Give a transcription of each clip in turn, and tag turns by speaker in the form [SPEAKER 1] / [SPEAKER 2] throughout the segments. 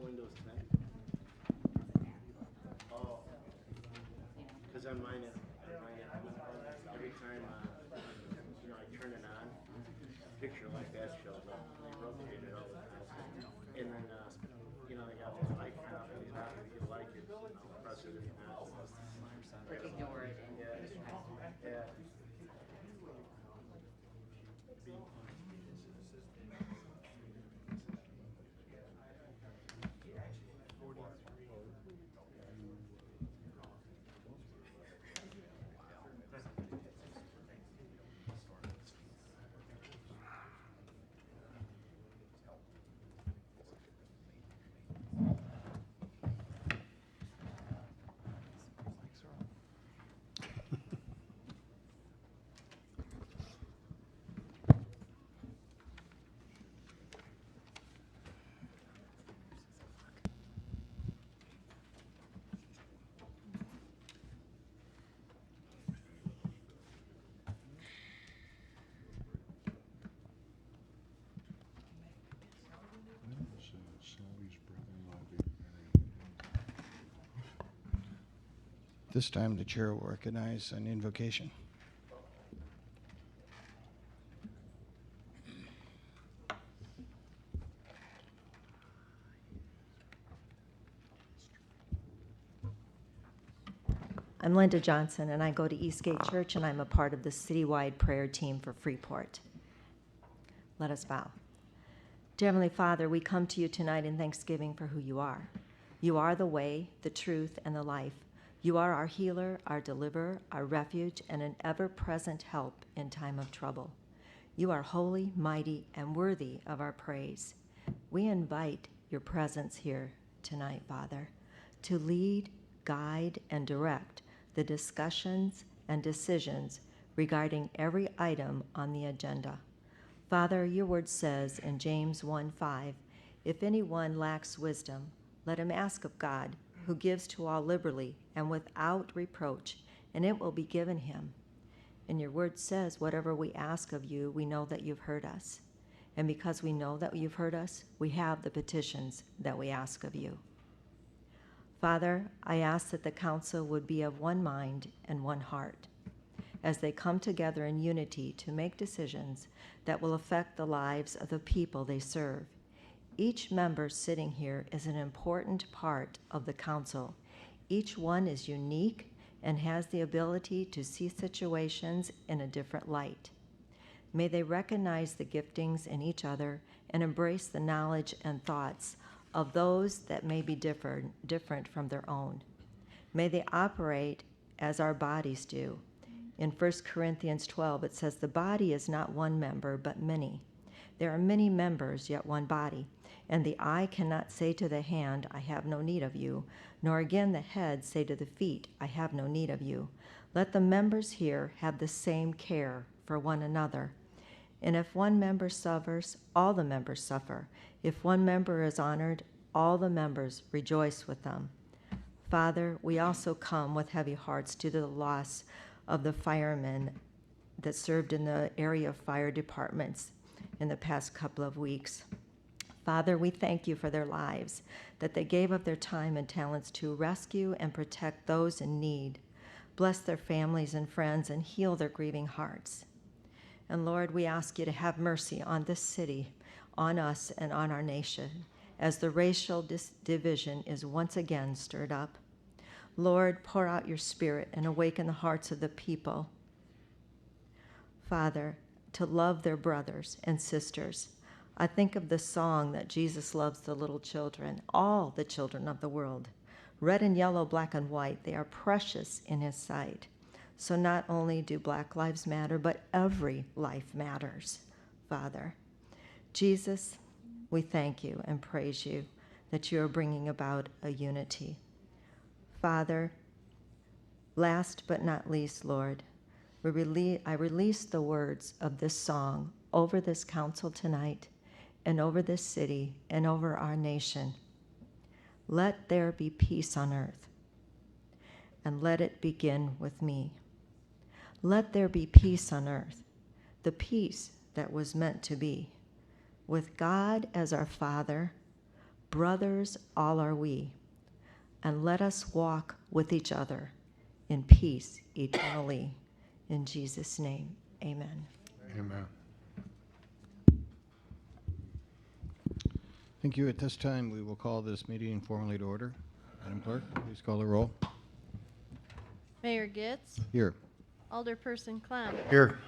[SPEAKER 1] windows tonight? Oh, because on mine, every time I turn it on, a picture like that shows up. And they rotate it all the time. And then they got this icon up at the top. If you like it, press it. If not,
[SPEAKER 2] Like ignore it and
[SPEAKER 1] yeah.
[SPEAKER 3] This time the chair will recognize an invocation.
[SPEAKER 4] I'm Linda Johnson, and I go to Eastgate Church, and I'm a part of the citywide prayer team for Freeport. Let us bow. Dear Heavenly Father, we come to you tonight in thanksgiving for who you are. You are the way, the truth, and the life. You are our healer, our deliverer, our refuge, and an ever-present help in time of trouble. You are holy, mighty, and worthy of our praise. We invite your presence here tonight, Father, to lead, guide, and direct the discussions and decisions regarding every item on the agenda. Father, your word says in James 1:5, if anyone lacks wisdom, let him ask of God, who gives to all liberally and without reproach, and it will be given him. And your word says, whatever we ask of you, we know that you've heard us. And because we know that you've heard us, we have the petitions that we ask of you. Father, I ask that the council would be of one mind and one heart as they come together in unity to make decisions that will affect the lives of the people they serve. Each member sitting here is an important part of the council. Each one is unique and has the ability to see situations in a different light. May they recognize the giftings in each other and embrace the knowledge and thoughts of those that may be different from their own. May they operate as our bodies do. In 1 Corinthians 12, it says, the body is not one member, but many. There are many members, yet one body. And the eye cannot say to the hand, I have no need of you, nor again the head say to the feet, I have no need of you. Let the members here have the same care for one another. And if one member suffers, all the members suffer. If one member is honored, all the members rejoice with them. Father, we also come with heavy hearts due to the loss of the firemen that served in the area fire departments in the past couple of weeks. Father, we thank you for their lives, that they gave up their time and talents to rescue and protect those in need. Bless their families and friends and heal their grieving hearts. And Lord, we ask you to have mercy on this city, on us, and on our nation, as the racial division is once again stirred up. Lord, pour out your Spirit and awaken the hearts of the people, Father, to love their brothers and sisters. I think of the song that Jesus loves the little children, all the children of the world. Red and yellow, black and white, they are precious in his sight. So not only do Black lives matter, but every life matters, Father. Jesus, we thank you and praise you that you are bringing about a unity. Father, last but not least, Lord, I release the words of this song over this council tonight and over this city and over our nation. Let there be peace on earth, and let it begin with me. Let there be peace on earth, the peace that was meant to be, with God as our Father, Brothers all are we, and let us walk with each other in peace eternally. In Jesus' name, amen.
[SPEAKER 5] Amen.
[SPEAKER 3] Thank you. At this time, we will call this meeting formally to order. Madam Clerk, please call the roll.
[SPEAKER 6] Mayor Gitz,
[SPEAKER 3] Here.
[SPEAKER 6] Alderperson Clem,
[SPEAKER 5] Here.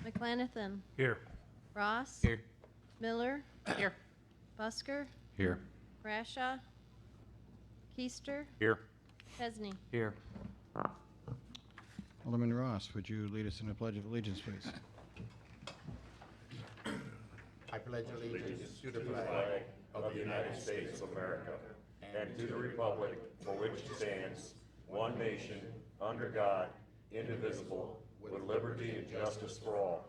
[SPEAKER 6] McLanathan,
[SPEAKER 7] Here.
[SPEAKER 6] Ross,
[SPEAKER 7] Here.
[SPEAKER 6] Miller,
[SPEAKER 7] Here.
[SPEAKER 6] Busker,
[SPEAKER 7] Here.
[SPEAKER 6] Brashaw, Keister,
[SPEAKER 7] Here.
[SPEAKER 6] Chesney.
[SPEAKER 7] Here.
[SPEAKER 3] Alderman Ross, would you lead us in the Pledge of Allegiance, please?
[SPEAKER 8] I pledge allegiance to the flag of the United States of America and to the republic for which it stands, one nation, under God, indivisible, with liberty and justice for all.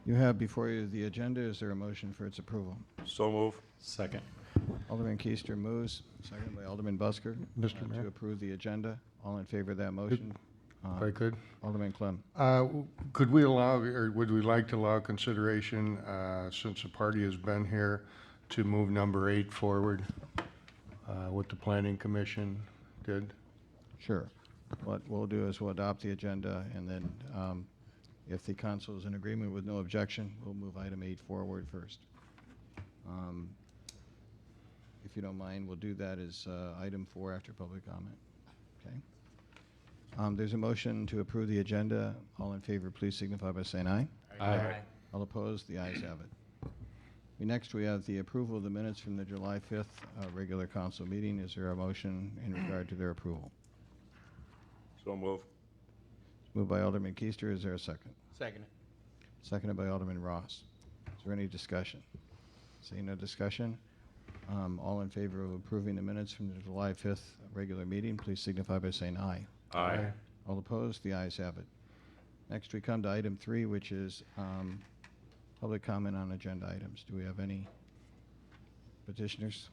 [SPEAKER 3] You have before you the agenda. Is there a motion for its approval?
[SPEAKER 8] So move.
[SPEAKER 5] Second.
[SPEAKER 3] Alderman Keister moves, second by Alderman Busker.
[SPEAKER 5] Mr. Mayor?
[SPEAKER 3] To approve the agenda. All in favor of that motion?
[SPEAKER 5] If I could.
[SPEAKER 3] Alderman Clem.
[SPEAKER 5] Could we allow, or would we like to allow consideration, since the party has been here, to move number 8 forward, what the Planning Commission did?
[SPEAKER 3] Sure. What we'll do is we'll adopt the agenda, and then if the council is in agreement with no objection, we'll move item 8 forward first. If you don't mind, we'll do that as item 4 after public comment. Okay? There's a motion to approve the agenda. All in favor, please signify by saying aye.
[SPEAKER 7] Aye.
[SPEAKER 3] All opposed, the ayes have it. Next, we have the approval of the minutes from the July 5th regular council meeting. Is there a motion in regard to their approval?
[SPEAKER 8] So move.
[SPEAKER 3] Moved by Alderman Keister. Is there a second?
[SPEAKER 7] Second.
[SPEAKER 3] Seconded by Alderman Ross. Is there any discussion? Seeing no discussion, all in favor of approving the minutes from the July 5th regular meeting, please signify by saying aye.
[SPEAKER 8] Aye.
[SPEAKER 3] All opposed, the ayes have it. Next, we come to item 3, which is public comment on agenda items. Do we have any petitioners?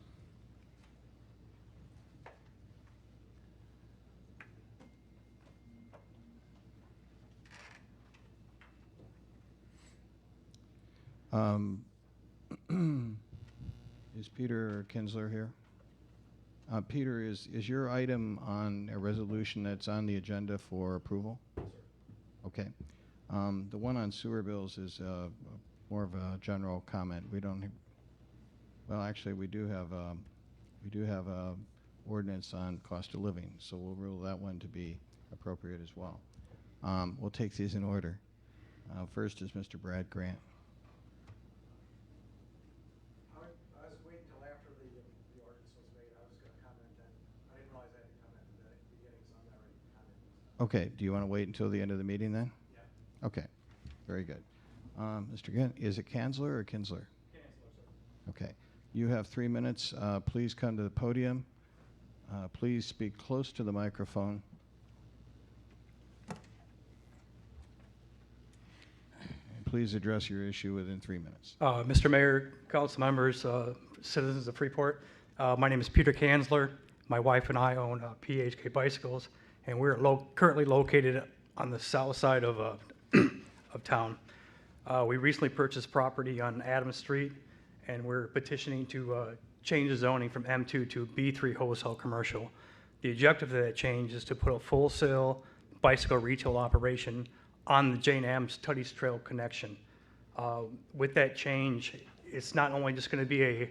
[SPEAKER 3] Is Peter Kinsler here? Peter, is your item on a resolution that's on the agenda for approval? Okay. The one on sewer bills is more of a general comment. We don't. Well, actually, we do have a ordinance on cost of living, so we'll rule that one to be appropriate as well. We'll take these in order. First is Mr. Brad Grant.
[SPEAKER 9] I was waiting until after the ordinance was made. I was going to comment then. I didn't realize I had to comment at the beginning, so I'm not ready to comment.
[SPEAKER 3] Okay. Do you want to wait until the end of the meeting then?
[SPEAKER 9] Yeah.
[SPEAKER 3] Okay. Very good. Mr. Gant, is it Kansler or Kinsler?
[SPEAKER 9] Chancellor, sir.
[SPEAKER 3] Okay. You have 3 minutes. Please come to the podium. Please speak close to the microphone. And please address your issue within 3 minutes.
[SPEAKER 10] Mr. Mayor, council members, citizens of Freeport, my name is Peter Kansler. My wife and I own PHK Bicycles, and we're currently located on the south side of of town. We recently purchased property on Adams Street, and we're petitioning to change the zoning from M2 to B3 wholesale commercial. The objective of that change is to put a full sale bicycle retail operation on the Jane Addams Tuddy's Trail connection. With that change, it's not only just going to be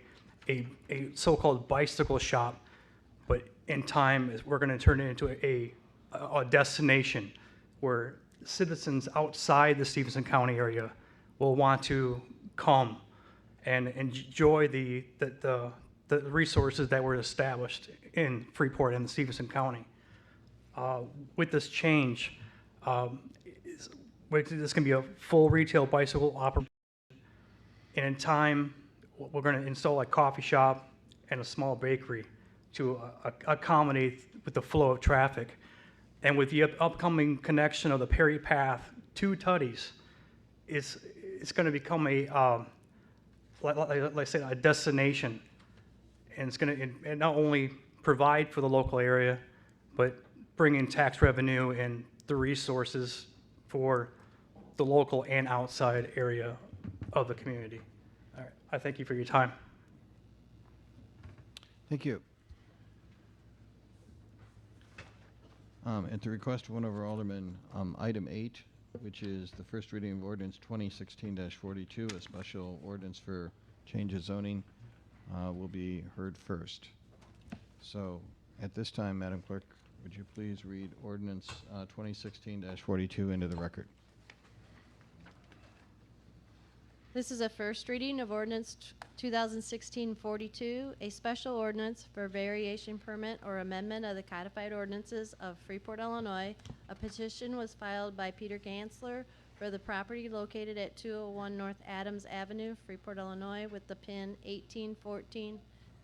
[SPEAKER 10] a so-called bicycle shop, but in time, we're going to turn it into a destination where citizens outside the Stevenson County area will want to come and enjoy the resources that were established in Freeport and the Stevenson County. With this change, this can be a full retail bicycle operation, and in time, we're going to install a coffee shop and a small bakery to accommodate with the flow of traffic. And with the upcoming connection of the Perry Path to Tuddy's, it's going to become like I said, a destination, and it's going to not only provide for the local area, but bring in tax revenue and the resources for the local and outside area of the community. All right, I thank you for your time.
[SPEAKER 3] Thank you. At the request of one of our aldermen, item 8, which is the first reading of ordinance 2016-42, a special ordinance for change of zoning, will be heard first. So at this time, Madam Clerk, would you please read ordinance 2016-42 into the record?
[SPEAKER 6] This is a first reading of ordinance 2016-42, a special ordinance for variation permit or amendment of the codified ordinances of Freeport, Illinois. A petition was filed by Peter Gansler for the property located at 201 North Adams Avenue, Freeport, Illinois, with the PIN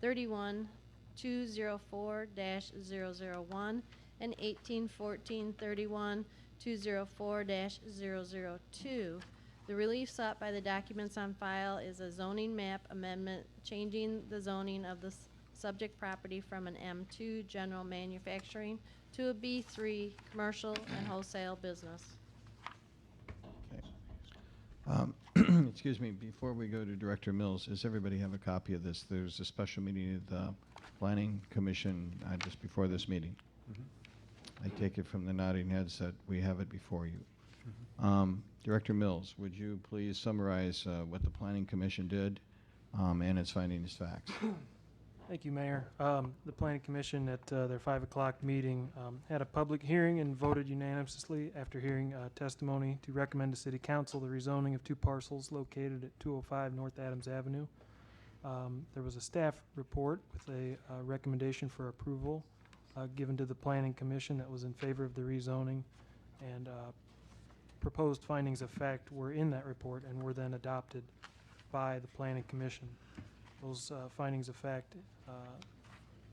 [SPEAKER 6] 1814-31-204-001 and 1814-31-204-002. The relief sought by the documents on file is a zoning map amendment changing the zoning of the subject property from an M2 general manufacturing to a B3 commercial and wholesale business.
[SPEAKER 3] Okay. Excuse me, before we go to Director Mills, does everybody have a copy of this? There's a special meeting of the Planning Commission just before this meeting. I take it from the nodding heads that we have it before you. Director Mills, would you please summarize what the Planning Commission did and its findings facts?
[SPEAKER 7] Thank you, Mayor. The Planning Commission at their 5 o'clock meeting had a public hearing and voted unanimously after hearing testimony to recommend to City Council the rezoning of 2 parcels located at 205 North Adams Avenue. There was a staff report with a recommendation for approval given to the Planning Commission that was in favor of the rezoning, and proposed findings of fact were in that report and were then adopted by the Planning Commission. Those findings of fact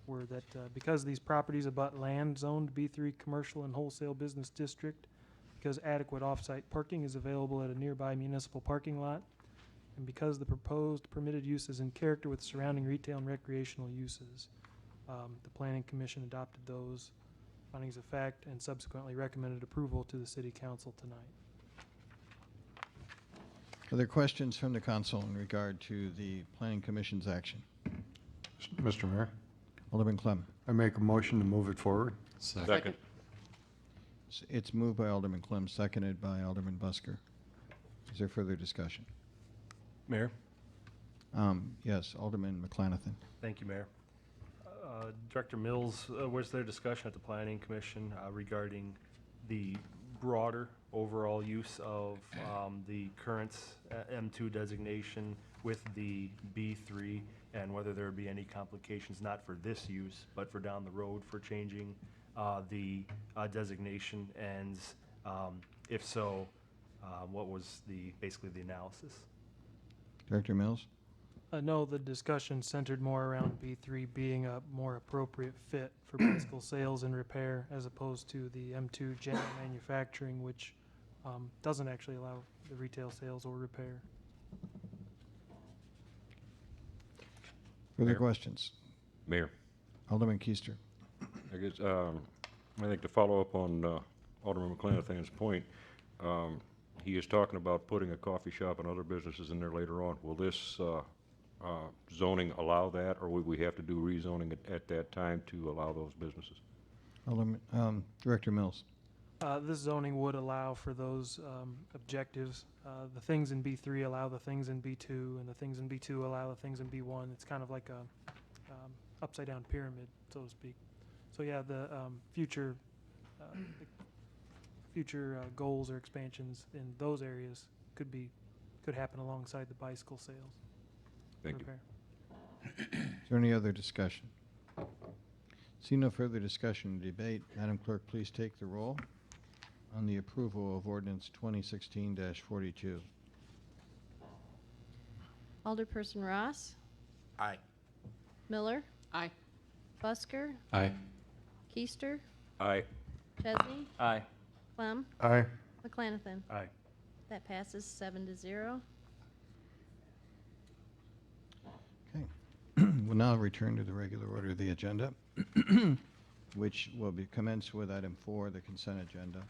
[SPEAKER 7] were that because these properties abut land zoned B3 commercial and wholesale business district, because adequate off-site parking is available at a nearby municipal parking lot, and because the proposed permitted use is in character with surrounding retail and recreational uses, the Planning Commission adopted those findings of fact and subsequently recommended approval to the City Council tonight.
[SPEAKER 3] Are there questions from the council in regard to the Planning Commission's action?
[SPEAKER 5] Mr. Mayor,
[SPEAKER 3] Alderman Clem.
[SPEAKER 5] I make a motion to move it forward.
[SPEAKER 8] Second.
[SPEAKER 3] It's moved by Alderman Clem, seconded by Alderman Busker. Is there further discussion?
[SPEAKER 11] Mayor?
[SPEAKER 3] Yes, Alderman McClanathan.
[SPEAKER 11] Thank you, Mayor. Director Mills, was there discussion at the Planning Commission regarding the broader overall use of the current M2 designation with the B3, and whether there would be any complications, not for this use, but for down the road for changing the designation? And if so, what was basically the analysis?
[SPEAKER 3] Director Mills?
[SPEAKER 7] No, the discussion centered more around B3 being a more appropriate fit for bicycle sales and repair as opposed to the M2 general manufacturing, which doesn't actually allow the retail sales or repair.
[SPEAKER 3] Further
[SPEAKER 8] Mayor.
[SPEAKER 3] questions?
[SPEAKER 8] Mayor,
[SPEAKER 3] Alderman Keister.
[SPEAKER 8] I guess, I think to follow up on Alderman McClanathan's point, he is talking about putting a coffee shop and other businesses in there later on. Will this zoning allow that, or would we have to do rezoning at that time to allow those businesses?
[SPEAKER 3] Alderman, Director Mills.
[SPEAKER 7] This zoning would allow for those objectives. The things in B3 allow the things in B2, and the things in B2 allow the things in B1. It's kind of like a upside-down pyramid, so to speak. So yeah, the future goals or expansions in those areas could happen alongside the bicycle sales.
[SPEAKER 8] Thank you.
[SPEAKER 3] Is there any other discussion? See no further discussion or debate. Madam Clerk, please take the roll on the approval of ordinance 2016-42.
[SPEAKER 6] Alderperson Ross,
[SPEAKER 1] Aye.
[SPEAKER 6] Miller,
[SPEAKER 2] Aye.
[SPEAKER 6] Busker,
[SPEAKER 11] Aye.
[SPEAKER 6] Keister,
[SPEAKER 8] Aye.
[SPEAKER 6] Chesney,
[SPEAKER 11] Aye.
[SPEAKER 6] Clem,
[SPEAKER 5] Aye.
[SPEAKER 6] McClanathan.
[SPEAKER 11] Aye.
[SPEAKER 6] That passes 7-0.
[SPEAKER 3] Okay. We'll now return to the regular order of the agenda, which will be commenced with item 4, the consent agenda.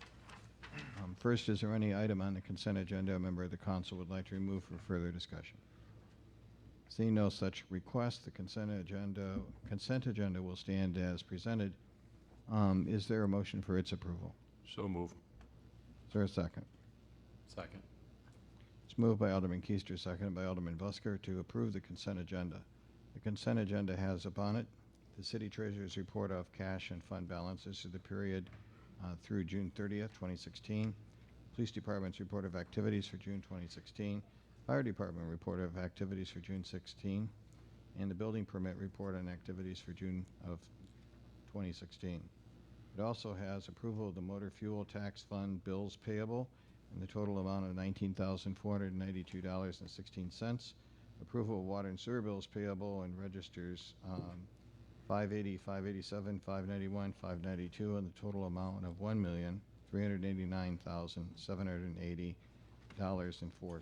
[SPEAKER 3] First, is there any item on the consent agenda a member of the council would like to remove for further discussion? Seeing no such request, the consent agenda will stand as presented. Is there a motion for its approval?
[SPEAKER 8] So move.
[SPEAKER 3] Is there a second?
[SPEAKER 8] Second.
[SPEAKER 3] It's moved by Alderman Keister, seconded by Alderman Busker to approve the consent agenda. The consent agenda has upon it the city treasurer's report of cash and fund balances for the period through June 30th, 2016, police department's report of activities for June 2016, fire department report of activities for June 16, and the building permit report on activities for June of 2016. It also has approval of the motor fuel tax fund bills payable in the total amount of $19,492.16. Approval of water and sewer bills payable and registers 580, 587, 591, 592 in the total amount of $1,389,780.04.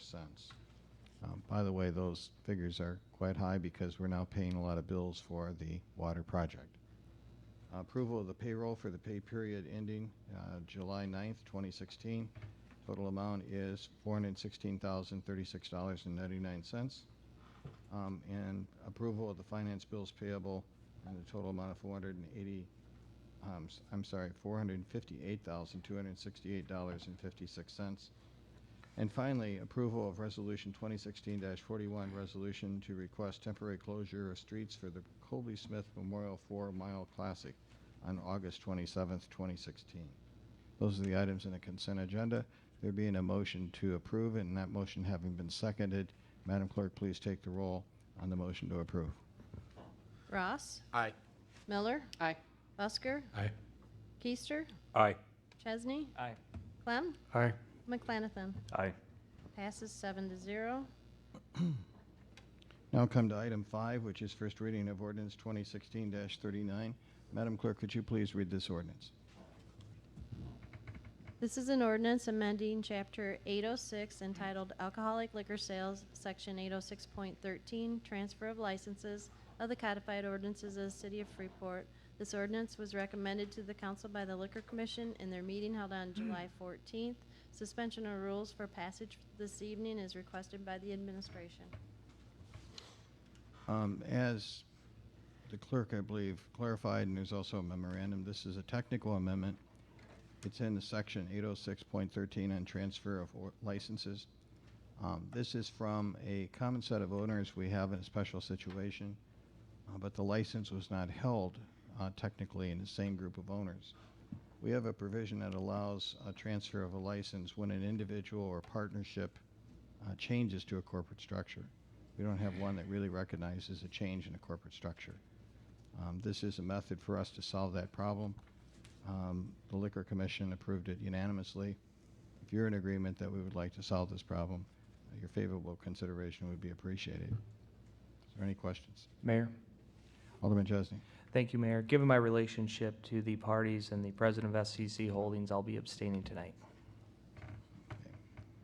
[SPEAKER 3] By the way, those figures are quite high because we're now paying a lot of bills for the water project. Approval of the payroll for the pay period ending July 9th, 2016. Total amount is $416,036.99. And approval of the finance bills payable in the total amount of $458,268.56. And finally, approval of Resolution 2016-41, resolution to request temporary closure of streets for the Colby Smith Memorial 4-Mile Classic on August 27th, 2016. Those are the items in the consent agenda. There being a motion to approve, and that motion having been seconded, Madam Clerk, please take the roll on the motion to approve.
[SPEAKER 6] Ross?
[SPEAKER 2] Aye.
[SPEAKER 6] Miller?
[SPEAKER 2] Aye.
[SPEAKER 6] Busker?
[SPEAKER 8] Aye.
[SPEAKER 6] Keister?
[SPEAKER 8] Aye.
[SPEAKER 6] Chesney?
[SPEAKER 2] Aye.
[SPEAKER 6] Clem?
[SPEAKER 5] Aye.
[SPEAKER 6] McClanathan?
[SPEAKER 11] Aye.
[SPEAKER 6] Passes 7-0.
[SPEAKER 3] Now come to item 5, which is first reading of ordinance 2016-39. Madam Clerk, could you please read this ordinance?
[SPEAKER 6] This is an ordinance amending Chapter 806 entitled Alcoholic Liquor Sales, Section 806.13, Transfer of Licenses of the Codified Ordinances of the City of Freeport. This ordinance was recommended to the council by the Liquor Commission in their meeting held on July 14th. Suspension of rules for passage this evening is requested by the administration.
[SPEAKER 3] As the clerk, I believe, clarified, and there's also a memorandum, this is a technical amendment. It's in the section 806.13 on transfer of licenses. This is from a common set of owners we have in a special situation, but the license was not held technically in the same group of owners. We have a provision that allows a transfer of a license when an individual or partnership changes to a corporate structure. We don't have one that really recognizes a change in a corporate structure. This is a method for us to solve that problem. The Liquor Commission approved it unanimously. If you're in agreement that we would like to solve this problem, your favorable consideration would be appreciated. Is there any questions?
[SPEAKER 12] Mayor,
[SPEAKER 3] Alderman Chesney.
[SPEAKER 12] thank you, Mayor. Given my relationship to the parties and the president of SCC Holdings, I'll be abstaining tonight.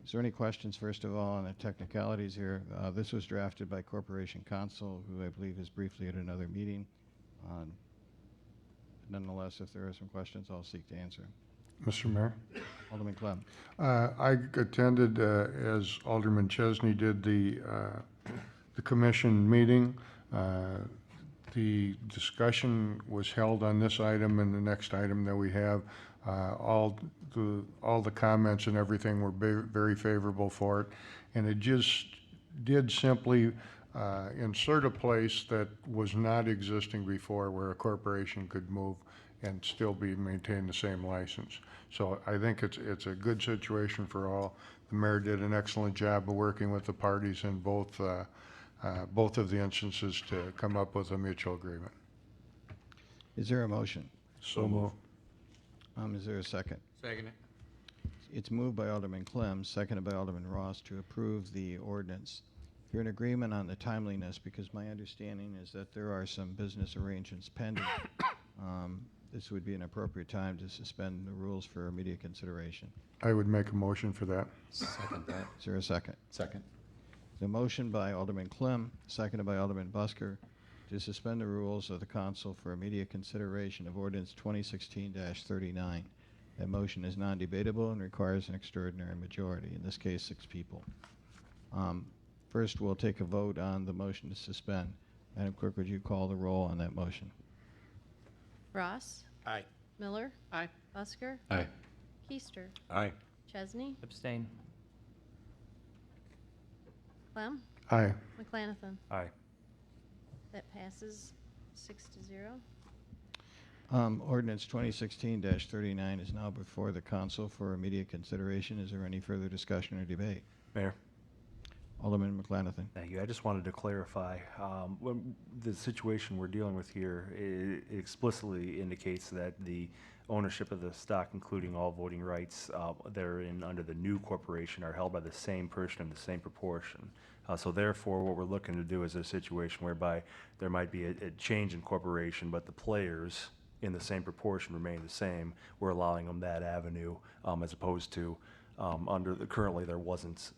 [SPEAKER 3] Is there any questions, first of all, on the technicalities here? This was drafted by Corporation Counsel, who I believe is briefly at another meeting. Nonetheless, if there are some questions, I'll seek to answer.
[SPEAKER 5] Mr. Mayor?
[SPEAKER 3] Alderman Clem.
[SPEAKER 5] I attended, as Alderman Chesney did, the commission meeting. The discussion was held on this item and the next item that we have. All the comments and everything were very favorable for it. And it just did simply insert a place that was not existing before, where a corporation could move and still maintain the same license. So I think it's a good situation for all. The mayor did an excellent job of working with the parties in both of the instances to come up with a mutual agreement.
[SPEAKER 3] Is there a motion?
[SPEAKER 5] So move.
[SPEAKER 3] Is there a second?
[SPEAKER 2] Second.
[SPEAKER 3] It's moved by Alderman Clem, seconded by Alderman Ross to approve the ordinance. If you're in agreement on the timeliness, because my understanding is that there are some business arrangements pending, this would be an appropriate time to suspend the rules for immediate consideration.
[SPEAKER 5] I would make a motion for that.
[SPEAKER 3] Second that. Is there a second?
[SPEAKER 2] Second.
[SPEAKER 3] The motion by Alderman Clem, seconded by Alderman Busker, to suspend the rules of the council for immediate consideration of ordinance 2016-39 That motion is non-debatable and requires an extraordinary majority, in this case, 6 people. First, we'll take a vote on the motion to suspend. Madam Clerk, would you call the roll on that motion?
[SPEAKER 6] Ross,
[SPEAKER 1] Aye.
[SPEAKER 6] Miller,
[SPEAKER 2] Aye.
[SPEAKER 6] Busker,
[SPEAKER 5] Aye.
[SPEAKER 6] Keister,
[SPEAKER 8] Aye.
[SPEAKER 6] Chesney,
[SPEAKER 12] Abstain.
[SPEAKER 6] Clem,
[SPEAKER 5] Aye.
[SPEAKER 6] McClanathan.
[SPEAKER 11] Aye.
[SPEAKER 6] That passes 6-0.
[SPEAKER 3] Ordinance 2016-39 is now before the council for immediate consideration. Is there any further discussion or debate?
[SPEAKER 11] Mayor?
[SPEAKER 3] Alderman McClanathan.
[SPEAKER 11] Thank you. I just wanted to clarify, when the situation we're dealing with here explicitly indicates that the ownership of the stock, including all voting rights, therein under the new corporation are held by the same person in the same proportion. So therefore, what we're looking to do is a situation whereby there might be a change in corporation, but the players in the same proportion remain the same. We're allowing them that avenue, as opposed to currently there wasn't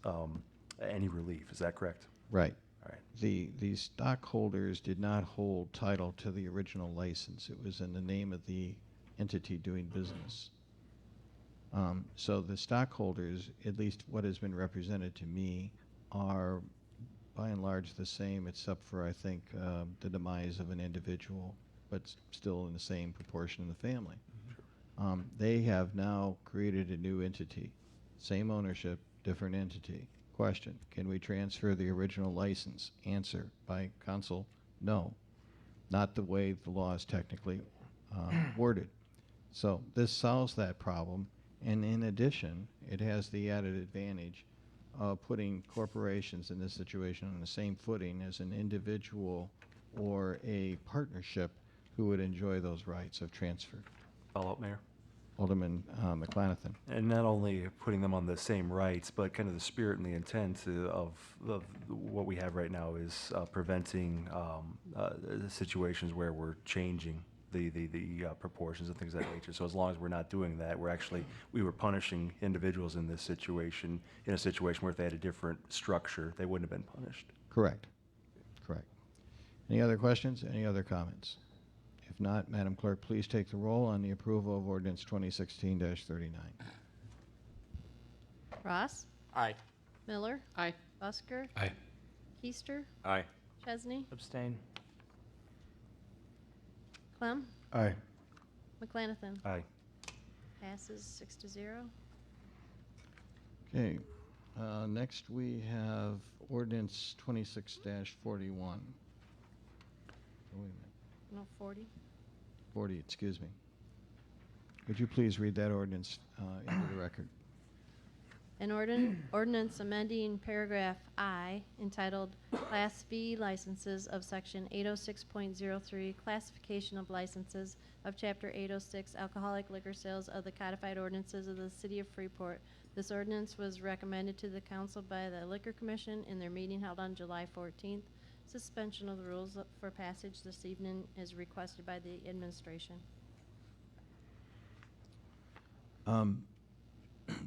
[SPEAKER 11] any relief. Is that correct?
[SPEAKER 3] Right.
[SPEAKER 11] All right.
[SPEAKER 3] The stockholders did not hold title to the original license. It was in the name of the entity doing business. So the stockholders, at least what has been represented to me, are by and large the same, except for, I think, the demise of an individual, but still in the same proportion in the family. They have now created a new entity, same ownership, different entity. Question, can we transfer the original license? Answer by council, no. Not the way the law is technically worded. So this solves that problem, and in addition, it has the added advantage of putting corporations in this situation on the same footing as an individual or a partnership who would enjoy those rights of transfer.
[SPEAKER 11] Follow up, Mayor?
[SPEAKER 3] Alderman McClanathan.
[SPEAKER 11] And not only putting them on the same rights, but kind of the spirit and the intent of what we have right now is preventing situations where we're changing the proportions and things of that nature. So as long as we're not doing that, we were punishing individuals in this situation, in a situation where if they had a different structure, they wouldn't have been punished.
[SPEAKER 3] Correct. Correct. Any other questions? Any other comments? If not, Madam Clerk, please take the roll on the approval of ordinance 2016-39.
[SPEAKER 6] Ross,
[SPEAKER 1] Aye.
[SPEAKER 6] Miller,
[SPEAKER 2] Aye.
[SPEAKER 6] Busker,
[SPEAKER 5] Aye.
[SPEAKER 6] Keister,
[SPEAKER 8] Aye.
[SPEAKER 6] Chesney,
[SPEAKER 12] Abstain.
[SPEAKER 6] Clem,
[SPEAKER 5] Aye.
[SPEAKER 6] McClanathan.
[SPEAKER 11] Aye.
[SPEAKER 6] Passes 6-0.
[SPEAKER 3] Okay. Next, we have ordinance 26-41. Oh, wait a minute.
[SPEAKER 6] No, 40.
[SPEAKER 3] 40, excuse me. Would you please read that ordinance into the record?
[SPEAKER 6] An ordinance amending paragraph I entitled Class V Licenses of Section 806.03 Classification of Licenses of Chapter 806 Alcoholic Liquor Sales of the Codified Ordinances of the City of Freeport. This ordinance was recommended to the council by the Liquor Commission in their meeting held on July 14th. Suspension of the rules for passage this evening is requested by the administration.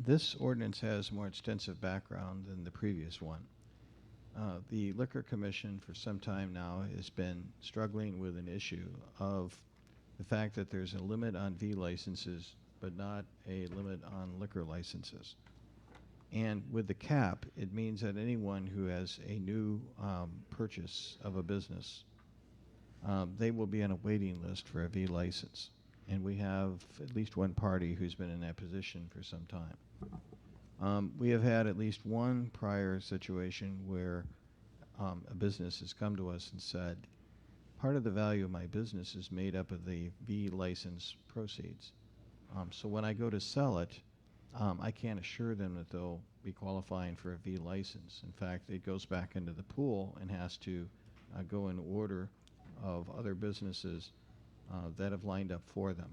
[SPEAKER 3] This ordinance has more extensive background than the previous one. The Liquor Commission for some time now has been struggling with an issue of the fact that there's a limit on V licenses, but not a limit on liquor licenses. And with the cap, it means that anyone who has a new purchase of a business, they will be on a waiting list for a V license. And we have at least one party who's been in that position for some time. We have had at least one prior situation where a business has come to us and said, part of the value of my business is made up of the V license proceeds. So when I go to sell it, I can't assure them that they'll be qualifying for a V license. In fact, it goes back into the pool and has to go in order of other businesses that have lined up for them.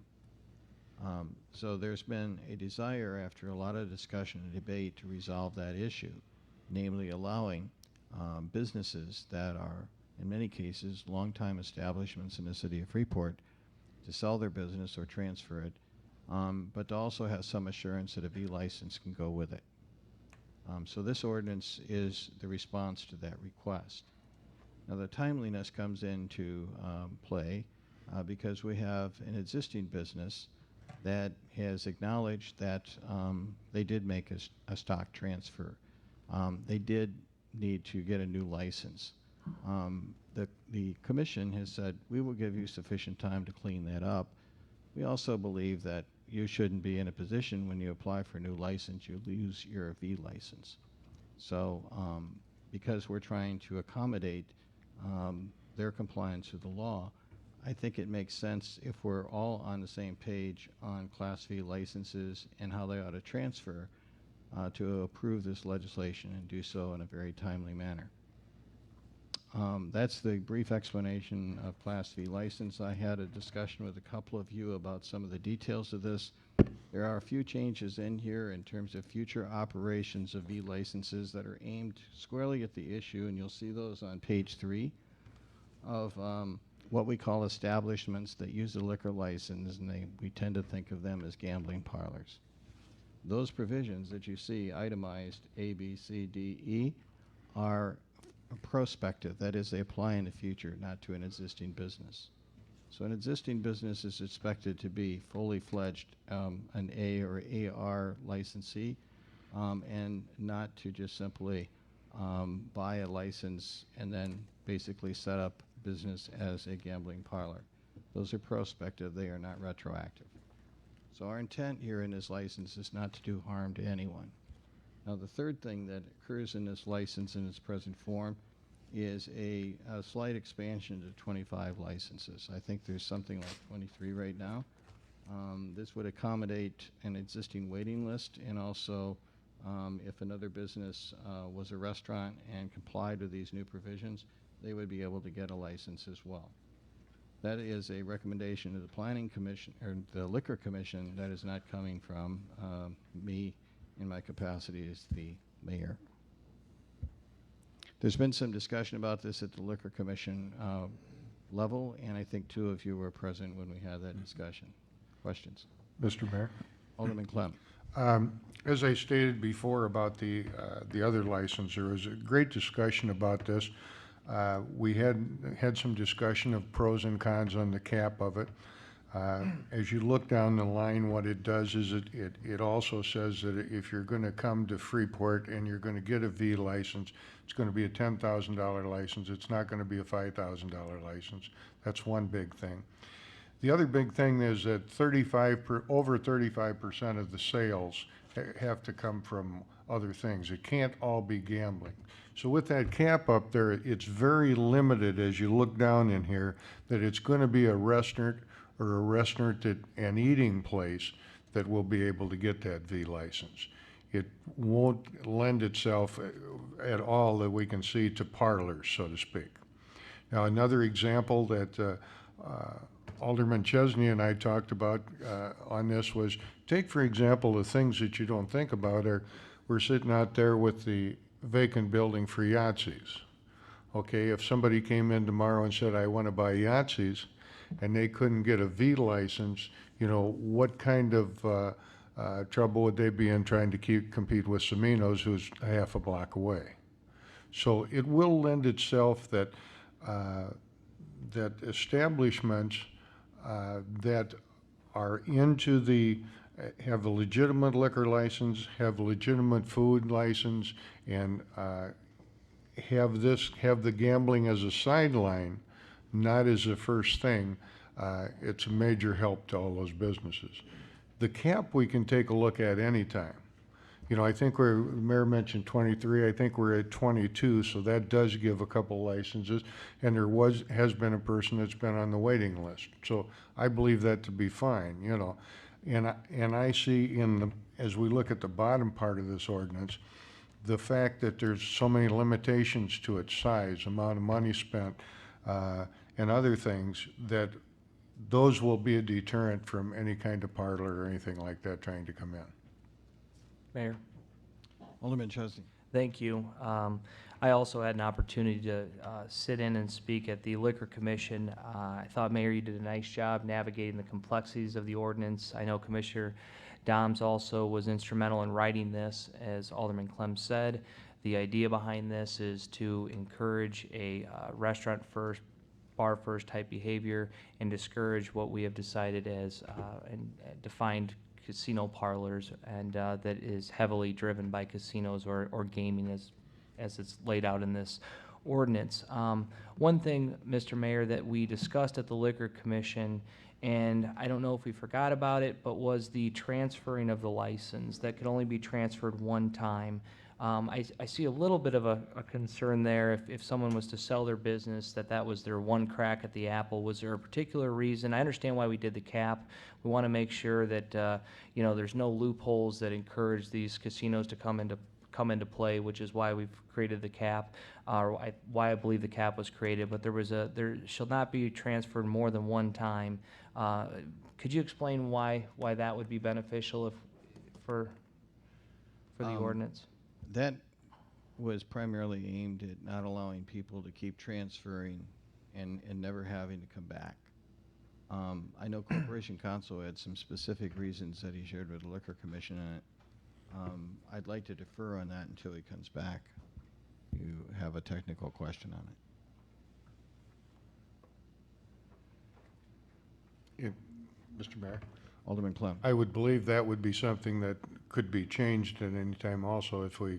[SPEAKER 3] So there's been a desire after a lot of discussion and debate to resolve that issue, namely allowing businesses that are, in many cases, longtime establishments in the city of Freeport to sell their business or transfer it, but to also have some assurance that a V license can go with it. So this ordinance is the response to that request. Now the timeliness comes into play because we have an existing business that has acknowledged that they did make a stock transfer. They did need to get a new license. The commission has said, we will give you sufficient time to clean that up. We also believe that you shouldn't be in a position when you apply for a new license, you lose your V license. So because we're trying to accommodate their compliance with the law, I think it makes sense if we're all on the same page on Class V licenses and how they ought to transfer to approve this legislation and do so in a very timely manner. That's the brief explanation of Class V license. I had a discussion with a couple of you about some of the details of this. There are a few changes in here in terms of future operations of V licenses that are aimed squarely at the issue, and you'll see those on page 3 of what we call establishments that use a liquor license, and we tend to think of them as gambling parlors. Those provisions that you see itemized A, B, C, D, E are prospective. That is, they apply in the future, not to an existing business. So an existing business is expected to be fully fledged, an A or AR licensee, and not to just simply buy a license and then basically set up business as a gambling parlor. Those are prospective, they are not retroactive. So our intent here in this license is not to do harm to anyone. Now the third thing that occurs in this license in its present form is a slight expansion to 25 licenses. I think there's something like 23 right now. This would accommodate an existing waiting list, and also if another business was a restaurant and complied with these new provisions, they would be able to get a license as well. That is a recommendation of the Planning Commission, or the Liquor Commission, that is not coming from me in my capacity as the mayor. There's been some discussion about this at the Liquor Commission level, and I think 2 of you were present when we had that discussion. Questions?
[SPEAKER 5] Mr. Mayor?
[SPEAKER 3] Alderman Clem.
[SPEAKER 5] As I stated before about the other license, there was a great discussion about this. We had some discussion of pros and cons on the cap of it. As you look down the line, what it does is it also says that if you're going to come to Freeport and you're going to get a V license, it's going to be a $10,000 license. It's not going to be a $5,000 license. That's one big thing. The other big thing is that over 35% of the sales have to come from other things. It can't all be gambling. So with that cap up there, it's very limited as you look down in here that it's going to be a restaurant or a restaurant and eating place that will be able to get that V license. It won't lend itself at all that we can see to parlors, so to speak. Now, another example that Alderman Chesney and I talked about on this was, take for example the things that you don't think about are, we're sitting out there with the vacant building for Yahtzees. Okay, if somebody came in tomorrow and said, I want to buy Yahtzees, and they couldn't get a V license, you know, what kind of trouble would they be in trying to compete with Semino's, who's half a block away? So it will lend itself that that establishments that are into have a legitimate liquor license, have a legitimate food license, and have the gambling as a sideline, not as a first thing, it's a major help to all those businesses. The cap we can take a look at anytime. You know, I think the mayor mentioned 23, I think we're at 22, so that does give a couple licenses, and there has been a person that's been on the waiting list. So I believe that to be fine, you know. And I see as we look at the bottom part of this ordinance, the fact that there's so many limitations to its size, amount of money spent, and other things, that those will be a deterrent from any kind of parlor or anything like that trying to come in.
[SPEAKER 12] Mayor?
[SPEAKER 3] Alderman Chesney.
[SPEAKER 12] Thank you. I also had an opportunity to sit in and speak at the Liquor Commission. I thought, Mayor, you did a nice job navigating the complexities of the ordinance. I know Commissioner Doms also was instrumental in writing this. As Alderman Clem said, the idea behind this is to encourage a restaurant-first, bar first type behavior and discourage what we have decided as and defined casino parlors, and that is heavily driven by casinos or gaming as it's laid out in this ordinance. One thing, Mr. Mayor, that we discussed at the Liquor Commission, and I don't know if we forgot about it, but was the transferring of the license that could only be transferred one time. I see a little bit of a concern there if someone was to sell their business, that was their one crack at the apple. Was there a particular reason? I understand why we did the cap. We want to make sure that, you know, there's no loopholes that encourage these casinos to come into play, which is why we've created the cap, why I believe the cap was created. But there shall not be transferred more than one time. Could you explain why that would be beneficial for the ordinance?
[SPEAKER 3] That was primarily aimed at not allowing people to keep transferring and never having to come back. I know Corporation Counsel had some specific reasons that he shared with the Liquor Commission on it. I'd like to defer on that until he comes back. You have a technical question on it.
[SPEAKER 5] Mr. Mayor?
[SPEAKER 3] Alderman Clem.
[SPEAKER 5] I would believe that would be something that could be changed at any time also if we,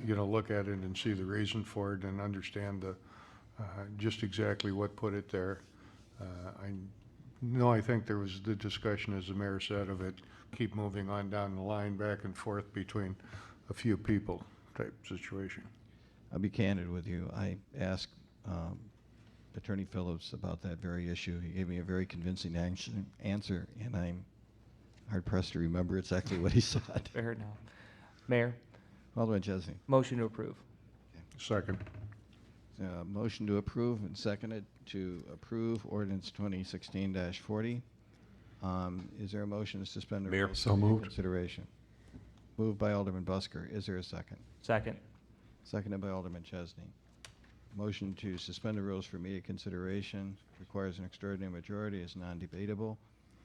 [SPEAKER 5] look at it and see the reason for it and understand just exactly what put it there. I think there was the discussion, as the mayor said, of it keep moving on down the line back and forth between a few people type situation.
[SPEAKER 3] I'll be candid with you. I asked Attorney Phillips about that very issue. He gave me a very convincing answer, and I'm hard-pressed to remember exactly what he said.
[SPEAKER 12] Fair enough. Mayor?
[SPEAKER 3] Alderman Chesney.
[SPEAKER 12] Motion to approve.
[SPEAKER 5] Second.
[SPEAKER 3] Motion to approve and seconded to approve ordinance 2016-40. Is there a motion to suspend the
[SPEAKER 8] Mayor.
[SPEAKER 3] rules?
[SPEAKER 5] So
[SPEAKER 3] for
[SPEAKER 5] moved.
[SPEAKER 3] consideration? Moved by Alderman Busker. Is there a second?
[SPEAKER 12] Second.
[SPEAKER 3] Seconded by Alderman Chesney. Motion to suspend the rules for immediate consideration requires an extraordinary majority, is non-debatable.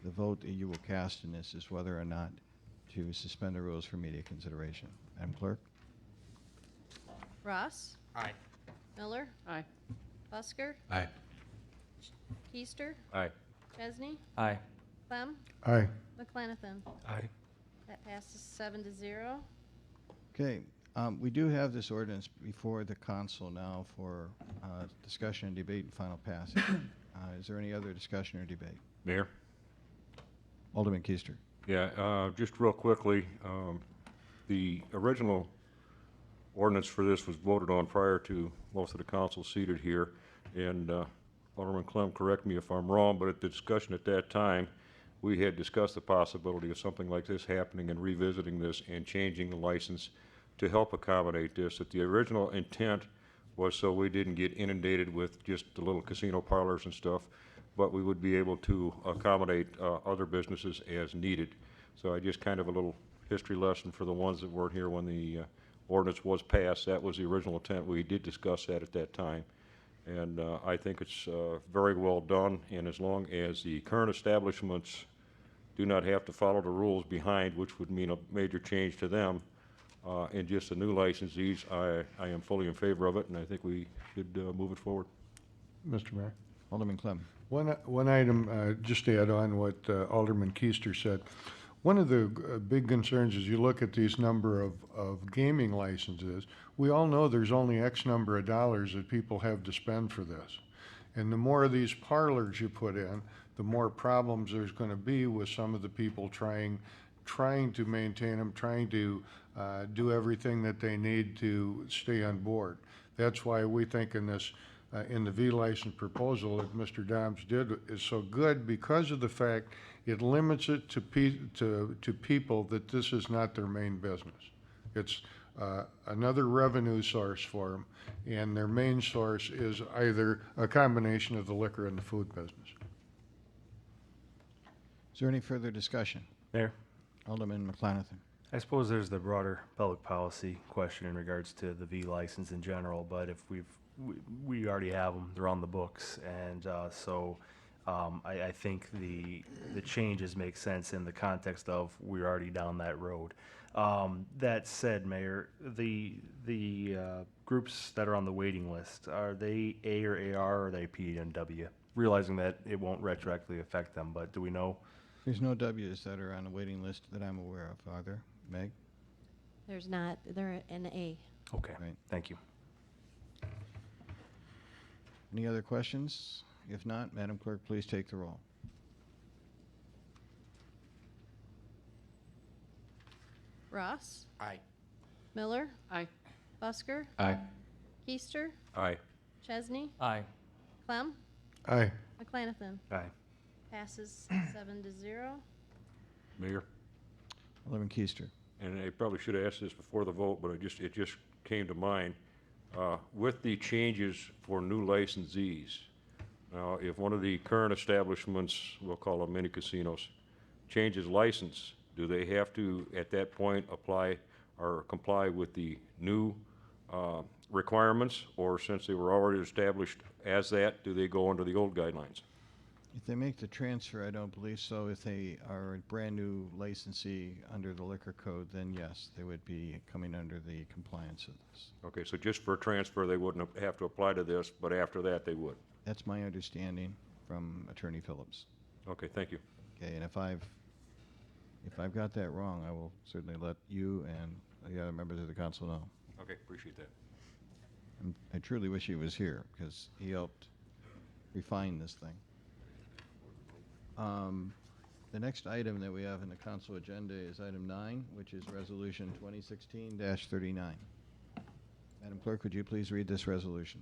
[SPEAKER 3] The vote that you will cast in this is whether or not to suspend the rules for immediate consideration. Madam Clerk?
[SPEAKER 6] Ross?
[SPEAKER 2] Aye.
[SPEAKER 6] Miller?
[SPEAKER 2] Aye.
[SPEAKER 6] Busker?
[SPEAKER 8] Aye.
[SPEAKER 6] Keister?
[SPEAKER 8] Aye.
[SPEAKER 6] Chesney?
[SPEAKER 12] Aye.
[SPEAKER 6] Clem?
[SPEAKER 5] Aye.
[SPEAKER 6] McClenathan?
[SPEAKER 11] Aye.
[SPEAKER 6] That passes 7-0.
[SPEAKER 3] Okay, we do have this ordinance before the council now for discussion and debate and final passage. Is there any other discussion or debate?
[SPEAKER 8] Mayor?
[SPEAKER 3] Alderman Keister.
[SPEAKER 8] Yeah, just real quickly, the original ordinance for this was voted on prior to most of the council seated here, and Alderman Clem, correct me if I'm wrong, but at the discussion at that time, we had discussed the possibility of something like this happening and revisiting this and changing the license to help accommodate this. That the original intent was so we didn't get inundated with just the little casino parlors and stuff, but we would be able to accommodate other businesses as needed. So I just kind of a little history lesson for the ones that weren't here when the ordinance was passed. That was the original intent. We did discuss that at that time. And I think it's very well done, and as long as the current establishments do not have to follow the rules behind, which would mean a major change to them, and just the new licensees, I am fully in favor of it, and I think we should move it forward.
[SPEAKER 5] Mr. Mayor?
[SPEAKER 3] Alderman Clem.
[SPEAKER 5] One item, just to add on what Alderman Keister said. One of the big concerns is you look at these number of gaming licenses, we all know there's only X number of dollars that people have to spend for this. And the more of these parlors you put in, the more problems there's going to be with some of the people trying to maintain them, trying to do everything that they need to stay on board. That's why we think in this, in the V license proposal that Mr. Doms did is so good, because of the fact it limits it to people that this is not their main business. It's another revenue source for them, and their main source is either a combination of the liquor and the food business.
[SPEAKER 3] Is there any further discussion?
[SPEAKER 11] Mayor?
[SPEAKER 3] Alderman McClenathan.
[SPEAKER 11] I suppose there's the broader public policy question in regards to the V license in general, but if we already have them, they're on the books, and I think the changes make sense in the context of we're already down that road. That said, Mayor, the groups that are on the waiting list, are they A or AR or are they P and W? Realizing that it won't retroactively affect them, but do we know?
[SPEAKER 3] There's no Ws that are on the waiting list that I'm aware of, are there? Meg?
[SPEAKER 6] There's not, they're an A.
[SPEAKER 11] Okay,
[SPEAKER 3] Right.
[SPEAKER 11] thank you.
[SPEAKER 3] Any other questions? If not, Madam Clerk, please take the roll.
[SPEAKER 6] Ross?
[SPEAKER 2] Aye.
[SPEAKER 6] Miller?
[SPEAKER 2] Aye.
[SPEAKER 6] Busker?
[SPEAKER 2] Aye.
[SPEAKER 6] Keister?
[SPEAKER 8] Aye.
[SPEAKER 6] Chesney?
[SPEAKER 12] Aye.
[SPEAKER 6] Clem?
[SPEAKER 5] Aye.
[SPEAKER 6] McClanathan?
[SPEAKER 11] Aye.
[SPEAKER 6] Passes 7-0.
[SPEAKER 8] Mayor,
[SPEAKER 3] Alderman Keister.
[SPEAKER 8] and I probably should have asked this before the vote, but it just came to mind. With the changes for new licensees, now, if one of the current establishments, we'll call them mini casinos, changes license, do they have to, at that point, apply or comply with the new requirements? Or since they were already established as that, do they go under the old guidelines?
[SPEAKER 3] If they make the transfer, I don't believe so. If they are a brand-new licensee under the liquor code, then yes, they would be coming under the compliance of this.
[SPEAKER 8] Okay, so just for transfer, they wouldn't have to apply to this, but after that, they would.
[SPEAKER 3] That's my understanding from Attorney Phillips.
[SPEAKER 8] Okay, thank you.
[SPEAKER 3] Okay, and if I've got that wrong, I will certainly let you and the other members of the council know.
[SPEAKER 8] Okay, appreciate that.
[SPEAKER 3] I truly wish he was here, because he helped refine this thing. The next item that we have in the council agenda is item 9, which is Resolution 2016-39. Madam Clerk, would you please read this resolution?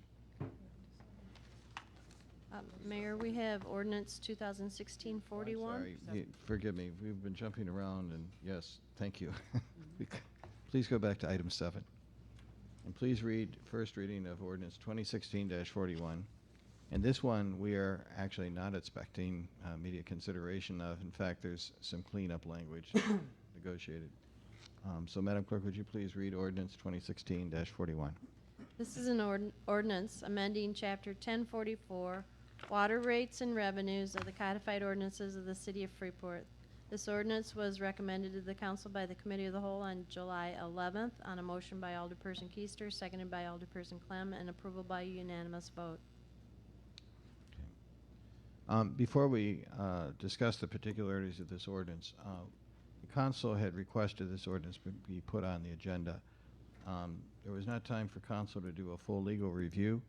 [SPEAKER 6] Mayor, we have ordinance 2016-41.
[SPEAKER 3] Sorry, forgive me, we've been jumping around, and yes, thank you. Please go back to item 7. And please read first reading of ordinance 2016-41. And this one, we are actually not expecting immediate consideration of. In fact, there's some cleanup language negotiated. So, Madam Clerk, would you please read ordinance 2016-41?
[SPEAKER 6] This is an ordinance amending Chapter 1044, Water Rates and Revenues of the Codified Ordinances of the City of Freeport. This ordinance was recommended to the council by the Committee of the Whole on July 11th on a motion by Alderperson Keister, seconded by Alderperson Clem, and approval by unanimous vote.
[SPEAKER 3] Before we discuss the particularities of this ordinance, the council had requested this ordinance be put on the agenda. There was not time for council to do a full legal review.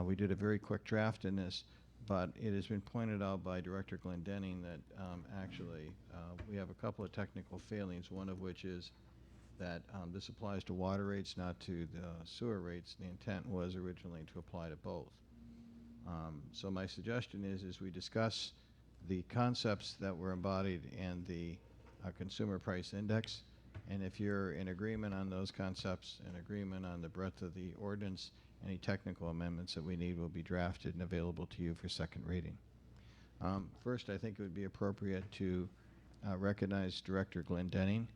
[SPEAKER 3] We did a very quick draft in this, but it has been pointed out by Director Glendenning that actually we have a couple of technical failings, one of which is that this applies to water rates, not to the sewer rates. The intent was originally to apply to both. So my suggestion is we discuss the concepts that were embodied in the consumer price index, and if you're in agreement on those concepts, in agreement on the breadth of the ordinance, any technical amendments that we need will be drafted and available to you for second reading. First, I think it would be appropriate to recognize Director Glendenning.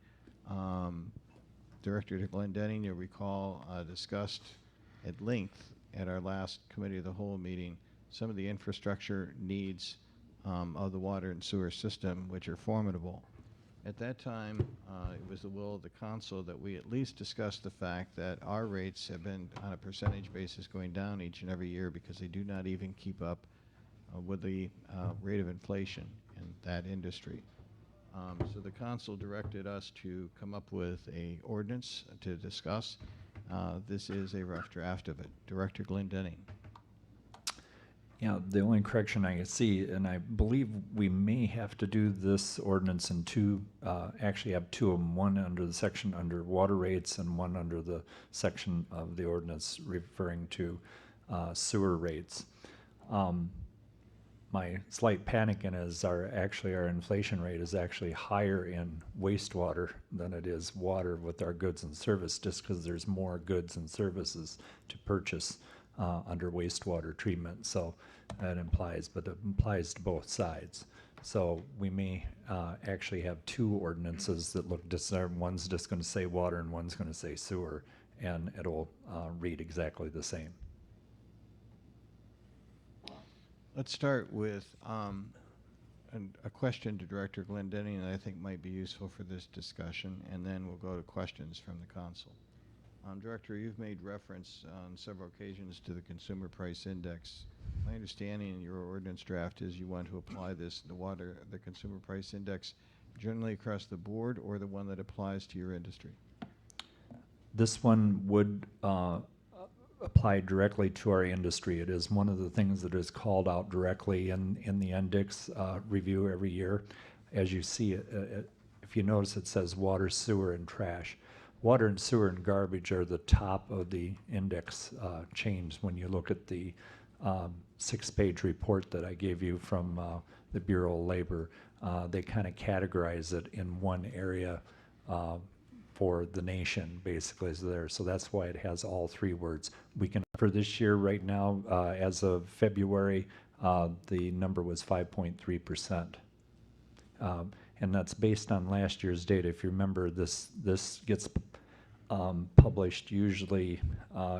[SPEAKER 3] Director Glendenning, you'll recall, discussed at length at our last Committee of the Whole meeting some of the infrastructure needs of the water and sewer system, which are formidable. At that time, it was the will of the council that we at least discuss the fact that our rates have been on a percentage basis going down each and every year because they do not even keep up with the rate of inflation in that industry. So the council directed us to come up with a ordinance to discuss. This is a rough draft of it. Director Glendenning.
[SPEAKER 13] Yeah, the only correction I can see, and I believe we may have to do this ordinance in two, actually have two of them, one under the section under water rates and one under the section of the ordinance referring to sewer rates. My slight panicking is our inflation rate is actually higher in wastewater than it is water with our goods and service, just because there's more goods and services to purchase under wastewater treatment. So that implies, but it applies to both sides. So we may actually have two ordinances that look different. One's just going to say water and one's going to say sewer, and it'll read exactly the same.
[SPEAKER 3] Let's start with a question to Director Glendenning that I think might be useful for this discussion, and then we'll go to questions from the council. Director, you've made reference on several occasions to the Consumer Price Index. My understanding in your ordinance draft is you want to apply this, the Consumer Price Index, generally across the board, or the one that applies to your industry?
[SPEAKER 13] This one would apply directly to our industry. It is one of the things that is called out directly in the index review every year. As you see, if you notice, it says water, sewer, and trash. Water and sewer and garbage are the top of the index chains when you look at the 6-page report that I gave you from the Bureau of Labor. They kind of categorize it in one area for the nation, basically, is there. So that's why it has all 3 words. We can, for this year right now, as of February, the number was 5.3%. And that's based on last year's data. If you remember, this gets published usually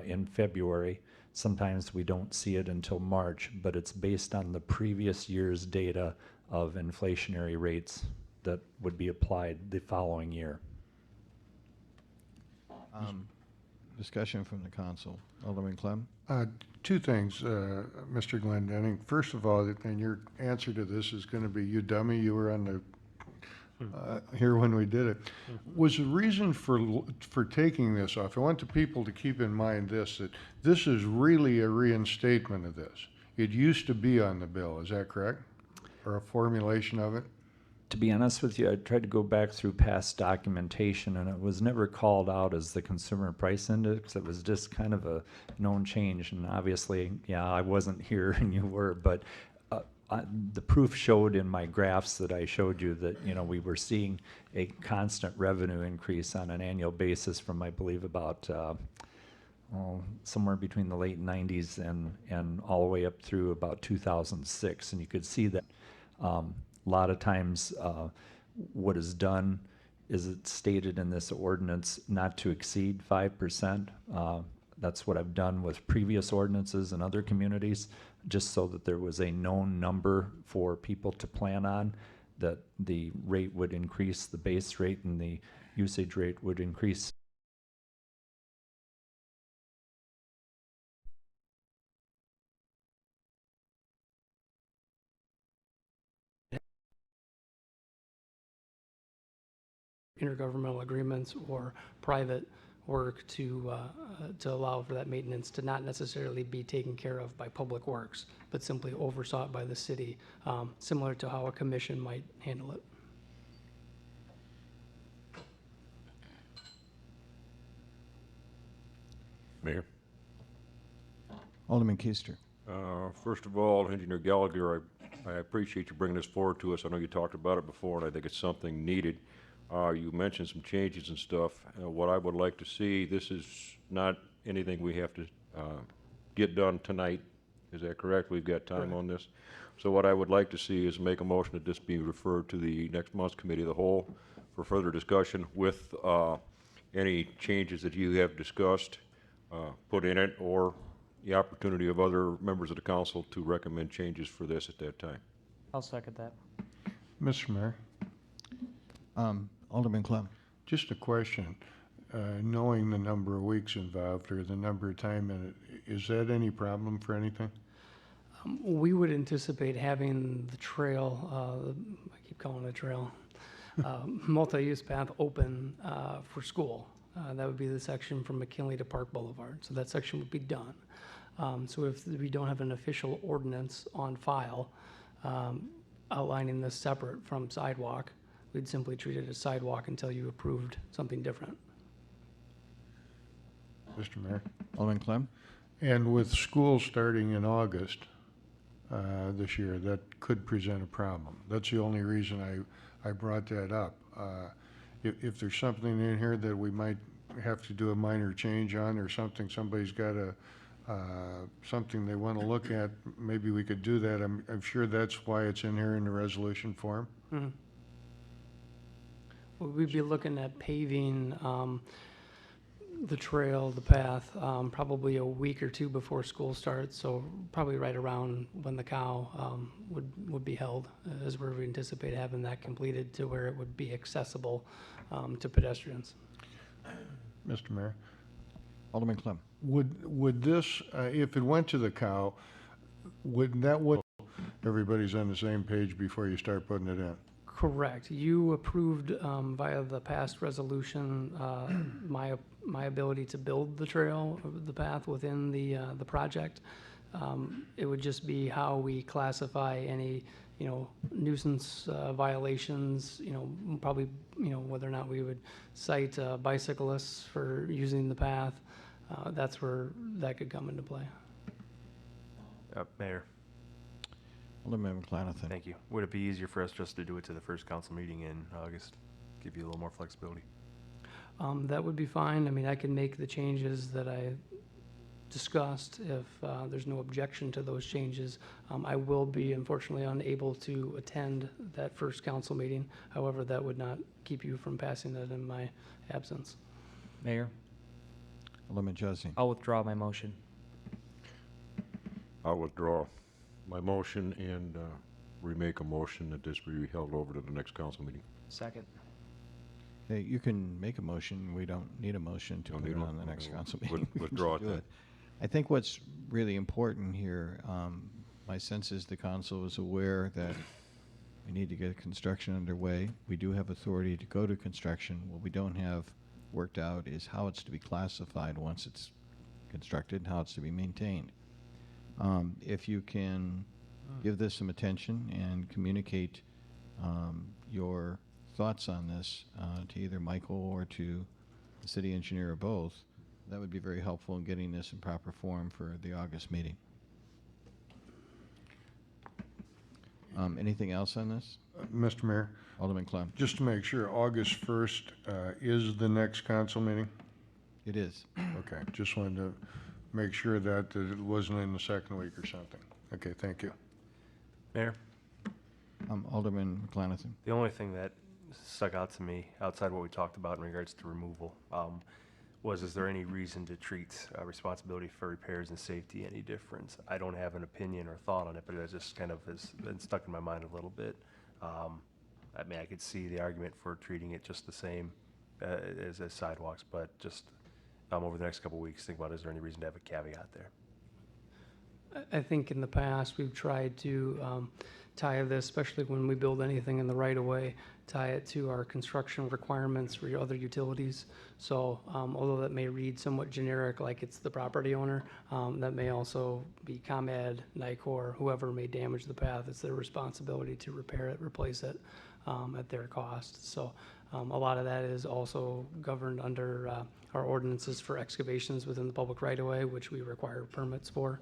[SPEAKER 13] in February. Sometimes we don't see it until March, but it's based on the previous year's data of inflationary rates that would be applied the following year.
[SPEAKER 3] Discussion from the council. Alderman Clem?
[SPEAKER 5] 2 things, Mr. Glendenning. First of all, and your answer to this is going to be, you dummy, you were on the here when we did it. Was the reason for taking this off, I want the people to keep in mind this, that this is really a reinstatement of this. It used to be on the bill, is that correct? Or a formulation of it?
[SPEAKER 13] To be honest with you, I tried to go back through past documentation, and it was never called out as the Consumer Price Index. It was just kind of a known change, and obviously, yeah, I wasn't here and you were, but the proof showed in my graphs that I showed you that, you know, we were seeing a constant revenue increase on an annual basis from, I believe, about somewhere between the late 90s and all the way up through about 2006. And you could see that a lot of times what is done is it's stated in this ordinance not to exceed 5%. That's what I've done with previous ordinances in other communities, just so that there was a known number for people to plan on, that the rate would increase, the base rate and the usage rate would increase.
[SPEAKER 14] Intergovernmental agreements or private work to allow for that maintenance to not necessarily be taken care of by Public Works, but simply oversaw by the city, similar to how a commission might handle it.
[SPEAKER 8] Mayor?
[SPEAKER 3] Alderman Keister.
[SPEAKER 8] First of all, Engineer Gallagher, I appreciate you bringing this forward to us. I know you talked about it before, and I think it's something needed. You mentioned some changes and stuff. What I would like to see, this is not anything we have to get done tonight. Is that correct? We've got time on this. So what I would like to see is make a motion that this be referred to the next month's Committee of the Whole for further discussion with any changes that you have discussed put in it, or the opportunity of other members of the council to recommend changes for this at that time.
[SPEAKER 12] I'll second that.
[SPEAKER 5] Mr. Mayor?
[SPEAKER 3] Alderman Clem.
[SPEAKER 5] Just a question. Knowing the number of weeks involved or the number of time in it, is that any problem for anything?
[SPEAKER 14] We would anticipate having the trail, I keep calling it a trail, multi-use path open for school. That would be the section from McKinley to Park Boulevard. So that section would be done. So if we don't have an official ordinance on file outlining this separate from sidewalk, we'd simply treat it as sidewalk until you approved something different.
[SPEAKER 5] Mr. Mayor?
[SPEAKER 3] Alderman Clem.
[SPEAKER 5] And with school starting in August this year, that could present a problem. That's the only reason I brought that up. If there's something in here that we might have to do a minor change on, or something, somebody's got something they want to look at, maybe we could do that. I'm sure that's why it's in here in the resolution form.
[SPEAKER 14] Mm-hmm. We'd be looking at paving the the trail, the path, probably a week or two before school starts, so probably right around when the cow would be held, as we anticipate having that completed to where it would be accessible to pedestrians.
[SPEAKER 5] Mr. Mayor,
[SPEAKER 3] Alderman Clem.
[SPEAKER 5] would this, if it went to the cow, would that what everybody's on the same page before you start putting it in?
[SPEAKER 14] Correct. You approved via the past resolution my ability to build the trail, the path within the project. It would just be how we classify any, nuisance violations, probably, whether or not we would cite bicyclists for using the path. That's where that could come into play.
[SPEAKER 11] Mayor,
[SPEAKER 3] Alderman McClanathan.
[SPEAKER 11] thank you. Would it be easier for us just to do it to the first council meeting in August? Give you a little more flexibility.
[SPEAKER 14] That would be fine. I mean, I can make the changes that I discussed if there's no objection to those changes. I will be unfortunately unable to attend that first council meeting. However, that would not keep you from passing that in my absence.
[SPEAKER 12] Mayor,
[SPEAKER 3] Alderman Jesse.
[SPEAKER 12] I'll withdraw my motion.
[SPEAKER 8] I'll withdraw my motion and remake a motion that this be held over to the next council meeting.
[SPEAKER 12] Second.
[SPEAKER 3] Okay, you can make a motion. We don't need a motion to
[SPEAKER 8] Don't
[SPEAKER 3] put
[SPEAKER 8] need
[SPEAKER 3] it
[SPEAKER 8] one?
[SPEAKER 3] on the next
[SPEAKER 8] Okay,
[SPEAKER 3] council
[SPEAKER 8] with-
[SPEAKER 3] meeting. We can
[SPEAKER 8] withdraw
[SPEAKER 3] just
[SPEAKER 8] it
[SPEAKER 3] do
[SPEAKER 8] then.
[SPEAKER 3] I think what's really important here, my sense is the council is aware that we need to get construction underway. We do have authority to go to construction. What we don't have worked out is how it's to be classified once it's constructed, and how it's to be maintained. If you can give this some attention and communicate your thoughts on this to either Michael or to the city engineer or both, that would be very helpful in getting this in proper form for the August meeting. Anything else on this?
[SPEAKER 5] Mr. Mayor,
[SPEAKER 3] Alderman Clem.
[SPEAKER 5] just to make sure, August 1st is the next council meeting?
[SPEAKER 3] It is.
[SPEAKER 5] Okay, just wanted to make sure that it wasn't in the second week or something. Okay, thank you.
[SPEAKER 11] Mayor,
[SPEAKER 3] Alderman McClanathan.
[SPEAKER 11] the only thing that stuck out to me outside what we talked about in regards to removal was, is there any reason to treat responsibility for repairs and safety any different? I don't have an opinion or thought on it, but it just kind of has been stuck in my mind a little bit. I mean, I could see the argument for treating it just the same as sidewalks, but just over the next couple of weeks, think about, is there any reason to have a caveat there?
[SPEAKER 14] I think in the past, we've tried to tie this, especially when we build anything in the right-of-way, tie it to our construction requirements for your other utilities. So although that may read somewhat generic, like it's the property owner, that may also be ComEd, NICOR, whoever may damage the path. It's their responsibility to repair it, replace it at their cost. So a lot of that is also governed under our ordinances for excavations within the public right-of-way, which we require permits for.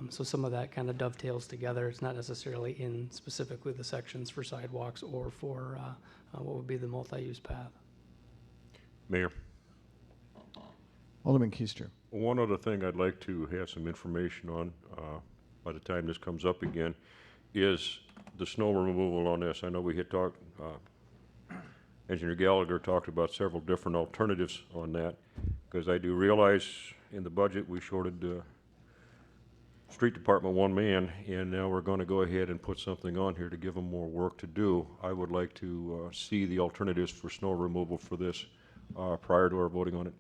[SPEAKER 14] So some of that kind of dovetails together. It's not necessarily in specifically the sections for sidewalks or for what would be the multi-use path.
[SPEAKER 8] Mayor,
[SPEAKER 3] Alderman Keister.
[SPEAKER 8] one other thing I'd like to have some information on by the time this comes up again is the snow removal on this. I know we had talked, Engineer Gallagher talked about several different alternatives on that, because I do realize in the budget we shorted street department one man, and now we're going to go ahead and put something on here to give them more work to do. I would like to see the alternatives for snow removal for this prior to our voting on it.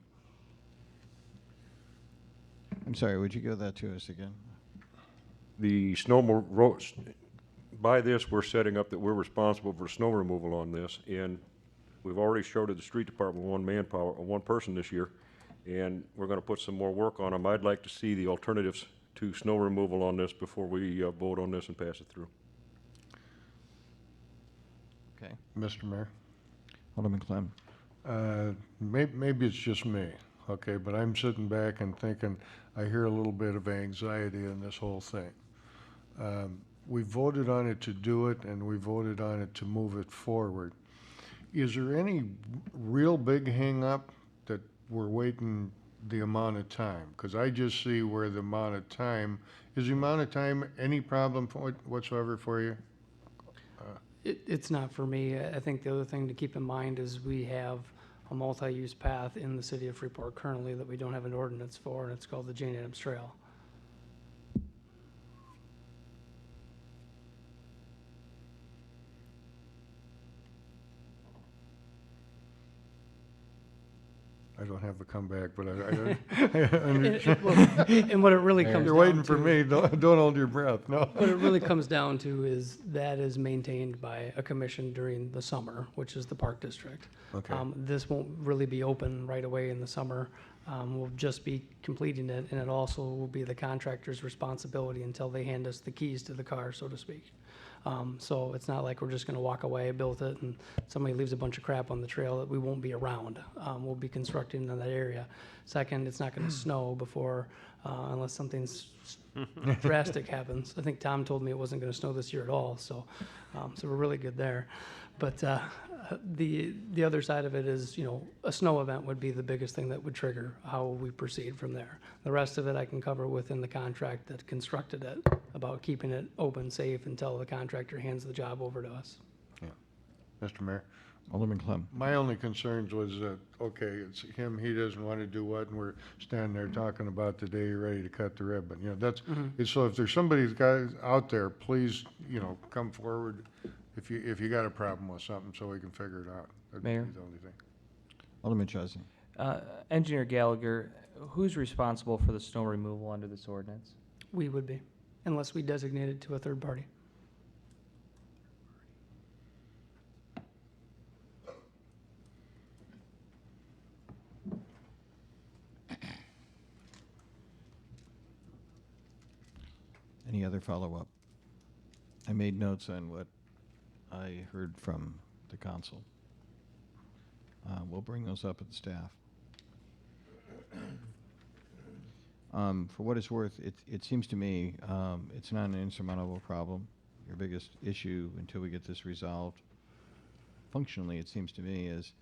[SPEAKER 3] I'm sorry, would you give that to us again?
[SPEAKER 8] The by this, we're setting up that we're responsible for snow removal on this, and we've already shorted the street department one person this year, and we're going to put some more work on them. I'd like to see the alternatives to snow removal on this before we vote on this and pass it through.
[SPEAKER 3] Okay.
[SPEAKER 5] Mr. Mayor?
[SPEAKER 3] Alderman Clem.
[SPEAKER 5] Maybe it's just me, okay, but I'm sitting back and thinking, I hear a little bit of anxiety in this whole thing. We voted on it to do it, and we voted on it to move it forward. Is there any real big hang-up that we're waiting the amount of time? Because I just see where the amount of time, is the amount of time any problem whatsoever for you?
[SPEAKER 14] It's not for me. I think the other thing to keep in mind is we have a multi-use path in the city of Freeport currently that we don't have an ordinance for, and it's called the Jane Addams Trail.
[SPEAKER 5] I don't have a comeback, but I
[SPEAKER 14] And what it really comes down to.
[SPEAKER 5] You're waiting for me, don't hold your breath, no.
[SPEAKER 14] What it really comes down to is that is maintained by a commission during the summer, which is the Park District.
[SPEAKER 5] Okay.
[SPEAKER 14] This won't really be open right away in the summer. We'll just be completing it, and it also will be the contractor's responsibility until they hand us the keys to the car, so to speak. So it's not like we're just gonna walk away, build it, and somebody leaves a bunch of crap on the trail that we won't be around. We'll be constructing in that area. Second, it's not gonna snow before, unless something's drastic happens. I think Tom told me it wasn't gonna snow this year at all, so we're really good there. But the other side of it is, you know, a snow event would be the biggest thing that would trigger how we proceed from there. The rest of it I can cover within the contract that constructed it, about keeping it open, safe until the contractor hands the job over to us.
[SPEAKER 5] Yeah. Mr. Mayor?
[SPEAKER 3] Alderman Clem.
[SPEAKER 5] My only concerns was that, okay, it's him, he doesn't want to do what, and we're standing there talking about the day you're ready to cut the ribbon. You know, that's, so if there's somebody guys out there, please, you know, come forward if you got a problem with something so we can figure it out. That'd
[SPEAKER 12] Mayor?
[SPEAKER 5] be the only thing.
[SPEAKER 3] Alderman Chesney.
[SPEAKER 12] Engineer Gallagher, who's responsible for the snow removal under this ordinance?
[SPEAKER 14] We would be, unless we designate it to a third party.
[SPEAKER 3] Any other follow-up? I made notes on what I heard from the council. We'll bring those up at the staff. For what it's worth, it seems to me it's not an insurmountable problem. Your biggest issue until we get this resolved, functionally, it seems to me, is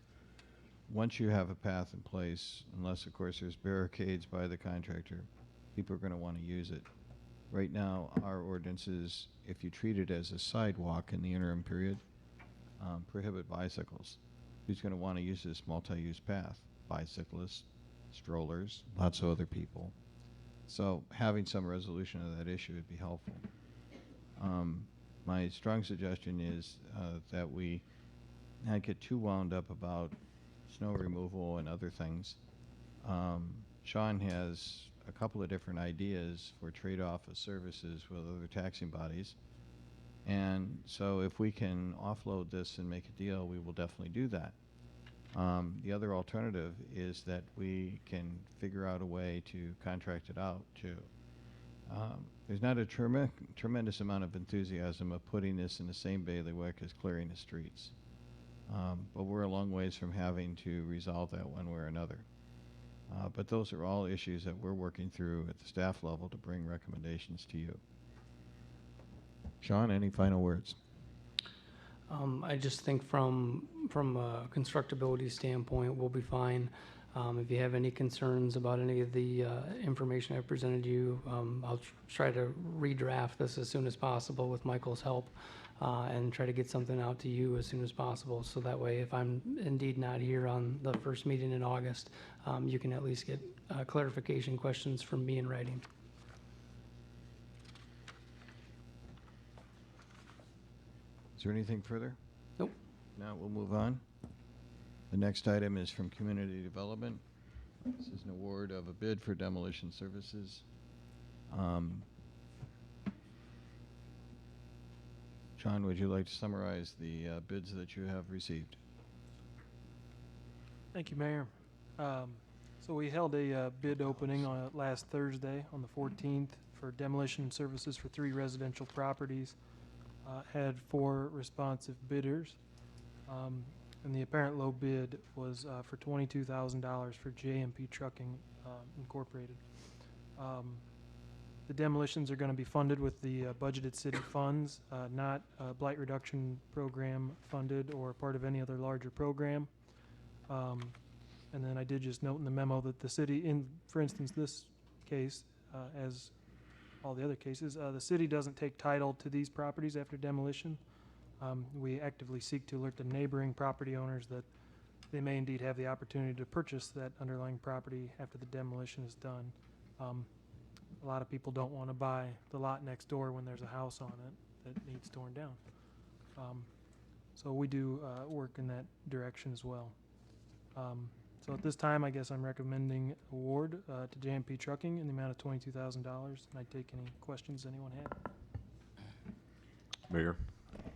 [SPEAKER 3] once you have a path in place, unless of course there's barricades by the contractor, people are going to want to use it. Right now, our ordinances, if you treat it as a sidewalk in the interim period, prohibit bicycles. Who's going to want to use this multi-use path? Bicyclists, strollers, lots of other people. So having some resolution of that issue would be helpful. My strong suggestion is that we not get too wound up about snow removal and other things. Sean has a couple of different ideas for trade-off of services with other taxing bodies. And so if we can offload this and make a deal, we will definitely do that. The other alternative is that we can figure out a way to contract it out too. There's not a tremendous amount of enthusiasm of putting this in the same bailiwick as clearing the streets. But we're a long ways from having to resolve that one way or another. But those are all issues that we're working through at the staff level to bring recommendations to you. Sean, any final words?
[SPEAKER 14] I just think from a constructability standpoint, we'll be fine. If you have any concerns about any of the information I presented you, I'll try to redraft this as soon as possible with Michael's help and try to get something out to you as soon as possible. So that way, if I'm indeed not here on the first meeting in August, you can at least get clarification questions from me in writing.
[SPEAKER 3] Is there anything further?
[SPEAKER 14] Nope.
[SPEAKER 3] Now we'll move on. The next item is from Community Development. This is an award of a bid for demolition services. John, would you like to summarize the bids that you have received?
[SPEAKER 7] Thank you, Mayor. So we held a bid opening on last Thursday on the 14th for demolition services for 3 residential properties. Had 4 responsive bidders, and the apparent low bid was for $22,000 for JMP Trucking Incorporated. The demolitions are going to be funded with the budgeted city funds, not blight reduction program funded or part of any other larger program. And then I did just note in the memo that the city, for instance, this case, as all the other cases, the city doesn't take title to these properties after demolition. We actively seek to alert the neighboring property owners that they may indeed have the opportunity to purchase that underlying property after the demolition is done. A lot of people don't want to buy the lot next door when there's a house on it that needs torn down. So we do work in that direction as well. So at this time, I guess I'm recommending award to JMP Trucking in the amount of $22,000. And I take any questions anyone had.
[SPEAKER 8] Mayor?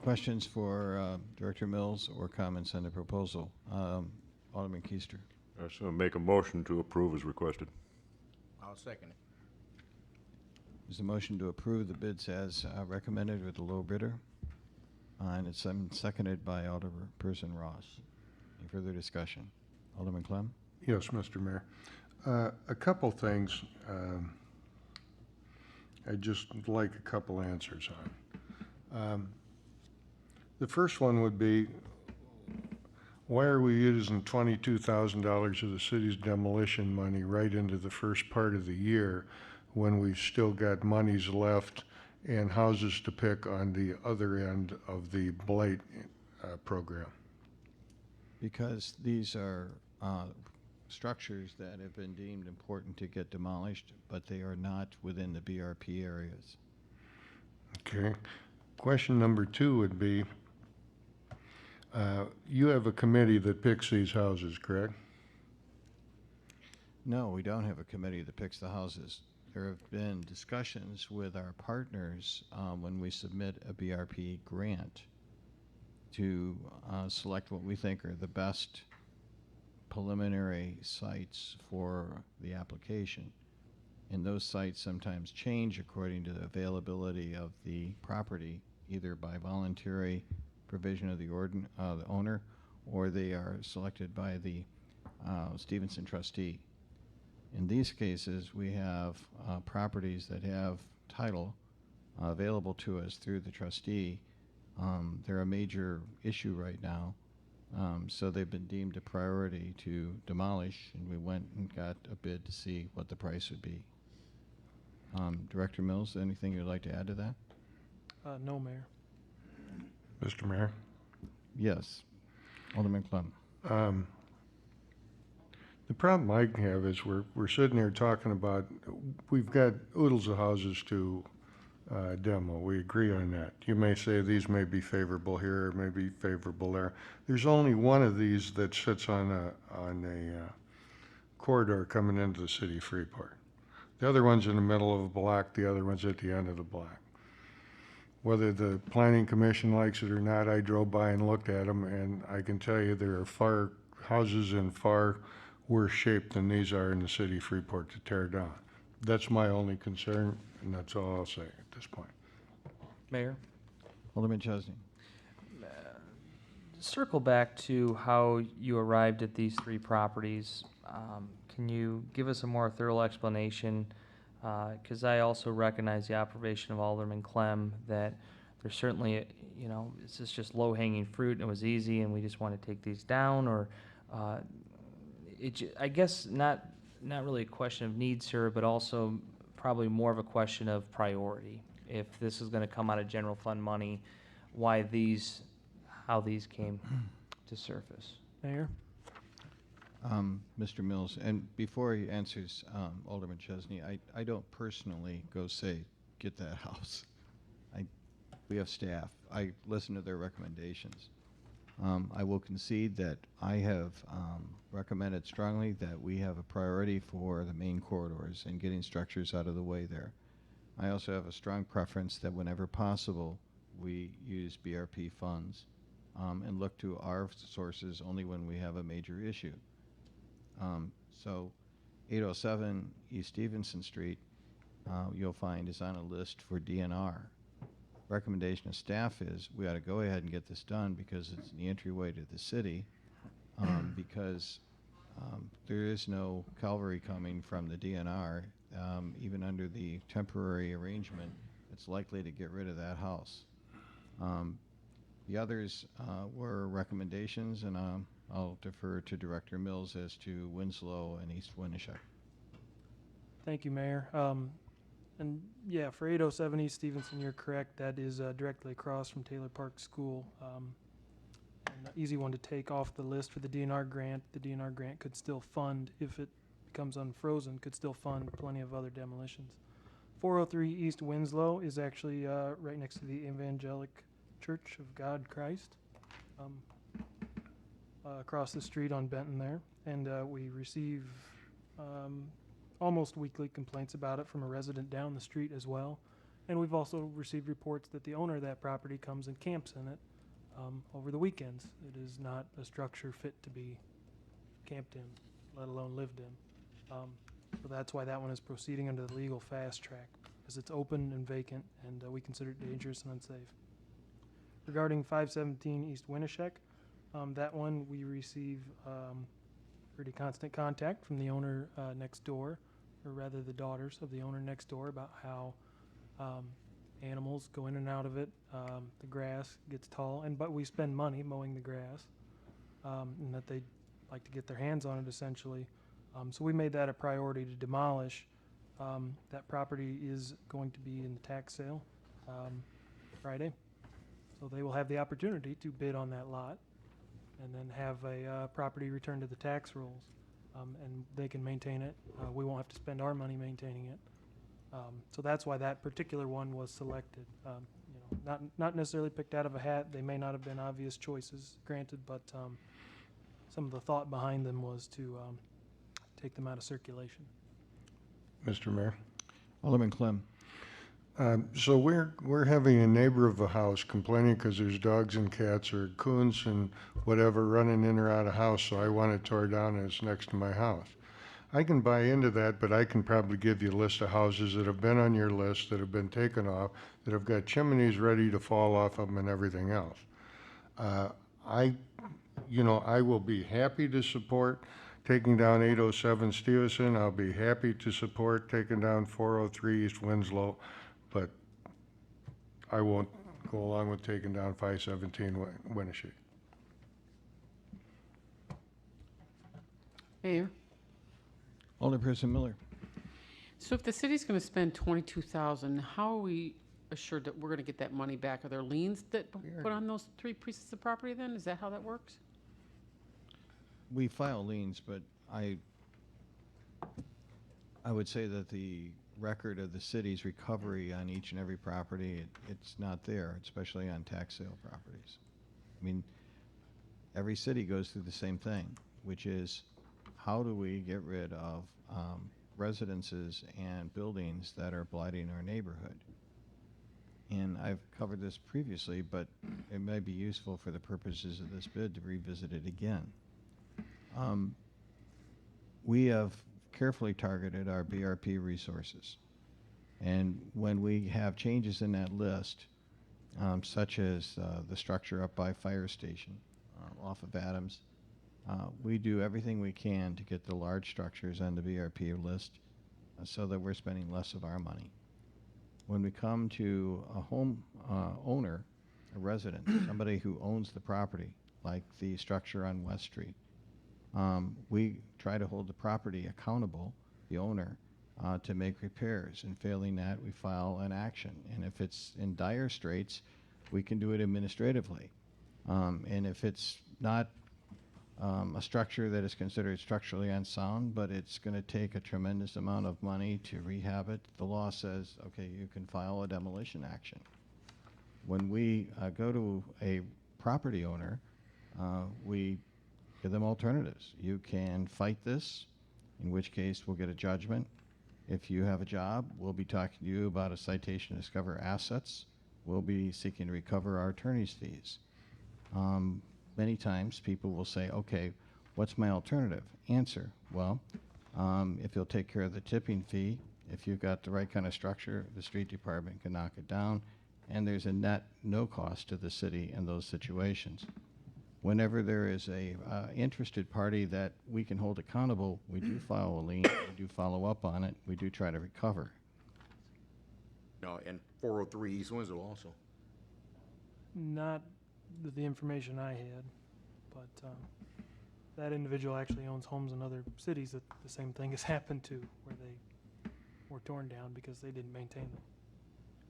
[SPEAKER 3] Questions for Director Mills or comments on the proposal? Alderman Keister.
[SPEAKER 8] So make a motion to approve as requested.
[SPEAKER 1] I'll second it.
[SPEAKER 3] There's a motion to approve the bids as recommended with the low bidder. And it's seconded by Alderperson Ross. Any further discussion? Alderman Clem?
[SPEAKER 5] Yes, Mr. Mayor. A couple things I'd just like a couple answers on. The first one would be, why are we using $22,000 of the city's demolition money right into the first part of the year when we've still got monies left and houses to pick on the other end of the blight program?
[SPEAKER 3] Because these are structures that have been deemed important to get demolished, but they are not within the BRP areas.
[SPEAKER 5] Okay. Question number 2 would be, you have a committee that picks these houses, correct?
[SPEAKER 3] No, we don't have a committee that picks the houses. There have been discussions with our partners when we submit a BRP grant to select what we think are the best preliminary sites for the application. And those sites sometimes change according to the availability of the property, either by voluntary provision of the owner, or they are selected by the Stevenson trustee. In these cases, we have properties that have title available to us through the trustee. They're a major issue right now, so they've been deemed a priority to demolish, and we went and got a bid to see what the price would be. Director Mills, anything you'd like to add to that?
[SPEAKER 7] No, Mayor.
[SPEAKER 5] Mr. Mayor?
[SPEAKER 3] Yes. Alderman Clem.
[SPEAKER 5] The problem I have is we're sitting here talking about, we've got oodles of houses to demo. We agree on that. You may say these may be favorable here, or may be favorable there. There's only one of these that sits on a corridor coming into the city of Freeport. The other one's in the middle of a block, the other one's at the end of the block. Whether the planning commission likes it or not, I drove by and looked at them, and I can tell you there are houses in far worse shape than these are in the city of Freeport to tear down. That's my only concern, and that's all I'll say at this point.
[SPEAKER 12] Mayor?
[SPEAKER 3] Alderman Chesney.
[SPEAKER 12] Circle back to how you arrived at these 3 properties. Can you give us a more thorough explanation? Because I also recognize the observation of Alderman Clem that there's certainly, is this just low-hanging fruit and it was easy and we just want to take these down? Or I guess not really a question of need, sir, but also probably more of a question of priority. If this is going to come out of general fund money, how these came to surface.
[SPEAKER 7] Mayor?
[SPEAKER 3] Mr. Mills, and before he answers Alderman Chesney, I don't personally go say, get that house. We have staff. I listen to their recommendations. I will concede that I have recommended strongly that we have a priority for the main corridors and getting structures out of the way there. I also have a strong preference that whenever possible, we use BRP funds and look to our sources only when we have a major issue. So 807 East Stevenson Street, you'll find is on a list for DNR. Recommendation of staff is we ought to go ahead and get this done because it's the entryway to the city, because there is no cavalry coming from the DNR. Even under the temporary arrangement, it's likely to get rid of that house. The others were recommendations, and I'll defer to Director Mills as to Winslow and East Winneshiek.
[SPEAKER 7] Thank you, Mayor. And yeah, for 807 East Stevenson, you're correct. That is directly across from Taylor Park School. an easy one to take off the list for the DNR grant. The DNR grant could still fund, if it becomes unfrozen, could still fund plenty of other demolitions. 403 East Winslow is actually right next to the Evangelic Church of God Christ, across the street on Benton there. And we receive almost weekly complaints about it from a resident down the street as well. And we've also received reports that the owner of that property comes and camps in it over the weekends. It is not a structure fit to be camped in, let alone lived in. So that's why that one is proceeding under the legal fast track, because it's open and vacant, and we consider it dangerous and unsafe. Regarding 517 East Winneshiek, that one we receive pretty constant contact from the owner next door, or rather the daughters of the owner next door, about how animals go in and out of it. The grass gets tall, but we spend money mowing the grass, and that they like to get their hands on it essentially. So we made that a priority to demolish. That property is going to be in the tax sale Friday, so they will have the opportunity to bid on that lot and then have a property returned to the tax rolls, and they can maintain it. We won't have to spend our money maintaining it. So that's why that particular one was selected. You know, not necessarily picked out of a hat. They may not have been obvious choices, granted, but some of the thought behind them was to take them out of circulation.
[SPEAKER 5] Mr. Mayor?
[SPEAKER 3] Alderman Clem.
[SPEAKER 5] So we're having a neighbor of a house complaining because there's dogs and cats or coons and whatever running in or out of house, so I want it tore down and it's next to my house. I can buy into that, but I can probably give you a list of houses that have been on your list, that have been taken off, that have got chimneys ready to fall off of them and everything else. I will be happy to support taking down 807 Stevenson. I'll be happy to support taking down 403 East Winslow, but I won't go along with taking down 517 Winneshiek.
[SPEAKER 15] Mayor,
[SPEAKER 3] Alderperson Miller.
[SPEAKER 15] so if the city's going to spend $22,000, how are we assured that we're going to get that money back? Are there liens that put on those 3 pieces of property then? Is that how that works?
[SPEAKER 3] We file liens, but I would say that the record of the city's recovery on each and every property, it's not there, especially on tax sale properties. I mean, every city goes through the same thing, which is how do we get rid of residences and buildings that are blighting our neighborhood? And I've covered this previously, but it may be useful for the purposes of this bid to revisit it again. We have carefully targeted our BRP resources. And when we have changes in that list, such as the structure up by Fire Station off of Adams, we do everything we can to get the large structures on the BRP list so that we're spending less of our money. When we come to a home owner, a resident, somebody who owns the property, like the structure on West Street, we try to hold the property accountable, the owner, to make repairs. And failing that, we file an action. And if it's in dire straits, we can do it administratively. And if it's not a structure that is considered structurally unsound, but it's going to take a tremendous amount of money to rehab it, the law says, okay, you can file a demolition action. When we go to a property owner, we give them alternatives. You can fight this, in which case we'll get a judgment. If you have a job, we'll be talking to you about a citation to discover assets. We'll be seeking to recover our attorney's fees. Many times people will say, okay, what's my alternative? Answer, well, if you'll take care of the tipping fee, if you've got the right kind of structure, the street department can knock it down, and there's a net no cost to the city in those situations. Whenever there is a interested party that we can hold accountable, we do file a lien, we do follow up on it, we do try to recover.
[SPEAKER 8] No, and 403 East Winslow also.
[SPEAKER 7] Not the information I had, but that individual actually owns homes in other cities that the same thing has happened to, where they were torn down because they didn't maintain them.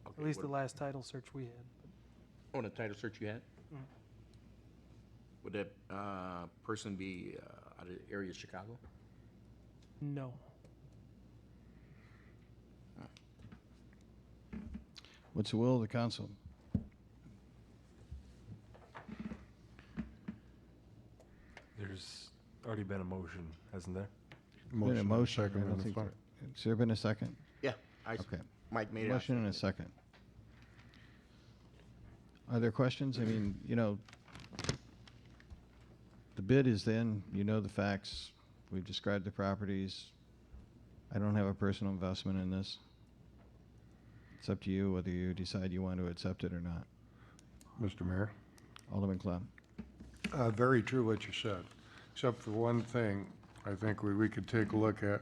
[SPEAKER 8] Okay,
[SPEAKER 7] At least the last title search we had.
[SPEAKER 8] On the title search you had?
[SPEAKER 16] Would that person be out of the area of Chicago?
[SPEAKER 7] No.
[SPEAKER 3] What's the will of the council?
[SPEAKER 11] There's already been a motion, hasn't there?
[SPEAKER 3] Been a
[SPEAKER 5] Motion and
[SPEAKER 3] motion.
[SPEAKER 5] second
[SPEAKER 3] I don't
[SPEAKER 5] on the
[SPEAKER 3] think
[SPEAKER 5] floor.
[SPEAKER 3] there- Has there been a second?
[SPEAKER 1] Yeah,
[SPEAKER 3] Okay.
[SPEAKER 1] Mike made it.
[SPEAKER 3] Motion and a second. Are there questions? I mean, you know, the bid is in, you know the facts, we've described the properties. I don't have a personal investment in this. It's up to you whether you decide you want to accept it or not.
[SPEAKER 5] Mr. Mayor?
[SPEAKER 3] Alderman Clem.
[SPEAKER 5] Very true what you said, except for one thing I think we could take a look at.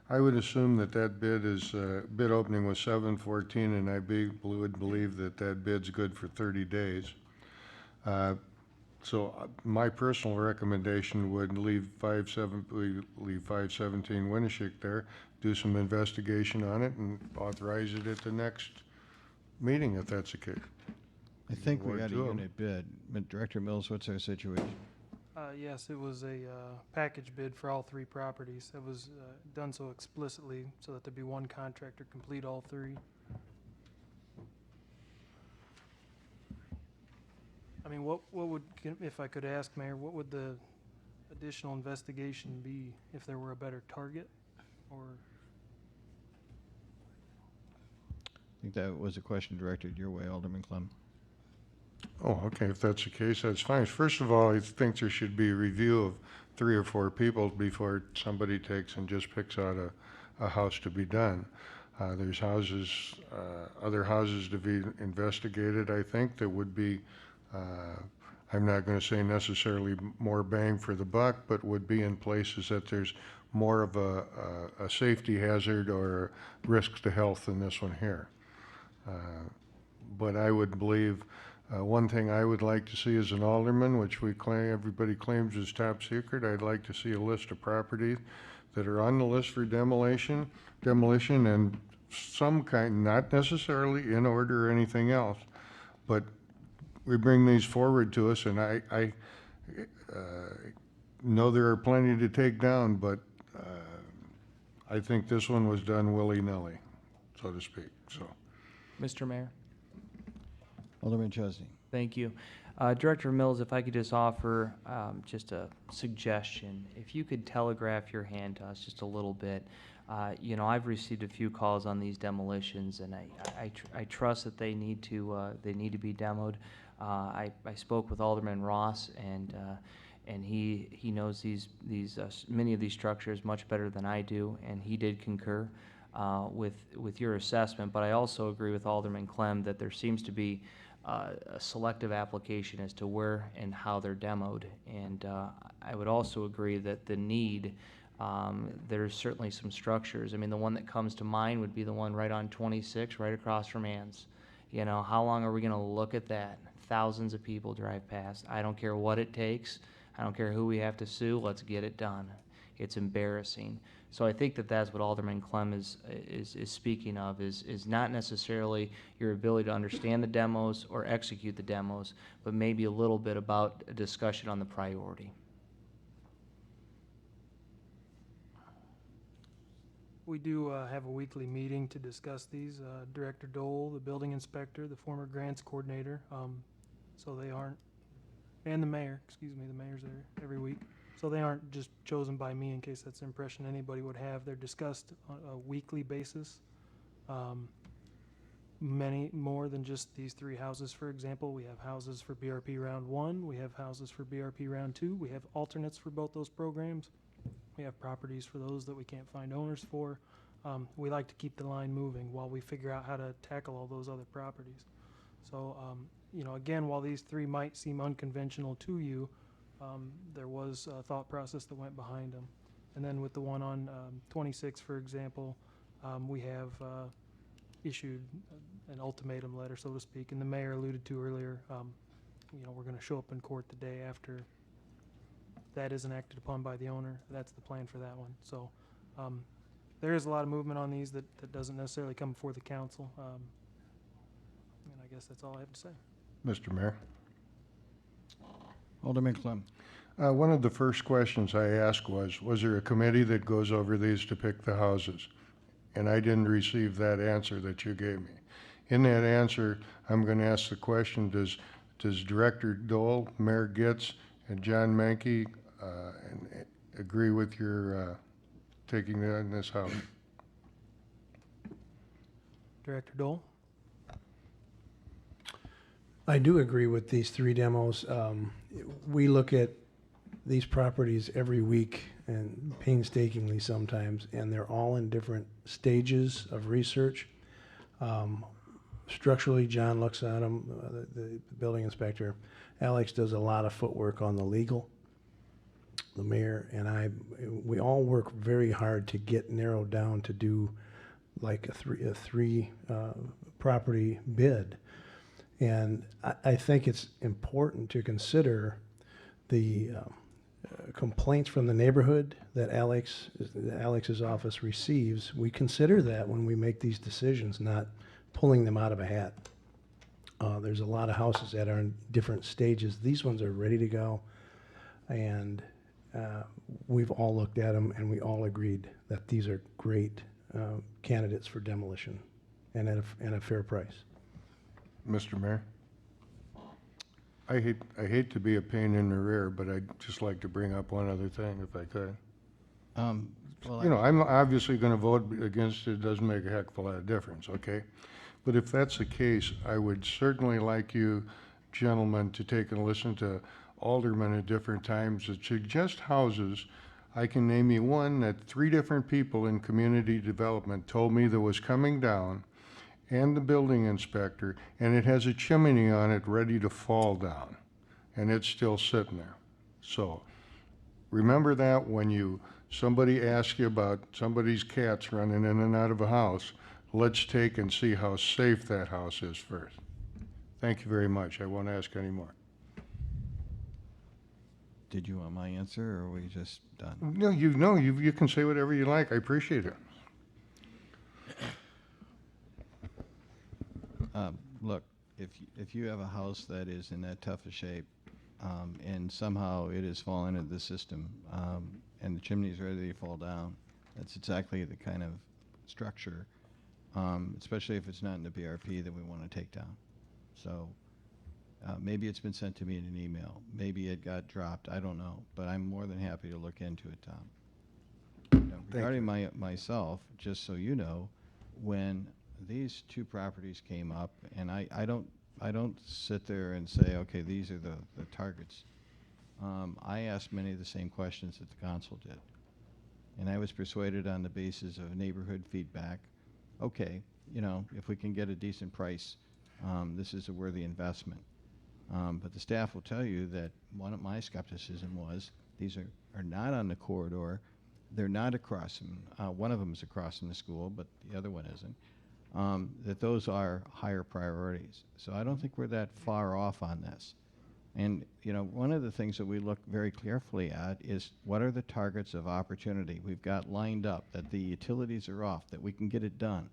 [SPEAKER 5] I would assume that that bid is, bid opening was 7/14, and I would believe that that bid's good for 30 days. So my personal recommendation would leave 517 Winneshiek there, do some investigation on it, and authorize it at the next meeting if that's the case.
[SPEAKER 3] I think we
[SPEAKER 5] Award
[SPEAKER 3] got a
[SPEAKER 5] to 'em.
[SPEAKER 3] unit bid. But Director Mills, what's our situation?
[SPEAKER 7] Yes, it was a package bid for all three properties. It was done so explicitly so that there'd be one contractor complete all three. I mean, what would, if I could ask, Mayor, what would the additional investigation be if there were a better target? Or,
[SPEAKER 3] I think that was a question directed your way, Alderman Clem.
[SPEAKER 5] Oh, okay, if that's the case, that's fine. First of all, I think there should be a review of 3 or 4 people before somebody takes and just picks out a house to be done. There's houses, other houses to be investigated, I think, that would be, I'm not gonna say necessarily more bang for the buck, but would be in places that there's more of a safety hazard or risks to health than this one here. But I would believe, one thing I would like to see as an alderman, which everybody claims is top secret, I'd like to see a list of properties that are on the list for demolition, and some kind, not necessarily in order or anything else, but we bring these forward to us, and I know there are plenty to take down, but I think this one was done willy-nilly, so to speak, so.
[SPEAKER 12] Mr. Mayor?
[SPEAKER 3] Alderman Chesney.
[SPEAKER 12] Thank you. Director Mills, if I could just offer just a suggestion. If you could telegraph your hand to us just a little bit. You know, I've received a few calls on these demolitions, and I trust that they need to be demoed. I spoke with Alderman Ross, and he knows these many of these structures much better than I do, and he did concur with your assessment. But I also agree with Alderman Clem that there seems to be a selective application as to where and how they're demoed. And I would also agree that the need, there's certainly some structures. I mean, the one that comes to mind would be the one right on 26, right across from Ann's. You know, how long are we gonna look at that? Thousands of people drive past. I don't care what it takes. I don't care who we have to sue. Let's get it done. It's embarrassing. So I think that that's what Alderman Clem is speaking of, is not necessarily your ability to understand the demos or execute the demos, but maybe a little bit about a discussion on the priority.
[SPEAKER 7] we do have a weekly meeting to discuss these. Director Dole, the building inspector, the former grants coordinator, so they aren't, and the mayor, excuse me, the mayor's there every week. So they aren't just chosen by me, in case that's the impression anybody would have. They're discussed on a weekly basis. Many more than just these three houses, for example. We have houses for BRP Round 1, we have houses for BRP Round 2, we have alternates for both those programs. We have properties for those that we can't find owners for. We like to keep the line moving while we figure out how to tackle all those other properties. So, you know, again, while these three might seem unconventional to you, there was a thought process that went behind them. And then with the one on 26, for example, we have issued an ultimatum letter, so to speak, and the mayor alluded to earlier, you know, we're going to show up in court the day after that isn't acted upon by the owner. That's the plan for that one. So there is a lot of movement on these that doesn't necessarily come before the council. And I guess that's all I have to say.
[SPEAKER 5] Mr. Mayor?
[SPEAKER 3] Alderman Clem.
[SPEAKER 5] One of the first questions I asked was there a committee that goes over these to pick the houses? And I didn't receive that answer that you gave me. In that answer, I'm going to ask the question, does Director Dole, Mayor Gitz, and John Mankey agree with your taking that in this house?
[SPEAKER 7] Director Dole?
[SPEAKER 9] I do agree with these three demos. We look at these properties every week and painstakingly sometimes, and they're all in different stages of research. Structurally, John looks at them, the building inspector. Alex does a lot of footwork on the legal. The mayor and we all work very hard to get narrowed down to do like a three property bid. And I think it's important to consider the complaints from the neighborhood that Alex's office receives. We consider that when we make these decisions, not pulling them out of a hat. There's a lot of houses that are in different stages. These ones are ready to go, and we've all looked at them and we all agreed that these are great candidates for demolition and at a fair price.
[SPEAKER 5] Mr. Mayor? I hate to be a pain in the rear, but I'd just like to bring up one other thing if I could.
[SPEAKER 3] Well,
[SPEAKER 5] You know, I'm obviously going to vote against it. It doesn't make a heck of a lot of difference, okay? But if that's the case, I would certainly like you gentlemen to take and listen to aldermen at different times that suggest houses. I can name you one that 3 different people in community development told me that was coming down, and the building inspector, and it has a chimney on it ready to fall down, and it's still sitting there. So remember that when somebody asks you about somebody's cats running in and out of a house, let's take and see how safe that house is first. Thank you very much. I won't ask any more.
[SPEAKER 3] Did you want my answer, or are we just done?
[SPEAKER 5] No, you can say whatever you like. I appreciate it.
[SPEAKER 3] Look, if you have a house that is in that tough a shape, and somehow it has fallen into the system, and the chimney is ready to fall down, that's exactly the kind of structure, especially if it's not in the BRP, that we want to take down. So maybe it's been sent to me in an email. Maybe it got dropped. I don't know. But I'm more than happy to look into it, Tom. Regarding myself, just so you know, when these 2 properties came up, and I don't sit there and say, okay, these are the targets. I asked many of the same questions that the council did. And I was persuaded on the basis of neighborhood feedback, okay, you know, if we can get a decent price, this is a worthy investment. But the staff will tell you that one of my skepticism was these are not on the corridor. They're not across from, one of them is across from the school, but the other one isn't. That those are higher priorities. So I don't think we're that far off on this. And, you know, one of the things that we look very carefully at is what are the targets of opportunity we've got lined up, that the utilities are off, that we can get it done.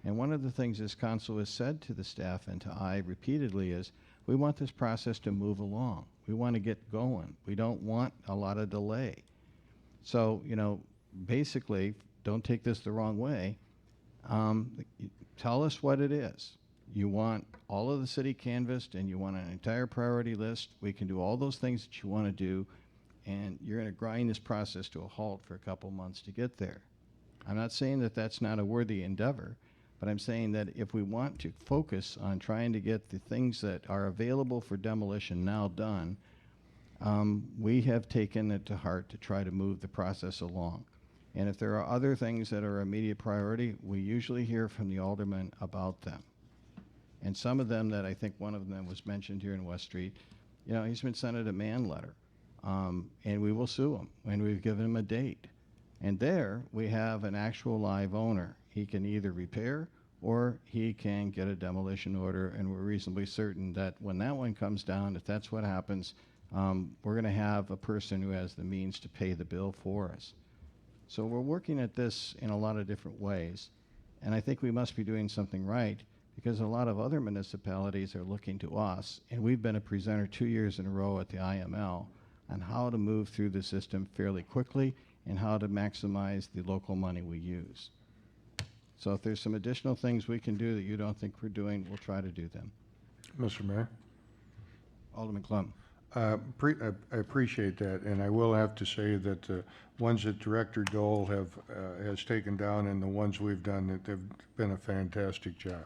[SPEAKER 3] And one of the things this council has said to the staff and to I repeatedly is, we want this process to move along. We want to get going. We don't want a lot of delay. So, you know, basically, don't take this the wrong way. Tell us what it is. You want all of the city canvassed and you want an entire priority list. We can do all those things that you want to do, and you're going to grind this process to a halt for a couple months to get there. I'm not saying that that's not a worthy endeavor, but I'm saying that if we want to focus on trying to get the things that are available for demolition now done, we have taken it to heart to try to move the process along. And if there are other things that are immediate priority, we usually hear from the alderman about them. And some of them that I think one of them was mentioned here in West Street, you know, he's been sent a demand letter. And we will sue him, and we've given him a date. And there we have an actual live owner. He can either repair or he can get a demolition order, and we're reasonably certain that when that one comes down, if that's what happens, we're going to have a person who has the means to pay the bill for us. So we're working at this in a lot of different ways, and I think we must be doing something right, because a lot of other municipalities are looking to us, and we've been a presenter 2 years in a row at the IML on how to move through the system fairly quickly and how to maximize the local money we use. So if there's some additional things we can do that you don't think we're doing, we'll try to do them.
[SPEAKER 5] Mr. Mayor?
[SPEAKER 3] Alderman Klum.
[SPEAKER 5] I appreciate that, and I will have to say that the ones that Director Dole has taken down and the ones we've done, that they've been a fantastic job.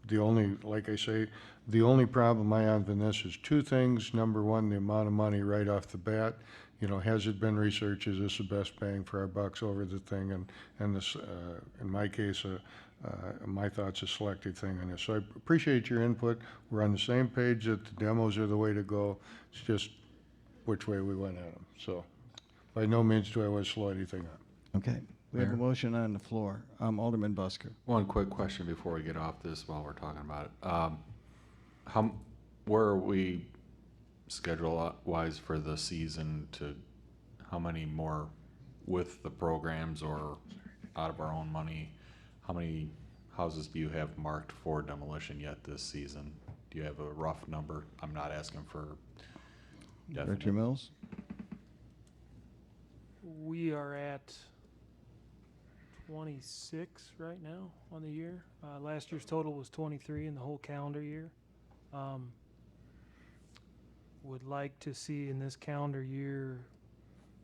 [SPEAKER 5] The only, like I say, the only problem I have in this is two things. Number one, the amount of money right off the bat. You know, has it been researched? Is this the best bang for our bucks over the thing? And this, in my case, my thoughts, a selective thing on this. So I appreciate your input. We're on the same page that the demos are the way to go. It's just which way we went at them. So by no means do I want to slow anything up.
[SPEAKER 3] Okay. We have a
[SPEAKER 17] Mayor?
[SPEAKER 3] motion on the floor. Alderman Busker.
[SPEAKER 17] One quick question before we get off this while we're talking about it. Where are we schedule-wise for the season to, how many more with the programs or out of our own money? How many houses do you have marked for demolition yet this season? Do you have a rough number? I'm not asking for definite.
[SPEAKER 3] Director Mills?
[SPEAKER 7] We are at 26 right now on the year. Last year's total was 23 in the whole calendar year. Would like to see in this calendar year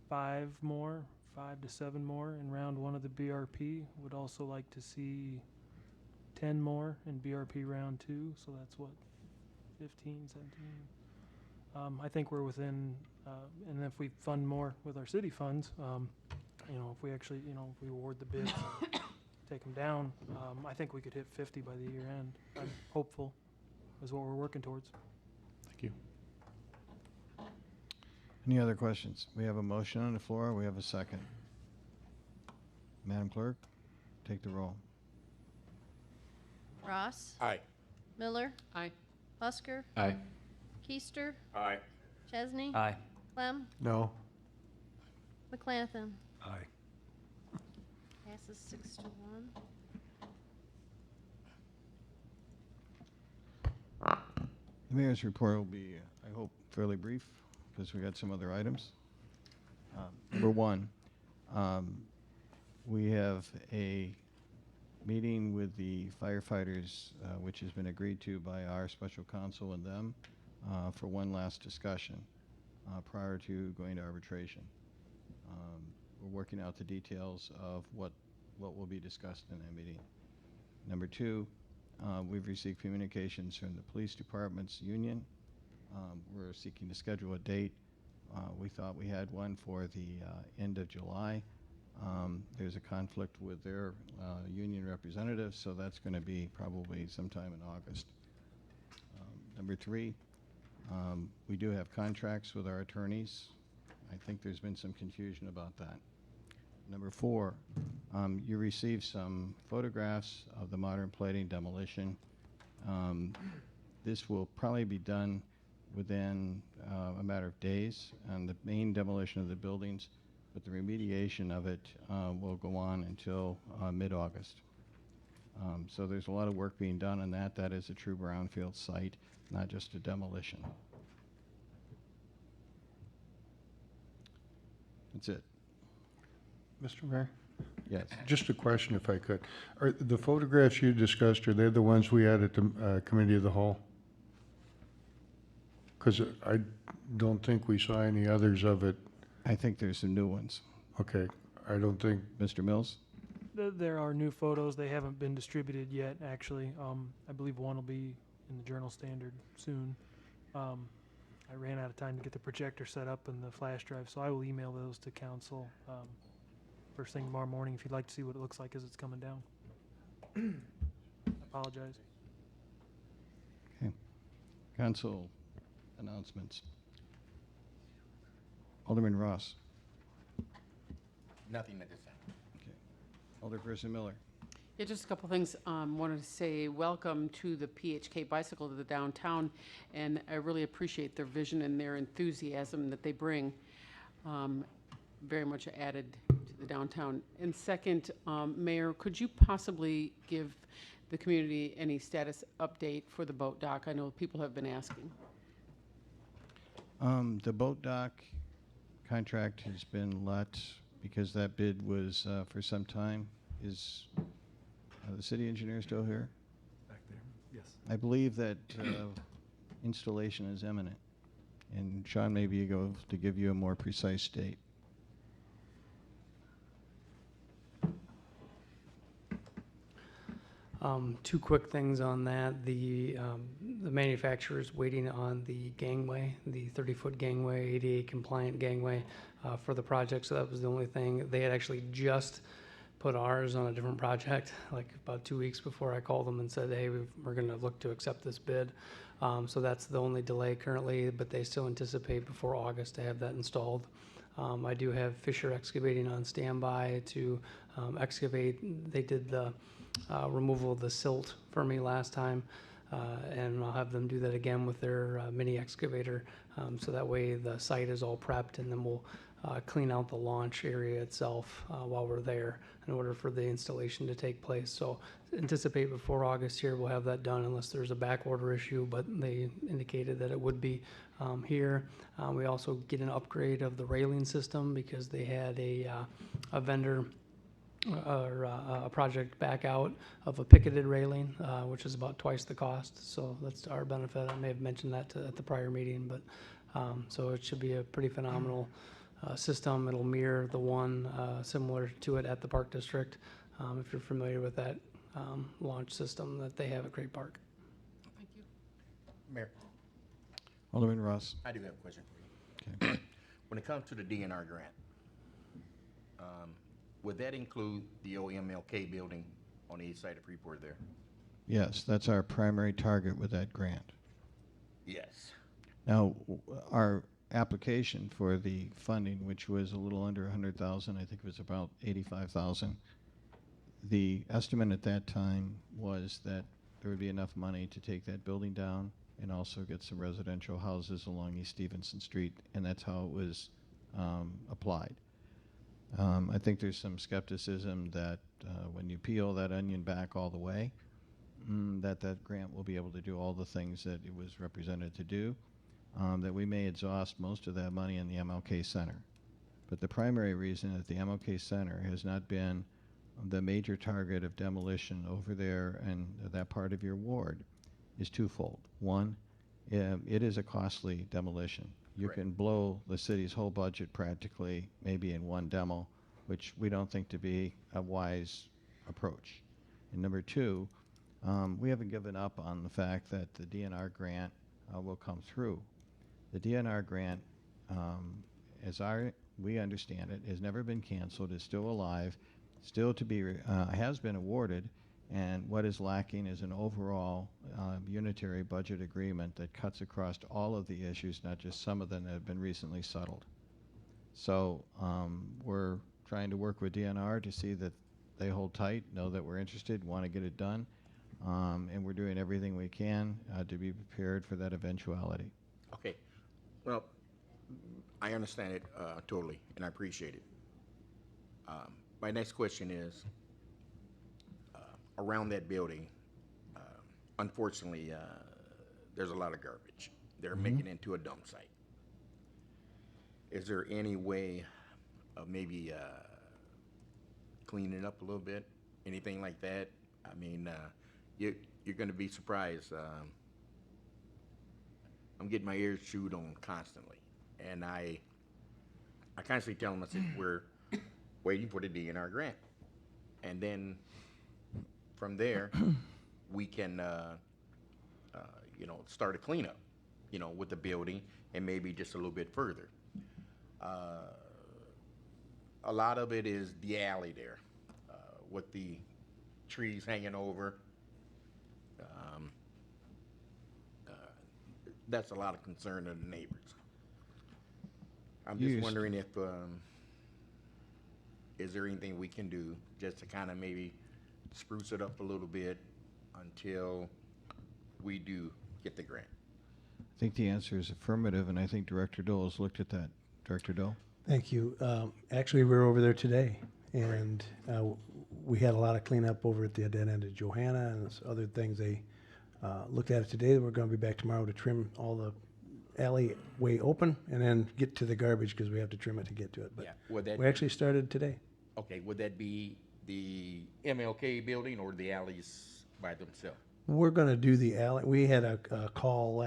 [SPEAKER 7] 5 to 7 more in round 1 of the BRP. Would also like to see 10 more in BRP round 2, so that's what, 15, 17. I think we're within, and if we fund more with our city funds, you know, if we actually, you know, if we award the bids, take them down, I think we could hit 50 by the year end. I'm hopeful, is what we're working towards.
[SPEAKER 17] Thank you.
[SPEAKER 3] Any other questions? We have a motion on the floor. We have a second. Madam Clerk, take the roll.
[SPEAKER 6] Ross?
[SPEAKER 16] Aye.
[SPEAKER 6] Miller?
[SPEAKER 15] Aye.
[SPEAKER 6] Busker?
[SPEAKER 17] Aye.
[SPEAKER 6] Keister?
[SPEAKER 8] Aye.
[SPEAKER 6] Chesney?
[SPEAKER 12] Aye.
[SPEAKER 6] Clem?
[SPEAKER 5] No?
[SPEAKER 6] McClanathan?
[SPEAKER 5] Aye.
[SPEAKER 6] Passes 6-1.
[SPEAKER 3] The mayor's report will be, I hope, fairly brief because we got some other items. Number one, we have a meeting with the firefighters, which has been agreed to by our special counsel and them for one last discussion prior to going to arbitration. We're working out the details of what will be discussed in that meeting. Number two, we've received communications from the police department's union. We're seeking to schedule a date. We thought we had one for the end of July. There's a conflict with their union representatives, so that's going to be probably sometime in August. Number three, we do have contracts with our attorneys. I think there's been some confusion about that. Number four, you received some photographs of the modern plating demolition. This will probably be done within a matter of days on the main demolition of the buildings, but the remediation of it will go on until mid-August. So there's a lot of work being done on that. That is a true brownfield site, not just a demolition. That's it.
[SPEAKER 5] Mr. Mayor?
[SPEAKER 3] Yes.
[SPEAKER 5] Just a question, if I could. Are the photographs you discussed, are they the ones we had at the Committee of the Whole? Because I don't think we saw any others of it.
[SPEAKER 3] I think there's some new ones.
[SPEAKER 5] Okay, I don't think.
[SPEAKER 3] Mr. Mills?
[SPEAKER 7] There are new photos. They haven't been distributed yet, actually. I believe one will be in the Journal Standard soon. I ran out of time to get the projector set up and the flash drive, so I will email those to council first thing tomorrow morning if you'd like to see what it looks like as it's coming down. I apologize.
[SPEAKER 3] Okay. Council announcements. Alderman Ross.
[SPEAKER 16] Nothing at this time.
[SPEAKER 3] Okay. Alderperson Miller.
[SPEAKER 15] Yeah, just a couple things. Wanted to say welcome to the PHK Bicycle to the downtown, and I really appreciate their vision and their enthusiasm that they bring. Very much added to the downtown. And second, Mayor, could you possibly give the community any status update for the boat dock? I know people have been asking.
[SPEAKER 3] The boat dock contract has been let because that bid was for some time. Is the city engineer still here?
[SPEAKER 11] Back there, yes.
[SPEAKER 3] I believe that installation is imminent. And Sean may be able to give you a more precise date.
[SPEAKER 14] Two quick things on that. The manufacturer is waiting on the gangway, the 30-foot gangway, ADA compliant gangway for the project. So that was the only thing. They had actually just put ours on a different project, like about 2 weeks before I called them and said, hey, we're going to look to accept this bid. So that's the only delay currently, but they still anticipate before August to have that installed. I do have Fisher Excavating on standby to excavate. They did the removal of the silt for me last time, and I'll have them do that again with their mini excavator. So that way the site is all prepped, and then we'll clean out the launch area itself while we're there in order for the installation to take place. So anticipate before August here we'll have that done unless there's a back order issue, but they indicated that it would be here. We also get an upgrade of the railing system because they had a vendor or a project back out of a picketed railing, which is about twice the cost. So that's to our benefit. I may have mentioned that at the prior meeting, but so it should be a pretty phenomenal system. It'll mirror the one similar to it at the Park District, if you're familiar with that launch system that they have at Great Park.
[SPEAKER 16] Thank you. Mayor,
[SPEAKER 3] Alderman Ross.
[SPEAKER 16] I do have a question for you.
[SPEAKER 3] Okay.
[SPEAKER 16] When it comes to the DNR grant, would that include the OMLK building on the east side of Freeport there?
[SPEAKER 3] Yes, that's our primary target with that grant.
[SPEAKER 16] Yes.
[SPEAKER 3] Now, our application for the funding, which was a little under 100,000, I think it was about 85,000. The estimate at that time was that there would be enough money to take that building down and also get some residential houses along East Stevenson Street, and that's how it was applied. I think there's some skepticism that when you peel that onion back all the way, that grant will be able to do all the things that it was represented to do, that we may exhaust most of that money in the MLK Center. But the primary reason that the MLK Center has not been the major target of demolition over there and that part of your ward is twofold. One, it is a costly demolition. You
[SPEAKER 16] Right.
[SPEAKER 3] can blow the city's whole budget practically maybe in one demo, which we don't think to be a wise approach. And number two, we haven't given up on the fact that the DNR grant will come through. The DNR grant, as we understand it, has never been canceled, is still alive, still to be, has been awarded, and what is lacking is an overall unitary budget agreement that cuts across all of the issues, not just some of them that have been recently settled. So we're trying to work with DNR to see that they hold tight, know that we're interested, want to get it done, and we're doing everything we can to be prepared for that eventuality.
[SPEAKER 16] Okay. Well, I understand it totally, and I appreciate it. My next question is, around that building, unfortunately, there's a lot of garbage. They're making it into a dump site. Is there any way of maybe cleaning it up a little bit? Anything like that? I mean, you're going to be surprised. I'm getting my ears chewed on constantly. And I constantly tell them, I said, we're waiting for the DNR grant. And then from there, we can, start a cleanup, with the building and maybe just a little bit further. A lot of it is the alley there, with the trees hanging over. That's a lot of concern of the neighbors. I'm just wondering if, is there anything we can do just to kind of maybe spruce it up a little bit until we do get the grant?
[SPEAKER 3] I think the answer is affirmative, and I think Director Dole has looked at that. Director Dole?
[SPEAKER 9] Thank you. Actually, we're over there today, and We had a lot of cleanup over at the dead end of Johanna and other things. They looked at it today. We're going to be back tomorrow to trim all the alleyway open and then get to the garbage because we have to trim it to get to it. But
[SPEAKER 16] Yeah, would that
[SPEAKER 9] we actually started today.
[SPEAKER 16] Okay, would that be the MLK building or the alleys by themselves?
[SPEAKER 9] We're going to do the alley. We had a call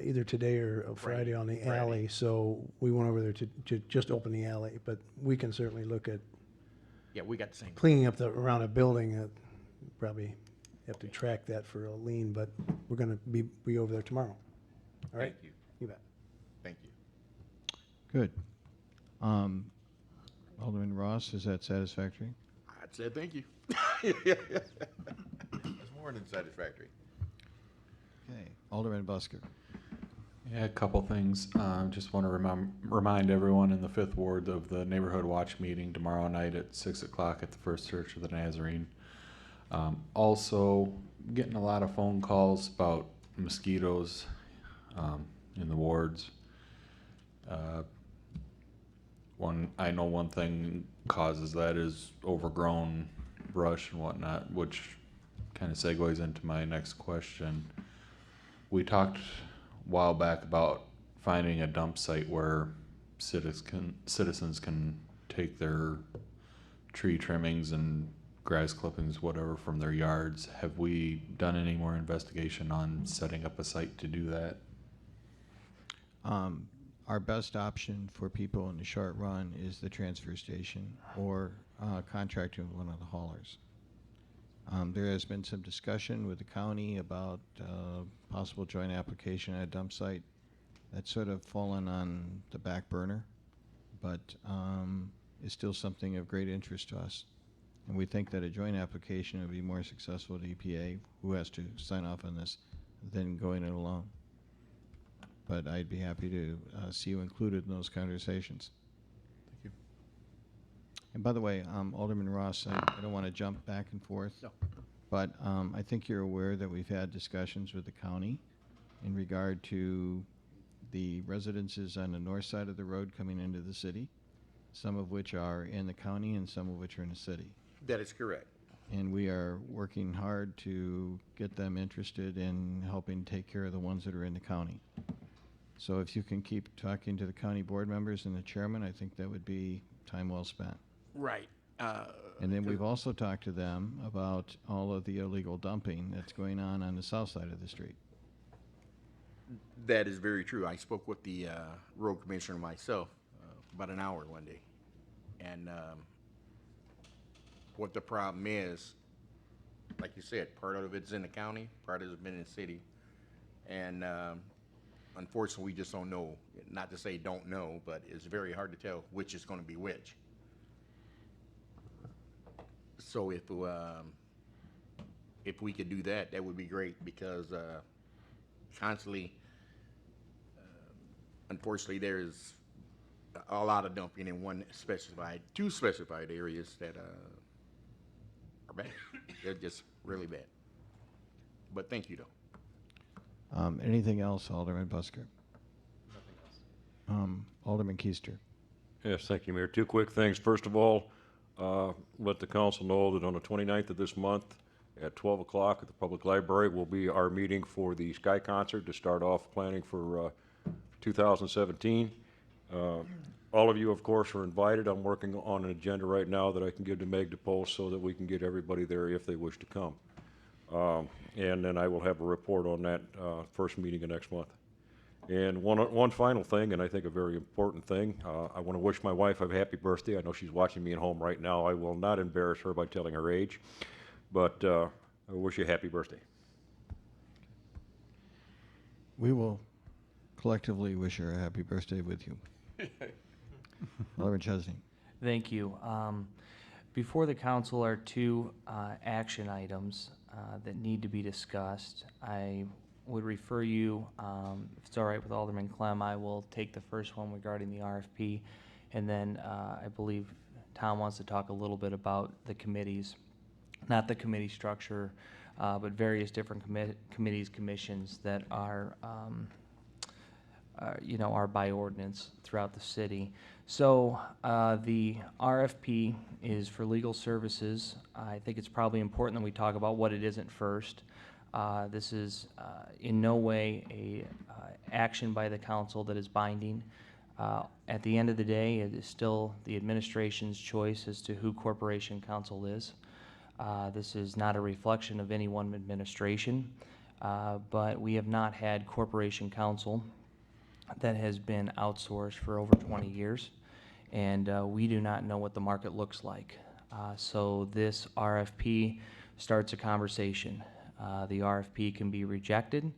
[SPEAKER 9] either today or Friday on the
[SPEAKER 16] Friday.
[SPEAKER 9] alley, so we went over there to just open the alley. But we can certainly look at
[SPEAKER 16] Yeah, we got the same.
[SPEAKER 9] cleaning up around a building. Probably have to track that for a lien, but we're going to be over there tomorrow. All right?
[SPEAKER 16] Thank you.
[SPEAKER 9] You bet.
[SPEAKER 16] Thank you.
[SPEAKER 3] Good. Alderman Ross, is that satisfactory?
[SPEAKER 16] I'd say thank you. It's more than satisfactory.
[SPEAKER 3] Okay. Alderman Busker.
[SPEAKER 17] Yeah, a couple things. Just want to remind everyone in the 5th Ward of the Neighborhood Watch meeting tomorrow night at 6 o'clock at the First Church of the Nazarene. Also, getting a lot of phone calls about mosquitoes in the wards. I know one thing causes that is overgrown brush and whatnot, which kind of segues into my next question. We talked a while back about finding a dump site where citizens can take their tree trimmings and grass clippings, whatever, from their yards. Have we done any more investigation on setting up a site to do that?
[SPEAKER 3] Our best option for people in the short run is the transfer station or contracting with one of the haulers. There has been some discussion with the county about possible joint application at a dump site. That's sort of fallen on the back burner, but is still something of great interest to us. And we think that a joint application would be more successful at EPA, who has to sign off on this, than going it alone. But I'd be happy to see you included in those conversations.
[SPEAKER 16] Thank you.
[SPEAKER 3] And by the way, Alderman Ross, I don't want to jump back and forth,
[SPEAKER 16] No.
[SPEAKER 3] but I think you're aware that we've had discussions with the county in regard to the residences on the north side of the road coming into the city, some of which are in the county and some of which are in the city.
[SPEAKER 16] That is correct.
[SPEAKER 3] And we are working hard to get them interested in helping take care of the ones that are in the county. So if you can keep talking to the county board members and the chairman, I think that would be time well spent.
[SPEAKER 16] Right.
[SPEAKER 3] And then we've also talked to them about all of the illegal dumping that's going on the south side of the street.
[SPEAKER 16] That is very true. I spoke with the road commissioner myself about an hour one day. And what the problem is, like you said, part of it's in the county, part of it's been in the city. And unfortunately, we just don't know. Not to say don't know, but it's very hard to tell which is going to be which. So if we could do that, that would be great, because constantly, unfortunately, there's a lot of dumping in two specified areas that are bad. They're just really bad. But thank you, though.
[SPEAKER 3] Anything else, Alderman Busker? Alderman Keister.
[SPEAKER 18] Yes, thank you, Mayor. Two quick things. First of all, let the council know that on the 29th of this month at 12 o'clock at the Public Library will be our meeting for the Sky Concert to start off planning for 2017. All of you, of course, are invited. I'm working on an agenda right now that I can give to Meg to post so that we can get everybody there if they wish to come. And then I will have a report on that first meeting of next month. And one final thing, and I think a very important thing, I want to wish my wife a happy birthday. I know she's watching me at home right now. I will not embarrass her by telling her age, but I wish you a happy birthday.
[SPEAKER 3] We will collectively wish her a happy birthday with you. Alderman Chesney.
[SPEAKER 12] Thank you. Before the council are two action items that need to be discussed. I would refer you, if it's all right with Alderman Clem, I will take the first one regarding the RFP, and then I believe Tom wants to talk a little bit about the committees, not the committee structure, but various different committees, commissions that are are by ordinance throughout the city. So the RFP is for legal services. I think it's probably important that we talk about what it isn't first. This is in no way a action by the council that is binding. At the end of the day, it is still the administration's choice as to who Corporation Counsel is. This is not a reflection of any one administration, but we have not had Corporation Counsel that has been outsourced for over 20 years, and we do not know what the market looks like. So this RFP starts a conversation. The RFP can be rejected.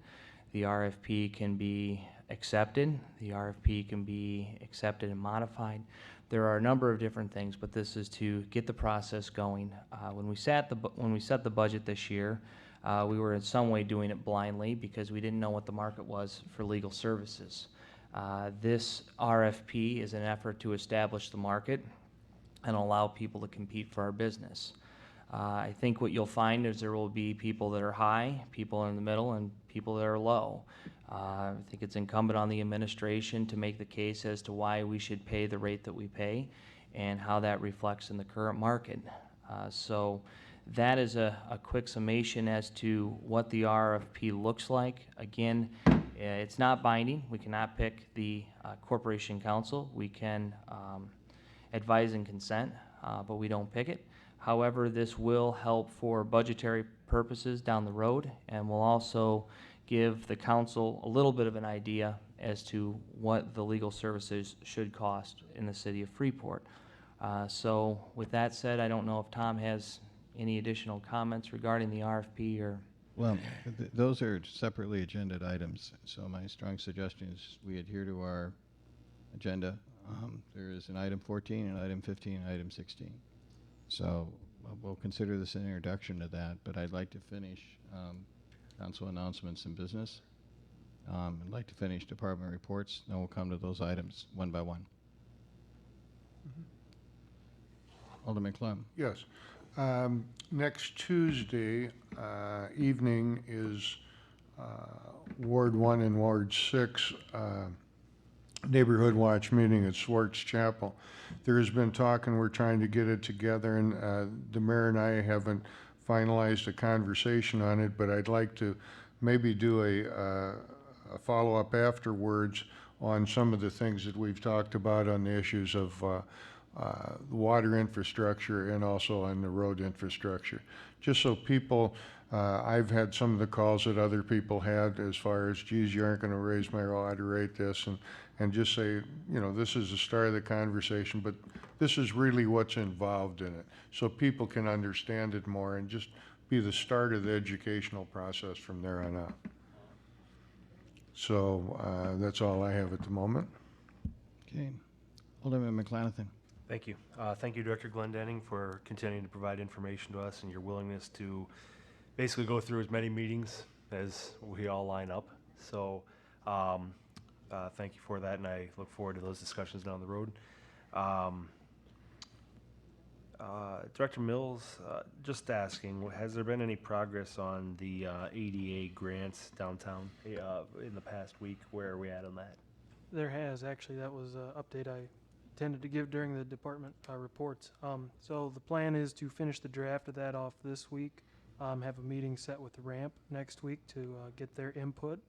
[SPEAKER 12] The RFP can be accepted. The RFP can be accepted and modified. There are a number of different things, but this is to get the process going. When we set the budget this year, we were in some way doing it blindly because we didn't know what the market was for legal services. This RFP is an effort to establish the market and allow people to compete for our business. I think what you'll find is there will be people that are high, people in the middle, and people that are low. I think it's incumbent on the administration to make the case as to why we should pay the rate that we pay and how that reflects in the current market. So that is a quick summation as to what the RFP looks like. Again, it's not binding. We cannot pick the Corporation Counsel. We can advise and consent, but we don't pick it. However, this will help for budgetary purposes down the road, and will also give the council a little bit of an idea as to what the legal services should cost in the city of Freeport. So with that said, I don't know if Tom has any additional comments regarding the RFP or...
[SPEAKER 3] Well, those are separately agended items, so my strong suggestion is we adhere to our agenda. There is an item 14, an item 15, and item 16. So we'll consider this an introduction to that, but I'd like to finish council announcements and business. I'd like to finish department reports, then we'll come to those items one by one. Alderman Clem.
[SPEAKER 5] Yes. Next Tuesday evening is Ward 1 and Ward 6 Neighborhood Watch meeting at Swartz Chapel. There has been talk, and we're trying to get it together, and the mayor and I haven't finalized a conversation on it, but I'd like to maybe do a follow-up afterwards on some of the things that we've talked about on the issues of water infrastructure and also on the road infrastructure. Just so people, I've had some of the calls that other people had as far as, geez, you aren't going to raise my water rate, this, and just say, you know, this is the start of the conversation, but this is really what's involved in it, so people can understand it more and just be the start of the educational process from there on out. So that's all I have at the moment.
[SPEAKER 3] Okay. Alderman McClanathan.
[SPEAKER 11] Thank you. Thank you, Director Glendenning, for continuing to provide information to us and your willingness to basically go through as many meetings as we all line up. So thank you for that, and I look forward to those discussions down the road. Director Mills, just asking, has there been any progress on the ADA grants downtown in the past week? Where are we at on that?
[SPEAKER 7] There has, actually. That was an update I intended to give during the department reports. So the plan is to finish the draft of that off this week, have a meeting set with the RAMP next week to get their input,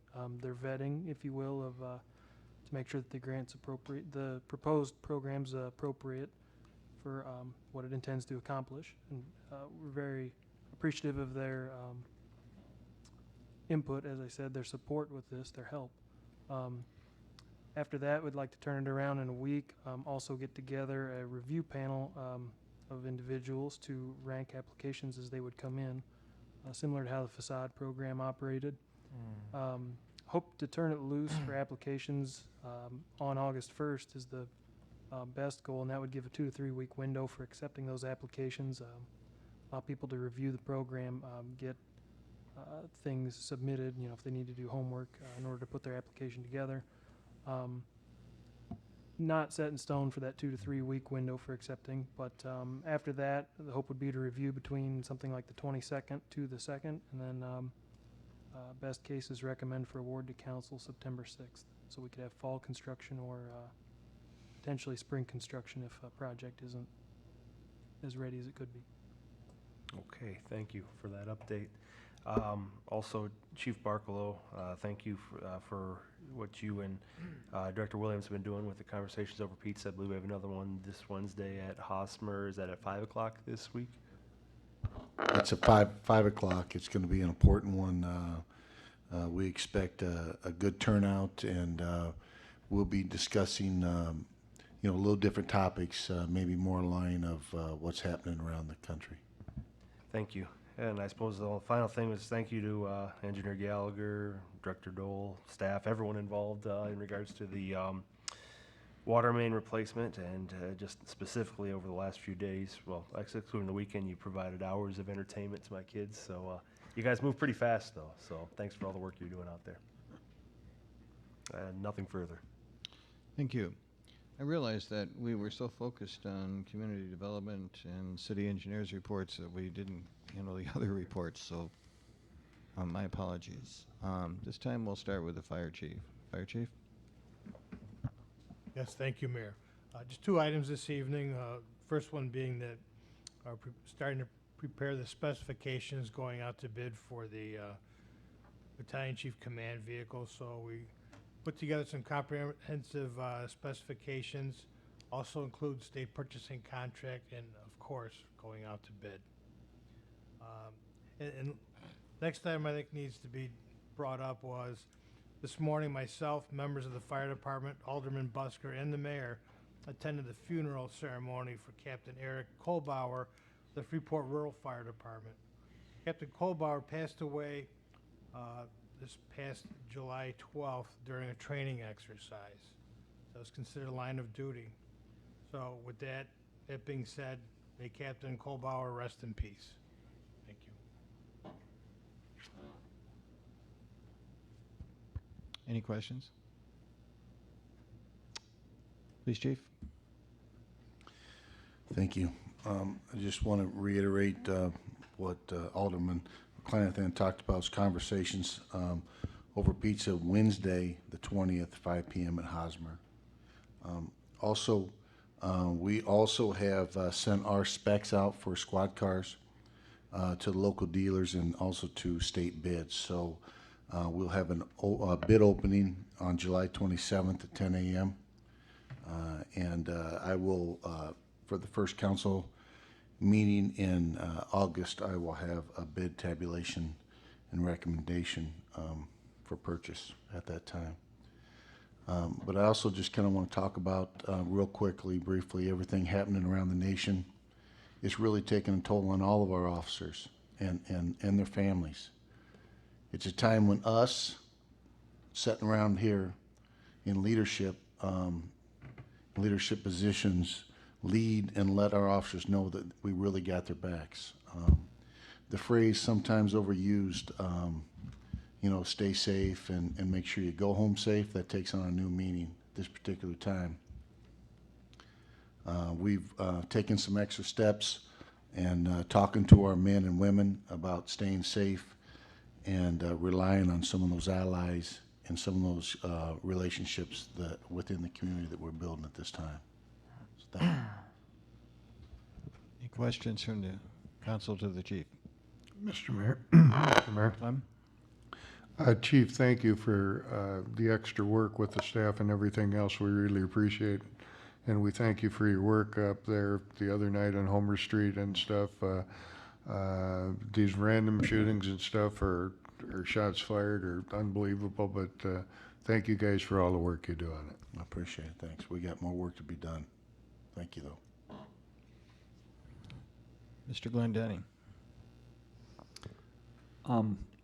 [SPEAKER 7] their vetting, if you will, of to make sure that the grant's appropriate, the proposed program's appropriate for what it intends to accomplish. And we're very appreciative of their input, as I said, their support with this, their help. After that, we'd like to turn it around in a week, also get together a review panel of individuals to rank applications as they would come in, similar to how the facade program operated. Hope to turn it loose for applications on August 1st is the best goal, and that would give a 2 to 3 week window for accepting those applications, allow people to review the program, get things submitted, you know, if they need to do homework in order to put their application together. Not set in stone for that 2 to 3 week window for accepting, but after that, the hope would be to review between something like the 22nd to the 2nd, and then best cases recommend for award to council September 6th. so we could have fall construction or potentially spring construction if a project isn't as ready as it could be.
[SPEAKER 11] Okay, thank you for that update. Also, Chief Barkalow, thank you for what you and Director Williams have been doing with the Conversations Over Pizza. I believe we have another one this Wednesday at Hosmer. Is that at 5 o'clock this week?
[SPEAKER 9] It's at 5 o'clock. It's going to be an important one. We expect a good turnout, and we'll be discussing, a little different topics, maybe more in line of what's happening around the country.
[SPEAKER 11] Thank you. And I suppose the final thing was thank you to Engineer Gallagher, Director Dole, staff, everyone involved in regards to the water main replacement, and just specifically over the last few days, well, actually including the weekend, you provided hours of entertainment to my kids. So you guys move pretty fast, though. So thanks for all the work you're doing out there. And nothing further.
[SPEAKER 3] Thank you. I realized that we were so focused on community development and city engineers reports that we didn't handle the other reports, so my apologies. This time we'll start with the fire chief. Fire chief?
[SPEAKER 19] Yes, thank you, Mayor. Just two items this evening. First one being that are starting to prepare the specifications going out to bid for the Battalion Chief Command vehicle. So we put together some comprehensive specifications, also include state purchasing contract, and of course, going out to bid. And next item I think needs to be brought up was this morning myself, members of the fire department, Alderman Busker, and the mayor attended the funeral ceremony for Captain Eric Kohlbauer, the Freeport Rural Fire Department. Captain Kohlbauer passed away this past July 12th during a training exercise. That was considered line of duty. So with that being said, may Captain Kohlbauer rest in peace. Thank you.
[SPEAKER 3] Any questions? Please, Chief.
[SPEAKER 9] Thank you. I just want to reiterate what Alderman Clanathan talked about, his conversations over pizza Wednesday, the 20th, 5 p.m. at Hosmer. We also have sent our specs out for squad cars to local dealers and also to state bids. So we'll have a bid opening on July 27th at 10 a.m. I will, for the first council meeting in August, I will have a bid tabulation and recommendation for purchase at that time. But I also just kind of want to talk about real quickly, briefly, everything happening around the nation. It's really taking a toll on all of our officers and their families. It's a time when us sitting around here in leadership positions lead and let our officers know that we really got their backs. The phrase sometimes overused, stay safe and make sure you go home safe, that takes on a new meaning this particular time. We've taken some extra steps and talking to our men and women about staying safe and relying on some of those allies and some of those relationships that within the community that we're building at this time. So thank you.
[SPEAKER 3] Any questions from the council to the chief?
[SPEAKER 5] Mr. Mayor. Mr. Mayor.
[SPEAKER 3] Clem?
[SPEAKER 5] Chief, thank you for the extra work with the staff and everything else. We really appreciate it. And we thank you for your work up there the other night on Homer Street and stuff. These random shootings and stuff or shots fired are unbelievable, but thank you guys for all the work you do on it.
[SPEAKER 9] I appreciate it. Thanks. We got more work to be done. Thank you, though.
[SPEAKER 3] Mr. Glendenning.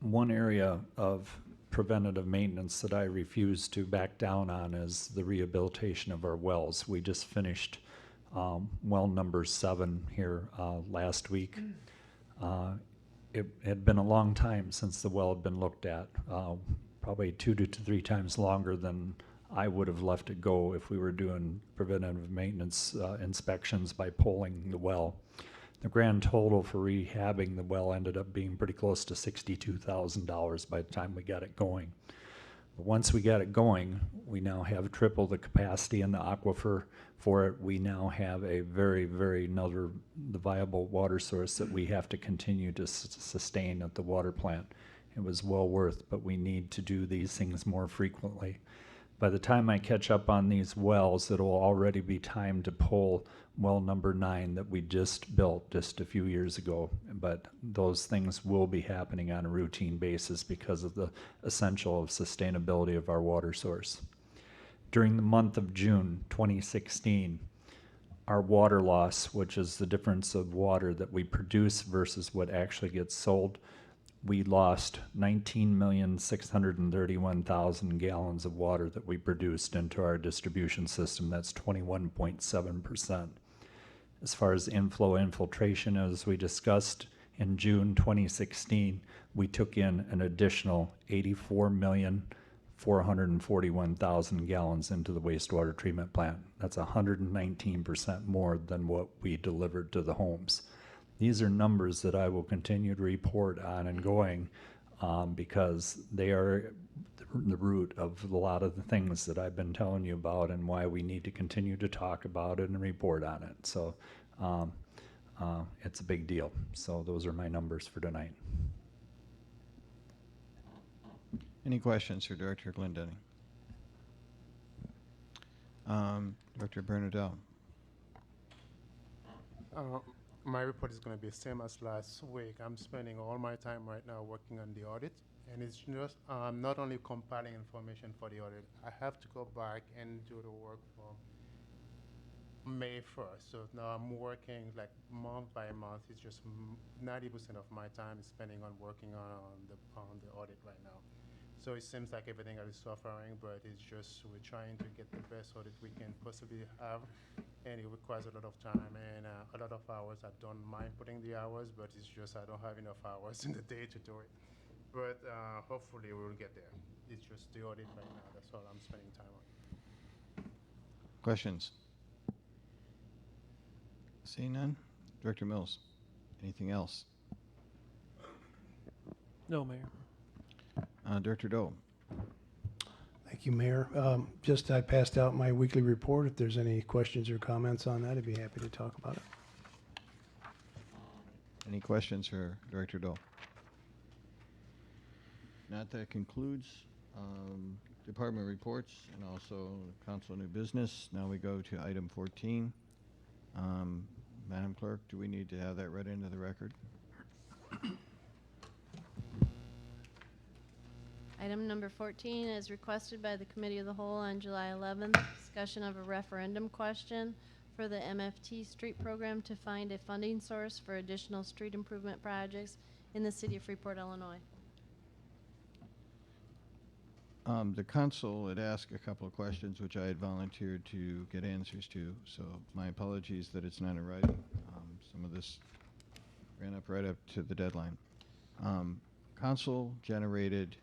[SPEAKER 13] One area of preventative maintenance that I refuse to back down on is the rehabilitation of our wells. We just finished well number 7 here last week. It had been a long time since the well had been looked at, probably 2 to 3 times longer than I would have left it go if we were doing preventative maintenance inspections by polling the well. The grand total for rehabbing the well ended up being pretty close to $62,000 by the time we got it going. But once we got it going, we now have triple the capacity in the aquifer for it. We now have a very, very the viable water source that we have to continue to sustain at the water plant. It was well worth, but we need to do these things more frequently. By the time I catch up on these wells, it'll already be time to pull well number 9 that we just built just a few years ago. But those things will be happening on a routine basis because of the essential of sustainability of our water source. During the month of June 2016, our water loss, which is the difference of water that we produce versus what actually gets sold, we lost 19,631,000 gallons of water that we produced into our distribution system. That's 21.7%. As far as inflow infiltration, as we discussed in June 2016, we took in an additional 84,441,000 gallons into the wastewater treatment plant. That's 119% more than what we delivered to the homes. These are numbers that I will continue to report on and going because they are the root of a lot of the things that I've been telling you about and why we need to continue to talk about it and report on it. So it's a big deal. So those are my numbers for tonight.
[SPEAKER 3] Any questions for Director Glendenning? Dr. Bernadette.
[SPEAKER 20] My report is going to be the same as last week. I'm spending all my time right now working on the audit, and it's just not only compiling information for the audit. I have to go back and do the work for May 1st. So now I'm working like month by month. It's just 90% of my time is spending on working on the audit right now. So it seems like everything is suffering, but it's just we're trying to get the best audit we can possibly have, and it requires a lot of time and a lot of hours. I don't mind putting the hours, but it's just I don't have enough hours in the day to do it. But hopefully we will get there. It's just the audit right now. That's all I'm spending time on.
[SPEAKER 3] Questions? Seeing none? Director Mills, anything else?
[SPEAKER 7] No, Mayor.
[SPEAKER 3] Director Doe.
[SPEAKER 9] Thank you, Mayor. Just I passed out my weekly report. If there's any questions or comments on that, I'd be happy to talk about it.
[SPEAKER 3] Any questions for Director Doe? Not, that concludes department reports and also council new business. Now we go to item 14. Madam Clerk, do we need to have that read into the record?
[SPEAKER 6] Item number 14 is requested by the Committee of the Whole on July 11th, discussion of a referendum question for the MFT street program to find a funding source for additional street improvement projects in the city of Freeport, Illinois.
[SPEAKER 3] The council had asked a couple of questions which I had volunteered to get answers to, so my apologies that it's not in writing. Some of this ran up right up to the deadline. Council generated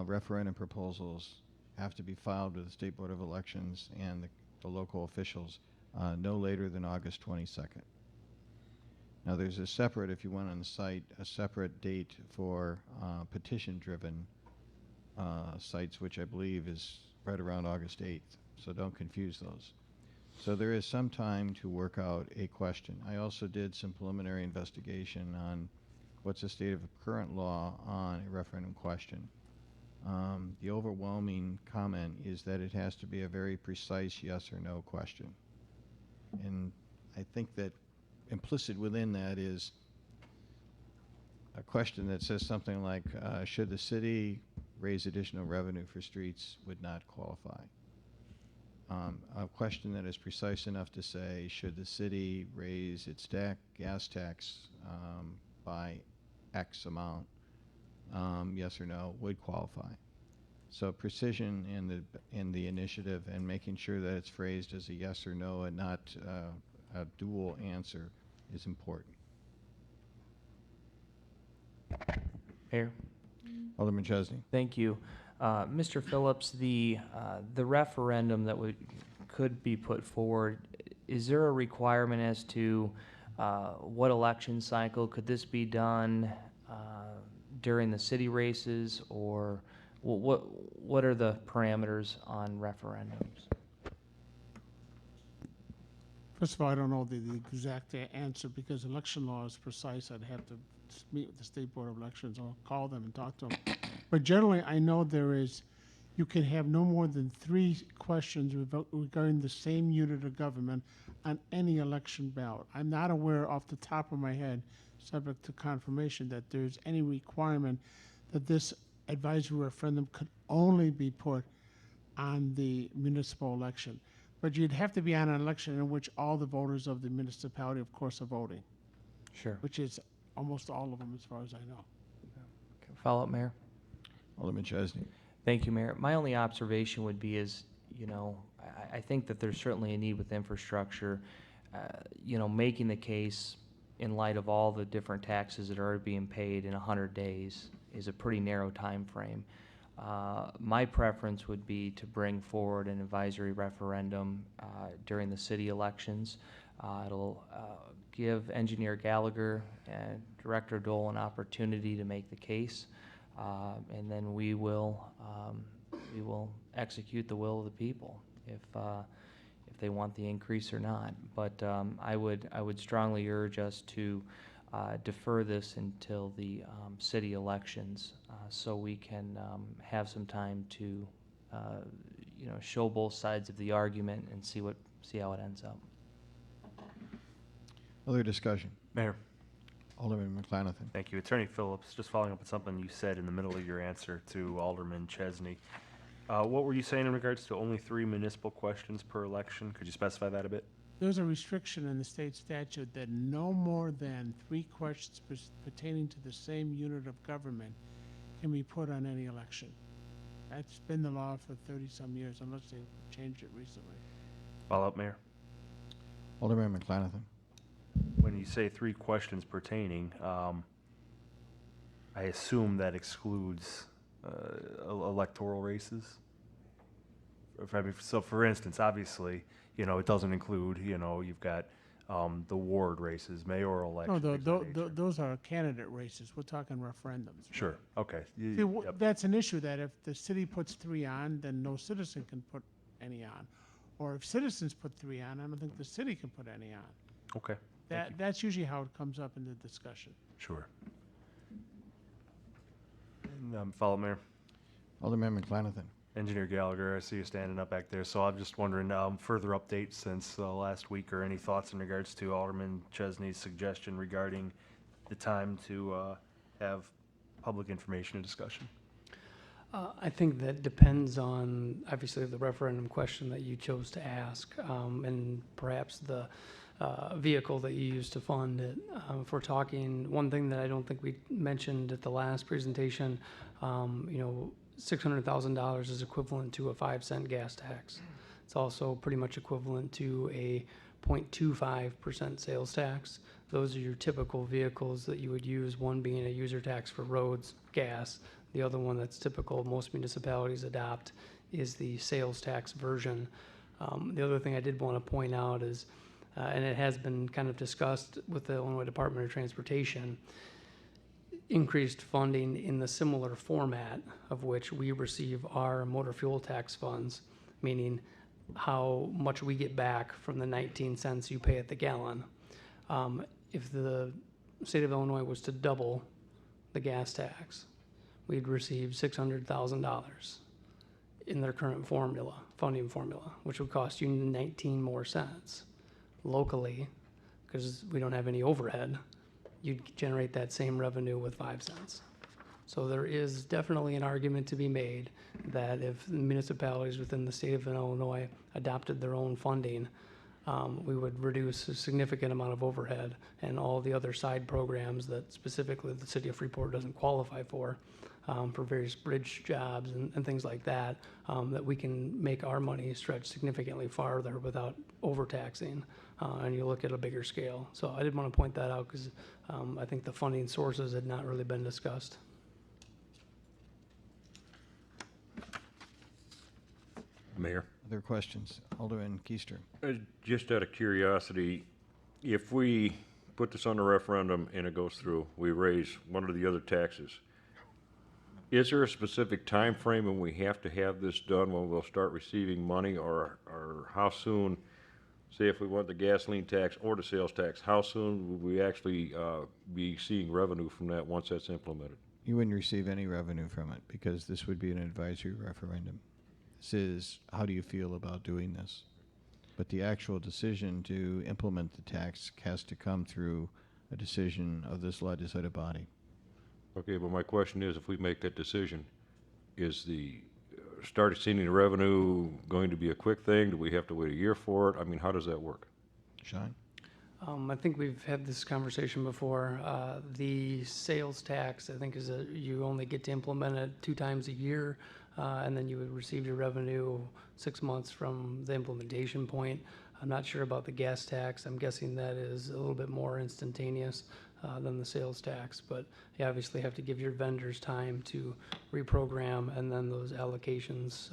[SPEAKER 3] referendum proposals have to be filed with the State Board of Elections and the local officials no later than August 22nd. Now there's a separate, if you went on the site, a separate date for petition-driven sites, which I believe is right around August 8th, so don't confuse those. So there is some time to work out a question. I also did some preliminary investigation on what's the state of current law on a referendum question. The overwhelming comment is that it has to be a very precise yes or no question. And I think that implicit within that is a question that says something like, should the city raise additional revenue for streets would not qualify. A question that is precise enough to say, should the city raise its gas tax by X amount, yes or no, would qualify. So precision in the initiative and making sure that it's phrased as a yes or no and not a dual answer is important.
[SPEAKER 12] Mayor?
[SPEAKER 3] Alderman Chesney.
[SPEAKER 12] Thank you. Mr. Phillips, the referendum that could be put forward, is there a requirement as to what election cycle? Could this be done during the city races, or what are the parameters on referendums?
[SPEAKER 21] First of all, I don't know the exact answer because election law is precise. I'd have to meet with the State Board of Elections or call them and talk to them. But generally, I know you can have no more than 3 questions regarding the same unit of government on any election ballot. I'm not aware off the top of my head, subject to confirmation, that there's any requirement that this advisory referendum could only be put on the municipal election. But you'd have to be on an election in which all the voters of the municipality, of course, are voting.
[SPEAKER 12] Sure.
[SPEAKER 21] Which is almost all of them, as far as I know.
[SPEAKER 12] Follow up, Mayor?
[SPEAKER 3] Alderman Chesney.
[SPEAKER 12] Thank you, Mayor. My only observation would be is, I think that there's certainly a need with infrastructure, making the case in light of all the different taxes that are being paid in 100 days is a pretty narrow time frame. My preference would be to bring forward an advisory referendum during the city elections. It'll give Engineer Gallagher and Director Dole an opportunity to make the case, and then we will execute the will of the people if they want the increase or not. But I would strongly urge us to defer this until the city elections, so we can have some time to show both sides of the argument and see how it ends up.
[SPEAKER 3] Other discussion?
[SPEAKER 11] Mayor.
[SPEAKER 3] Alderman McClanathan.
[SPEAKER 11] Thank you. Attorney Phillips, just following up on something you said in the middle of your answer to Alderman Chesney. What were you saying in regards to only 3 municipal questions per election? Could you specify that a bit?
[SPEAKER 21] There's a restriction in the state statute that no more than 3 questions pertaining to the same unit of government can be put on any election. That's been the law for 30-some years, unless they changed it recently.
[SPEAKER 11] Follow up, Mayor.
[SPEAKER 3] Alderman McClanathan.
[SPEAKER 11] When you say 3 questions pertaining, I assume that excludes electoral races? So for instance, obviously, it doesn't include, you've got the ward races, mayoral elections.
[SPEAKER 21] No, those are candidate races. We're talking referendums.
[SPEAKER 11] Sure, okay.
[SPEAKER 21] See, that's an issue, that if the city puts 3 on, then no citizen can put any on. Or if citizens put 3 on, I don't think the city can put any on.
[SPEAKER 11] Okay.
[SPEAKER 21] That's usually how it comes up in the discussion.
[SPEAKER 11] Sure. And, follow, Mayor.
[SPEAKER 3] Alderman McClanathan.
[SPEAKER 11] Engineer Gallagher, I see you standing up back there, so I'm just wondering, further updates since last week, or any thoughts in regards to Alderman Chesney's suggestion regarding the time to have public information and discussion?
[SPEAKER 14] I think that depends on, obviously, the referendum question that you chose to ask, and perhaps the vehicle that you used to fund it. If we're talking, one thing that I don't think we mentioned at the last presentation, $600,000 is equivalent to a 5-cent gas tax. It's also pretty much equivalent to a 0.25% sales tax. Those are your typical vehicles that you would use, one being a user tax for roads, gas. The other one that's typical, most municipalities adopt, is the sales tax version. The other thing I did want to point out is, and it has been kind of discussed with the Illinois Department of Transportation, increased funding in the similar format of which we receive our motor fuel tax funds, meaning how much we get back from the 19 cents you pay at the gallon. If the state of Illinois was to double the gas tax, we'd receive $600,000 in their current funding formula, which would cost you 19 more cents. Locally, because we don't have any overhead, you'd generate that same revenue with 5 cents. So there is definitely an argument to be made that if municipalities within the state of Illinois adopted their own funding, we would reduce a significant amount of overhead and all the other side programs that specifically the city of Freeport doesn't qualify for various bridge jobs and things like that, that we can make our money stretch significantly farther without overtaxing, and you look at a bigger scale. So I did want to point that out because I think the funding sources had not really been discussed.
[SPEAKER 18] Mayor?
[SPEAKER 3] Other questions? Alderman Keister.
[SPEAKER 18] Just out of curiosity, if we put this on the referendum and it goes through, we raise one of the other taxes, Is there a specific time frame when we have to have this done, when we'll start receiving money, or how soon, say if we want the gasoline tax or the sales tax, how soon will we actually be seeing revenue from that once that's implemented?
[SPEAKER 3] You wouldn't receive any revenue from it because this would be an advisory referendum. This is, how do you feel about doing this? But the actual decision to implement the tax has to come through a decision of this legislative body.
[SPEAKER 18] Okay, but my question is, if we make that decision, is the start seeing the revenue going to be a quick thing? Do we have to wait a year for it? I mean, how does that work?
[SPEAKER 3] Sean?
[SPEAKER 14] I think we've had this conversation before. The sales tax, I think, you only get to implement it 2 times a year, and then you would receive your revenue 6 months from the implementation point. I'm not sure about the gas tax. I'm guessing that is a little bit more instantaneous than the sales tax, but you obviously have to give your vendors time to reprogram and then those allocations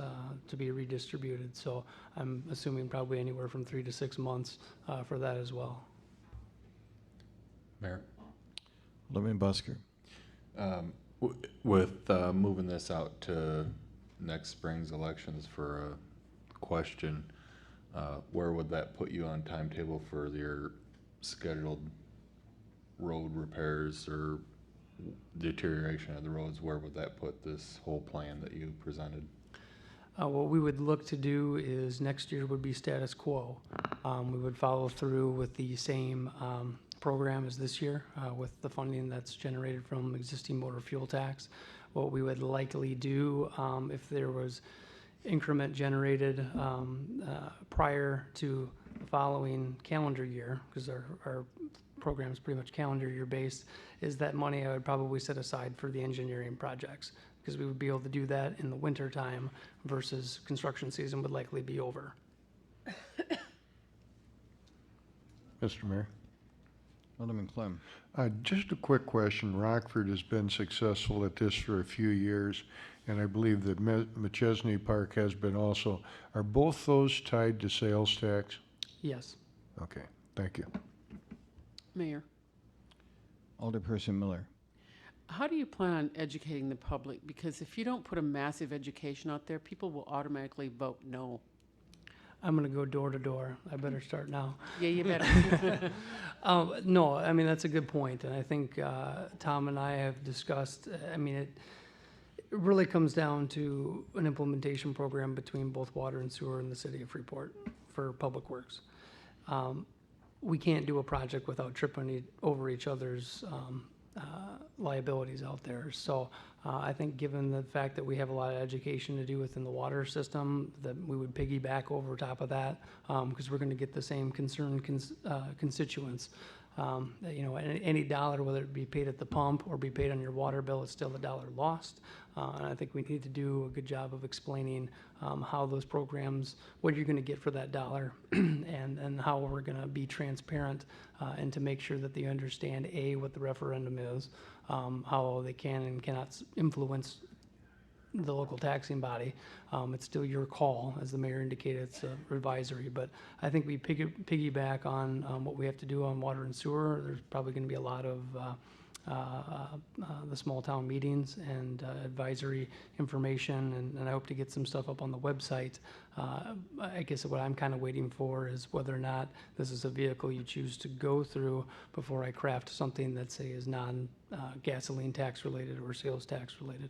[SPEAKER 14] to be redistributed. So I'm assuming probably anywhere from 3 to 6 months for that as well.
[SPEAKER 17] Mayor?
[SPEAKER 3] Alderman Busker.
[SPEAKER 17] With moving this out to next spring's elections for a question, where would that put you on timetable for your scheduled road repairs or deterioration of the roads? Where would that put this whole plan that you presented?
[SPEAKER 14] What we would look to do is next year would be status quo. We would follow through with the same program as this year with the funding that's generated from existing motor fuel tax. What we would likely do if there was increment generated prior to the following calendar year, because our program is pretty much calendar year based, is that money I would probably set aside for the engineering projects, because we would be able to do that in the winter time versus construction season would likely be over.
[SPEAKER 5] Mr. Mayor?
[SPEAKER 3] Alderman Clem.
[SPEAKER 5] Just a quick question. Rockford has been successful at this for a few years, and I believe that McChesney Park has been also. Are both those tied to sales tax?
[SPEAKER 14] Yes.
[SPEAKER 5] Okay, thank you.
[SPEAKER 15] Mayor,
[SPEAKER 3] Alderperson Miller.
[SPEAKER 15] how do you plan on educating the public? Because if you don't put a massive education out there, people will automatically vote no.
[SPEAKER 14] I'm going to go door to door. I better start now.
[SPEAKER 15] Yeah, you better.
[SPEAKER 14] No, I mean, that's a good point. And I think Tom and I have discussed, I mean, it really comes down to an implementation program between both water and sewer in the city of Freeport for public works. We can't do a project without tripping over each other's liabilities out there. So I think given the fact that we have a lot of education to do within the water system, that we would piggyback over top of that, because we're going to get the same concerned constituents. You know, any dollar, whether it be paid at the pump or be paid on your water bill, it's still a dollar lost. And I think we need to do a good job of explaining how those programs, what you're going to get for that dollar, and how we're going to be transparent and to make sure that they understand, A, what the referendum is, how they can and cannot influence the local taxing body. It's still your call, as the mayor indicated, it's advisory, but I think we piggyback on what we have to do on water and sewer. There's probably going to be a lot of the small town meetings and advisory information, and I hope to get some stuff up on the website. I guess what I'm kind of waiting for is whether or not this is a vehicle you choose to go through before I craft something that, say, is non-gasoline tax related or sales tax related.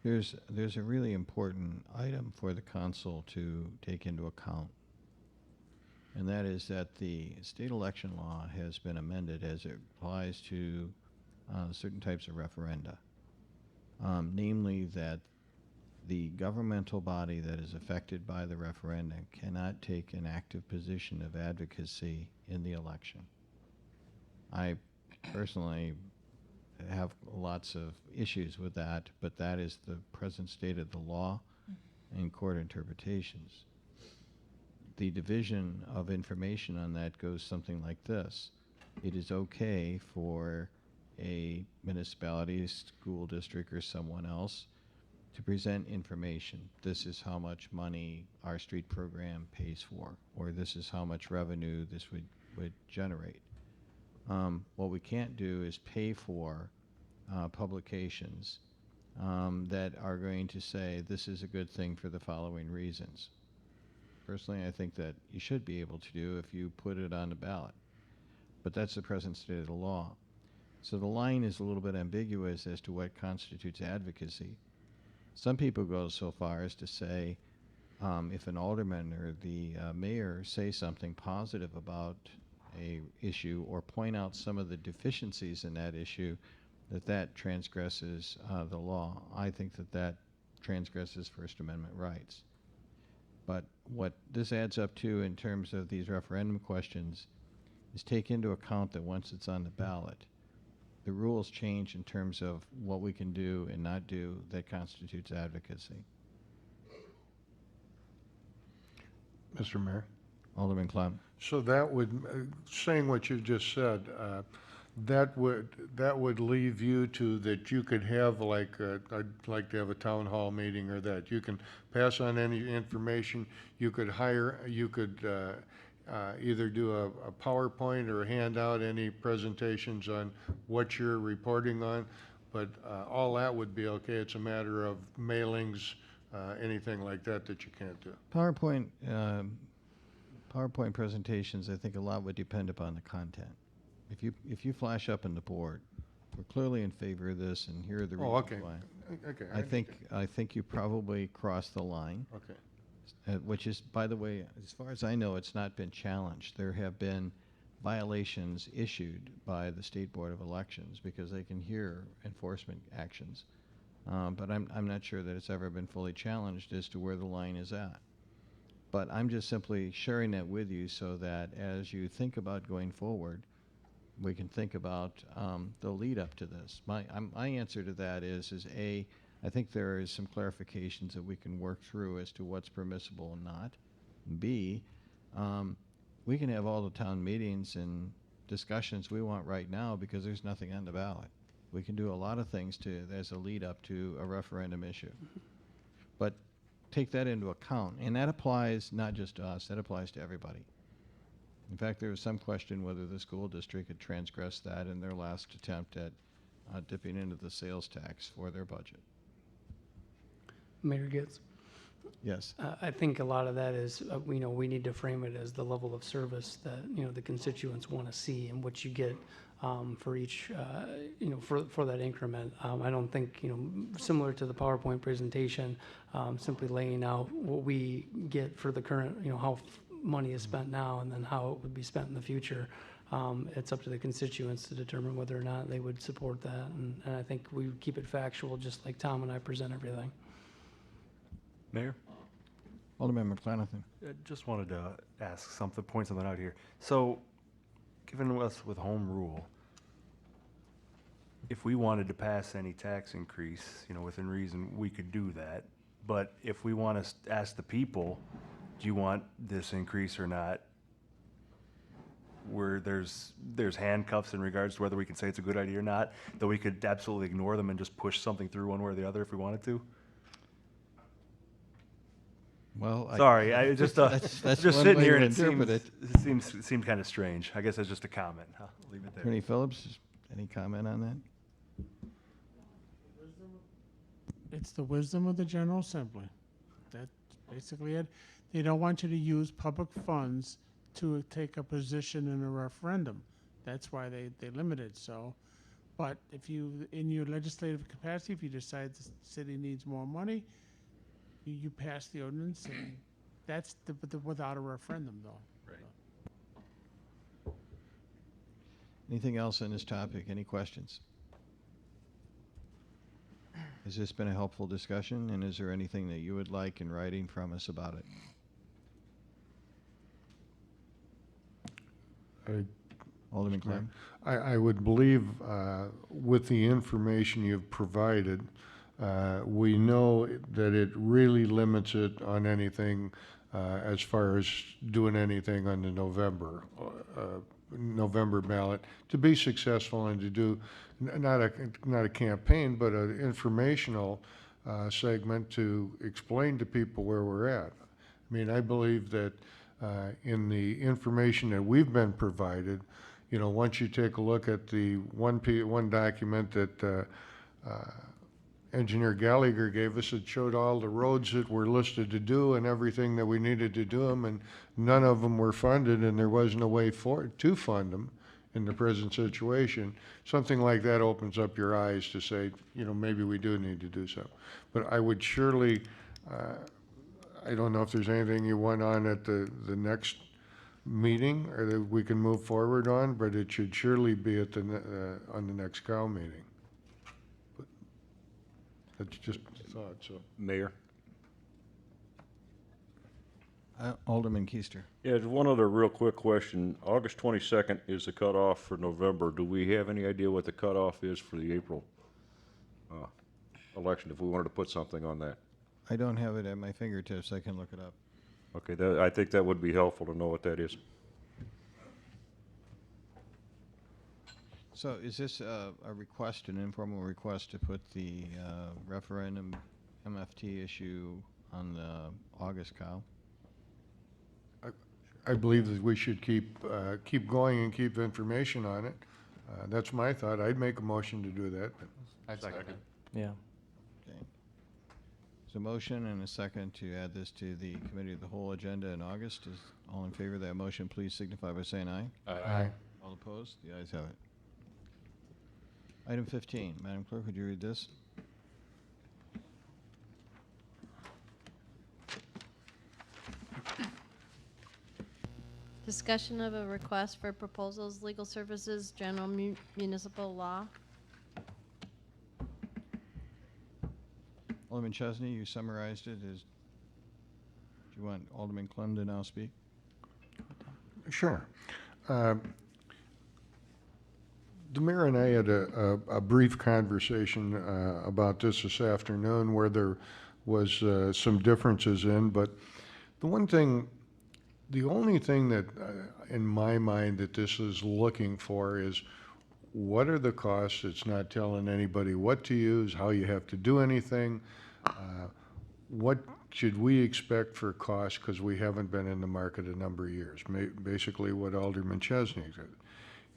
[SPEAKER 3] There's a really important item for the council to take into account, and that is that the state election law has been amended as it applies to certain types of referenda, namely that the governmental body that is affected by the referendum cannot take an active position of advocacy in the election. I personally have lots of issues with that, but that is the present state of the law and court interpretations. The division of information on that goes something like this. It is okay for a municipality, school district, or someone else to present information. This is how much money our street program pays for, or this is how much revenue this would generate. What we can't do is pay for publications that are going to say this is a good thing for the following reasons. Personally, I think that you should be able to do if you put it on the ballot. But that's the present state of the law. So the line is a little bit ambiguous as to what constitutes advocacy. Some people go so far as to say if an alderman or the mayor say something positive about a issue or point out some of the deficiencies in that issue, that transgresses the law. I think that transgresses First Amendment rights. But what this adds up to in terms of these referendum questions is take into account that once it's on the ballot, the rules change in terms of what we can do and not do that constitutes advocacy.
[SPEAKER 5] Mr. Mayor?
[SPEAKER 3] Alderman Clem.
[SPEAKER 5] So that would, saying what you just said, that would leave you to that you could have like, I'd like to have a town hall meeting or that. You can pass on any information. You could hire, you could either do a PowerPoint or hand out any presentations on what you're reporting on, but all that would be okay. It's a matter of mailings, anything like that you can't do.
[SPEAKER 3] PowerPoint presentations, I think a lot would depend upon the content. If you flash up on the board, we're clearly in favor of this, and here are the reasons
[SPEAKER 5] okay.
[SPEAKER 3] why.
[SPEAKER 5] Okay.
[SPEAKER 3] I think you probably crossed the line.
[SPEAKER 5] Okay.
[SPEAKER 3] Which is, by the way, as far as I know, it's not been challenged. There have been violations issued by the State Board of Elections because they can hear enforcement actions. But I'm not sure that it's ever been fully challenged as to where the line is at. But I'm just simply sharing that with you so that as you think about going forward, we can think about the lead up to this. My answer to that is A, I think there is some clarifications that we can work through as to what's permissible and not. B, we can have all the town meetings and discussions we want right now because there's nothing on the ballot. We can do a lot of things as a lead up to a referendum issue. But take that into account. And that applies not just to us, that applies to everybody. In fact, there was some question whether the school district had transgressed that in their last attempt at dipping into the sales tax for their budget.
[SPEAKER 14] Mayor Gitz.
[SPEAKER 3] Yes.
[SPEAKER 14] I think a lot of that is, we need to frame it as the level of service that, the constituents want to see and what you get for each, for that increment. I don't think, similar to the PowerPoint presentation, simply laying out what we get for the current, how money is spent now and then how it would be spent in the future. It's up to the constituents to determine whether or not they would support that. And I think we keep it factual, just like Tom and I present everything.
[SPEAKER 11] Mayor?
[SPEAKER 3] Alderman McClenathan.
[SPEAKER 11] I just wanted to ask something, point something out here. So, given us with home rule, if we wanted to pass any tax increase, within reason, we could do that. But if we want to ask the people, do you want this increase or not? Where there's handcuffs in regards to whether we can say it's a good idea or not, that we could absolutely ignore them and just push something through one way or the other if we wanted to?
[SPEAKER 3] Well,
[SPEAKER 11] sorry, I just
[SPEAKER 3] that's
[SPEAKER 11] just
[SPEAKER 3] one
[SPEAKER 11] sitting
[SPEAKER 3] way
[SPEAKER 11] here
[SPEAKER 3] to
[SPEAKER 11] and
[SPEAKER 3] interpret
[SPEAKER 11] it seemed kind of strange. I guess that's just a comment. I'll leave it there.
[SPEAKER 3] Attorney Phillips, any comment on that?
[SPEAKER 21] It's the wisdom of the General Assembly. That's basically it. They don't want you to use public funds to take a position in a referendum. That's why they limit it so. But if you, in your legislative capacity, if you decide the city needs more money, you pass the ordinance, and that's without a referendum, though.
[SPEAKER 11] Right.
[SPEAKER 3] Anything else on this topic? Any questions? Has this been a helpful discussion, and is there anything that you would like in writing from us about it? Alderman Clem?
[SPEAKER 5] I would believe with the information you've provided, we know that it really limits it on anything as far as doing anything on the November ballot to be successful and to do not a campaign, but an informational segment to explain to people where we're at. I mean, I believe that in the information that we've been provided, once you take a look at the one document that Engineer Gallagher gave us, it showed all the roads that were listed to do and everything that we needed to do them, and none of them were funded, and there was no way to fund them in the present situation. Something like that opens up your eyes to say, you know, maybe we do need to do so. But I would surely, I don't know if there's anything you want on at the next meeting or that we can move forward on, but it should surely be at on the next COW meeting. But that's just a thought, so.
[SPEAKER 18] Mayor?
[SPEAKER 3] Alderman Keister.
[SPEAKER 18] Yeah, just one other real quick question. August 22nd is the cutoff for November. Do we have any idea what the cutoff is for the April election, if we wanted to put something on that?
[SPEAKER 3] I don't have it at my fingertips. I can look it up.
[SPEAKER 18] Okay, I think that would be helpful to know what that is.
[SPEAKER 3] So is this a request, an informal request to put the referendum MFT issue on the August COW?
[SPEAKER 5] I believe that we should keep going and keep information on it. That's my thought. I'd make a motion to do that.
[SPEAKER 20] I'd second.
[SPEAKER 12] Yeah.
[SPEAKER 3] Okay. There's a motion and a second to add this to the Committee of the Whole agenda in August. Is all in favor of that motion, please signify by saying aye.
[SPEAKER 5] Aye.
[SPEAKER 3] All opposed? The ayes have it. Item 15, Madam Clerk, would you read this?
[SPEAKER 6] Discussion of a request for proposals, legal services, general municipal law.
[SPEAKER 3] Alderman Chesney, you summarized it. Do you want Alderman Clem to now speak?
[SPEAKER 5] Sure. The mayor and I had a brief conversation about this afternoon where there was some differences in, but the only thing that, in my mind, that this is looking for is what are the costs? It's not telling anybody what to use, how you have to do anything. What should we expect for costs, because we haven't been in the market a number of years? Basically what Alderman Chesney said.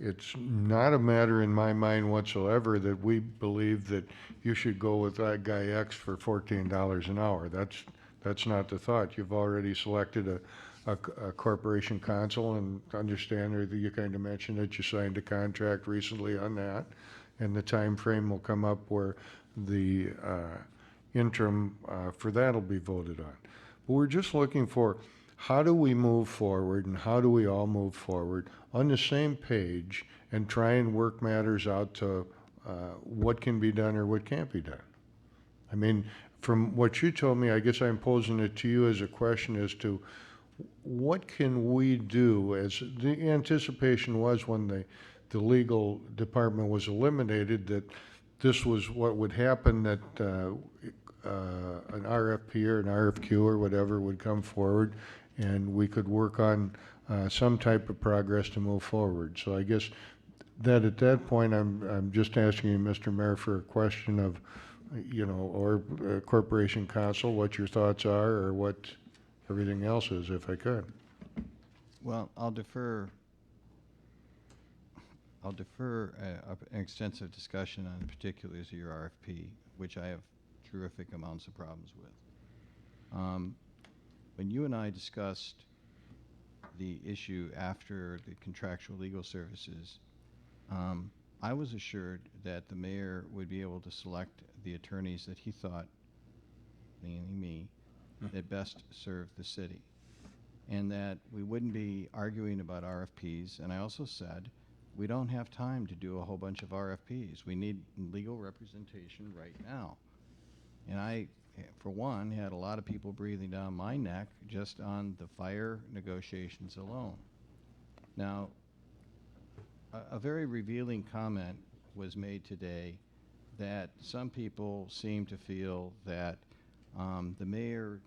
[SPEAKER 5] It's not a matter in my mind whatsoever that we believe that you should go with that guy X for $14 an hour. That's not the thought. You've already selected a corporation counsel, and understand that you kind of mentioned that you signed a contract recently on that, and the time frame will come up where the interim for that will be voted on. But we're just looking for how do we move forward, and how do we all move forward on the same page and try and work matters out to what can be done or what can't be done. I mean, from what you told me, I guess I'm posing it to you as a question as to what can we do, as the anticipation was when the legal department was eliminated, that this was what would happen, that an RFP or an RFQ or whatever would come forward, and we could work on some type of progress to move forward. So I guess that at that point, I'm just asking you, Mr. Mayor, for a question of, you know, or Corporation Counsel, what your thoughts are, or what everything else is, if I could.
[SPEAKER 3] Well, I'll defer an extensive discussion on particulars of your RFP, which I have terrific amounts of problems with. When you and I discussed the issue after the contractual legal services, I was assured that the mayor would be able to select the attorneys that he thought, meaning me, that best serve the city, and that we wouldn't be arguing about RFPs. And I also said, we don't have time to do a whole bunch of RFPs. We need legal representation right now. And I, for one, had a lot of people breathing down my neck just on the fire negotiations alone. Now, a very revealing comment was made today that some people seem to feel that the mayor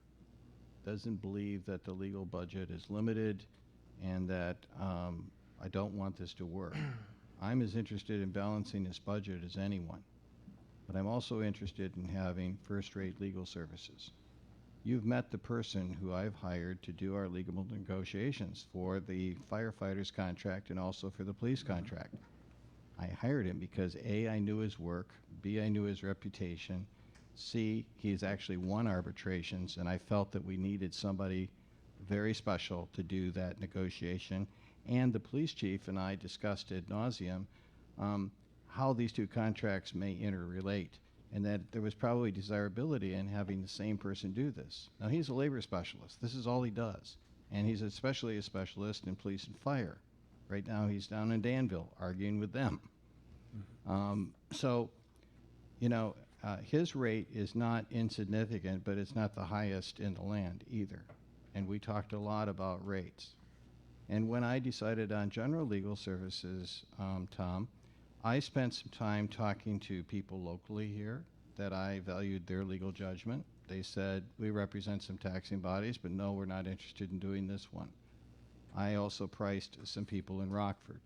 [SPEAKER 3] doesn't believe that the legal budget is limited, and that I don't want this to work. I'm as interested in balancing this budget as anyone, but I'm also interested in having first-rate legal services. You've met the person who I've hired to do our legal negotiations for the firefighters contract and also for the police contract. I hired him because A, I knew his work, B, I knew his reputation, C, he's actually won arbitrations, and I felt that we needed somebody very special to do that negotiation. And the police chief and I discussed ad nauseum how these two contracts may interrelate, and that there was probably desirability in having the same person do this. Now, he's a labor specialist. This is all he does. And he's especially a specialist in police and fire. Right now, he's down in Danville arguing with them. So, you know, his rate is not insignificant, but it's not the highest in the land either. And we talked a lot about rates. And when I decided on general legal services, Tom, I spent some time talking to people locally here that I valued their legal judgment. They said, we represent some taxing bodies, but no, we're not interested in doing this one. I also priced some people in Rockford.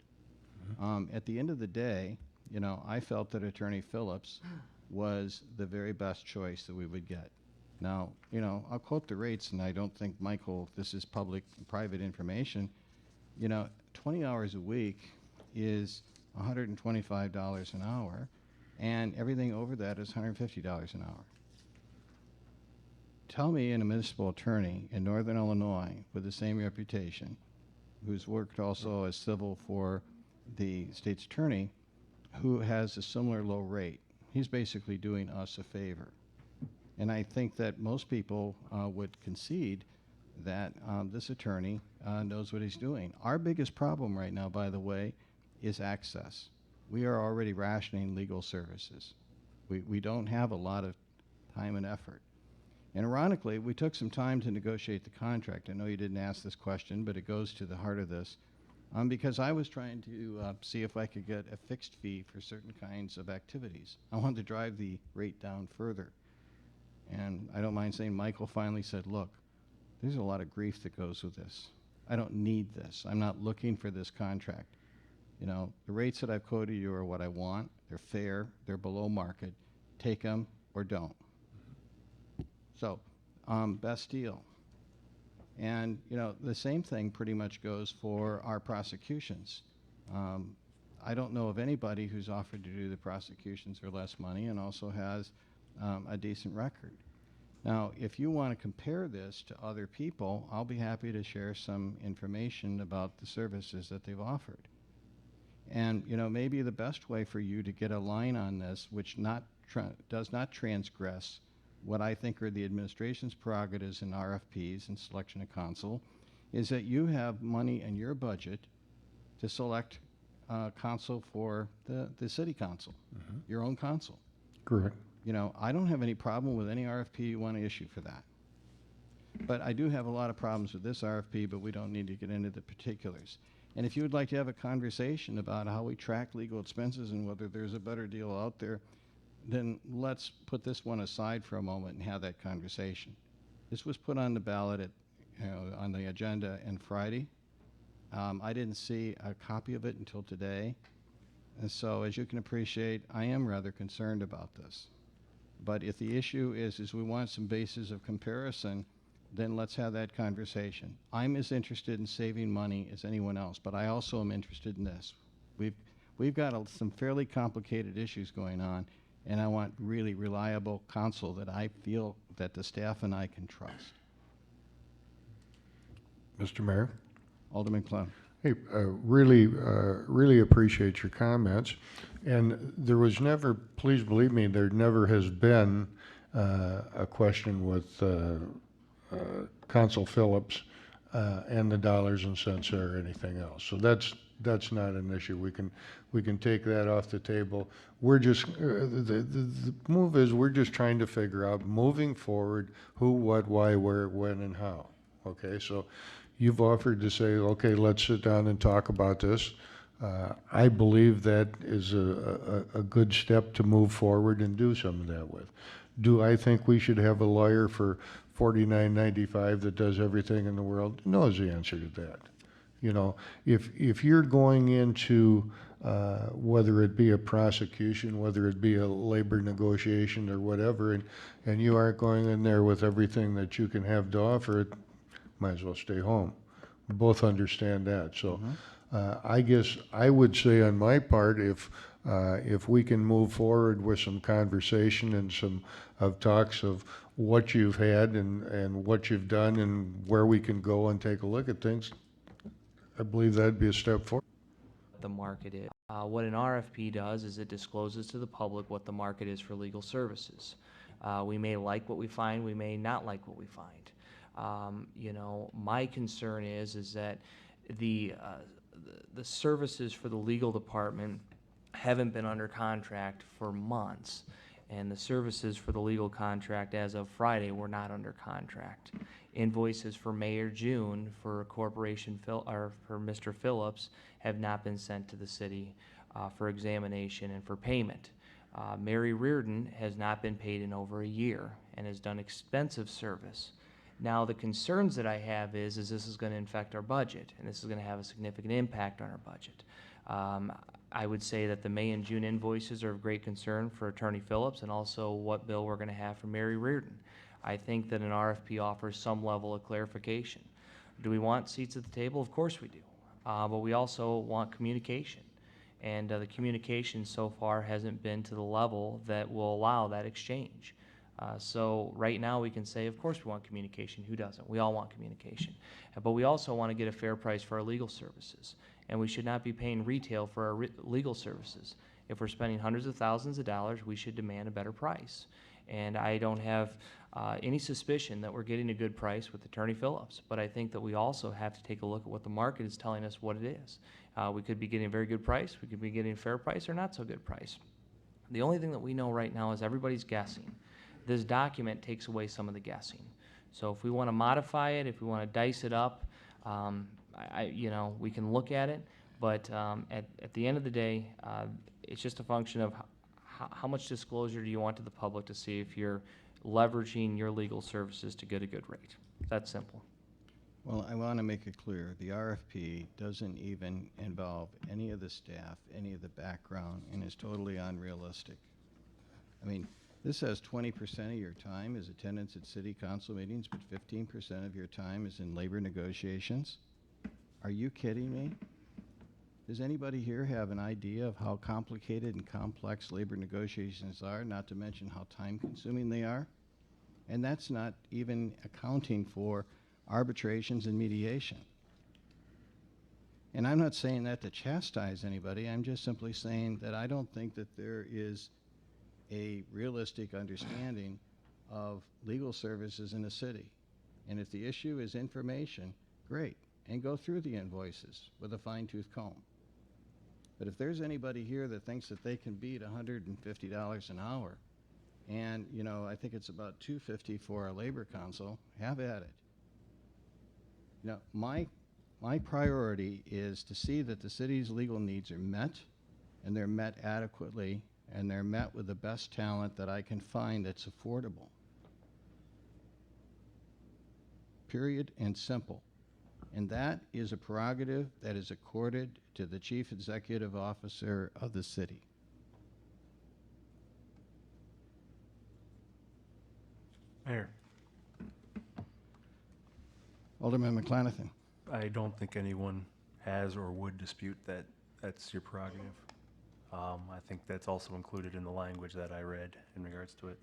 [SPEAKER 3] At the end of the day, you know, I felt that Attorney Phillips was the very best choice that we would get. Now, you know, I'll quote the rates, and I don't think, Michael, this is public, private information. You know, 20 hours a week is $125 an hour, and everything over that is $150 an hour. Tell me in a municipal attorney in Northern Illinois with the same reputation, who's worked also as civil for the state's attorney, who has a similar low rate. He's basically doing us a favor. And I think that most people would concede that this attorney knows what he's doing. Our biggest problem right now, by the way, is access. We are already rationing legal services. We don't have a lot of time and effort. And ironically, we took some time to negotiate the contract. I know you didn't ask this question, but it goes to the heart of this. Because I was trying to see if I could get a fixed fee for certain kinds of activities. I wanted to drive the rate down further. And I don't mind saying Michael finally said, look, there's a lot of grief that goes with this. I don't need this. I'm not looking for this contract. You know, the rates that I've quoted you are what I want. They're fair. They're below market. Take them or don't. So, best deal. And, you know, the same thing pretty much goes for our prosecutions. I don't know of anybody who's offered to do the prosecutions for less money and also has a decent record. Now, if you want to compare this to other people, I'll be happy to share some information about the services that they've offered. And, you know, maybe the best way for you to get a line on this, which does not transgress what I think are the administration's prerogatives in RFPs and selection of counsel, is that you have money in your budget to select counsel for the city council, your own counsel.
[SPEAKER 5] Correct.
[SPEAKER 3] You know, I don't have any problem with any RFP you want to issue for that. But I do have a lot of problems with this RFP, but we don't need to get into the particulars. And if you would like to have a conversation about how we track legal expenses and whether there's a better deal out there, then let's put this one aside for a moment and have that conversation. This was put on the ballot on the agenda on Friday. I didn't see a copy of it until today. And so, as you can appreciate, I am rather concerned about this. But if the issue is we want some basis of comparison, then let's have that conversation. I'm as interested in saving money as anyone else, but I also am interested in this. We've got some fairly complicated issues going on, and I want really reliable counsel that I feel that the staff and I can trust.
[SPEAKER 5] Mr. Mayor?
[SPEAKER 3] Alderman Clem.
[SPEAKER 5] Hey, really appreciate your comments. And there was never, please believe me, there never has been a question with Consul Phillips and the dollars and cents or anything else. So that's not an issue. We can take that off the table. We're just the move is we're just trying to figure out moving forward who, what, why, where, when, and how. Okay, so you've offered to say, okay, let's sit down and talk about this. I believe that is a good step to move forward and do some of that with. Do I think we should have a lawyer for $49.95 that does everything in the world? No is the answer to that. You know, if you're going into whether it be a prosecution, whether it be a labor negotiation or whatever, and you aren't going in there with everything that you can have to offer, might as well stay home. We both understand that. So I guess I would say on my part, if If we can move forward with some conversation and some of talks of what you've had and what you've done and where we can go and take a look at things, I believe that'd be a step forward.
[SPEAKER 12] The market is. What an RFP does is it discloses to the public what the market is for legal services. We may like what we find, we may not like what we find. You know, my concern is that the services for the legal department haven't been under contract for months, and the services for the legal contract as of Friday were not under contract. Invoices for May or June for Corporation or for Mr. Phillips have not been sent to the city for examination and for payment. Mary Reardon has not been paid in over a year and has done expensive service. Now, the concerns that I have is this is going to affect our budget, and this is going to have a significant impact on our budget. I would say that the May and June invoices are of great concern for Attorney Phillips and also what bill we're going to have for Mary Reardon. I think that an RFP offers some level of clarification. Do we want seats at the table? Of course we do. But we also want communication. And the communication so far hasn't been to the level that will allow that exchange. So right now we can say, of course we want communication. Who doesn't? We all want communication. But we also want to get a fair price for our legal services. And we should not be paying retail for our legal services. If we're spending hundreds of thousands of dollars, we should demand a better price. And I don't have any suspicion that we're getting a good price with Attorney Phillips. But I think that we also have to take a look at what the market is telling us what it is. We could be getting a very good price. We could be getting a fair price or not so good price. The only thing that we know right now is everybody's guessing. This document takes away some of the guessing. So if we want to modify it, if we want to dice it up, you know, we can look at it. But at the end of the day, it's just a function of how much disclosure do you want to the public to see if you're leveraging your legal services to get a good rate. That's simple.
[SPEAKER 3] Well, I want to make it clear, the RFP doesn't even involve any of the staff, any of the background, and is totally unrealistic. I mean, this says 20% of your time is attendance at city council meetings, but 15% of your time is in labor negotiations. Are you kidding me? Does anybody here have an idea of how complicated and complex labor negotiations are, not to mention how time-consuming they are? And that's not even accounting for arbitrations and mediation. And I'm not saying that to chastise anybody. I'm just simply saying that I don't think that there is a realistic understanding of legal services in a city. And if the issue is information, great, and go through the invoices with a fine-tooth comb. But if there's anybody here that thinks that they can beat $150 an hour, and, you know, I think it's about $250 for our labor council, have at it. You know, my priority is to see that the city's legal needs are met, and they're met adequately, and they're met with the best talent that I can find that's affordable. Period and simple. And that is a prerogative that is accorded to the Chief Executive Officer of the city.
[SPEAKER 11] Mayor.
[SPEAKER 3] Alderman McClanathan.
[SPEAKER 11] I don't think anyone has or would dispute that that's your prerogative. I think that's also included in the language that I read in regards to it.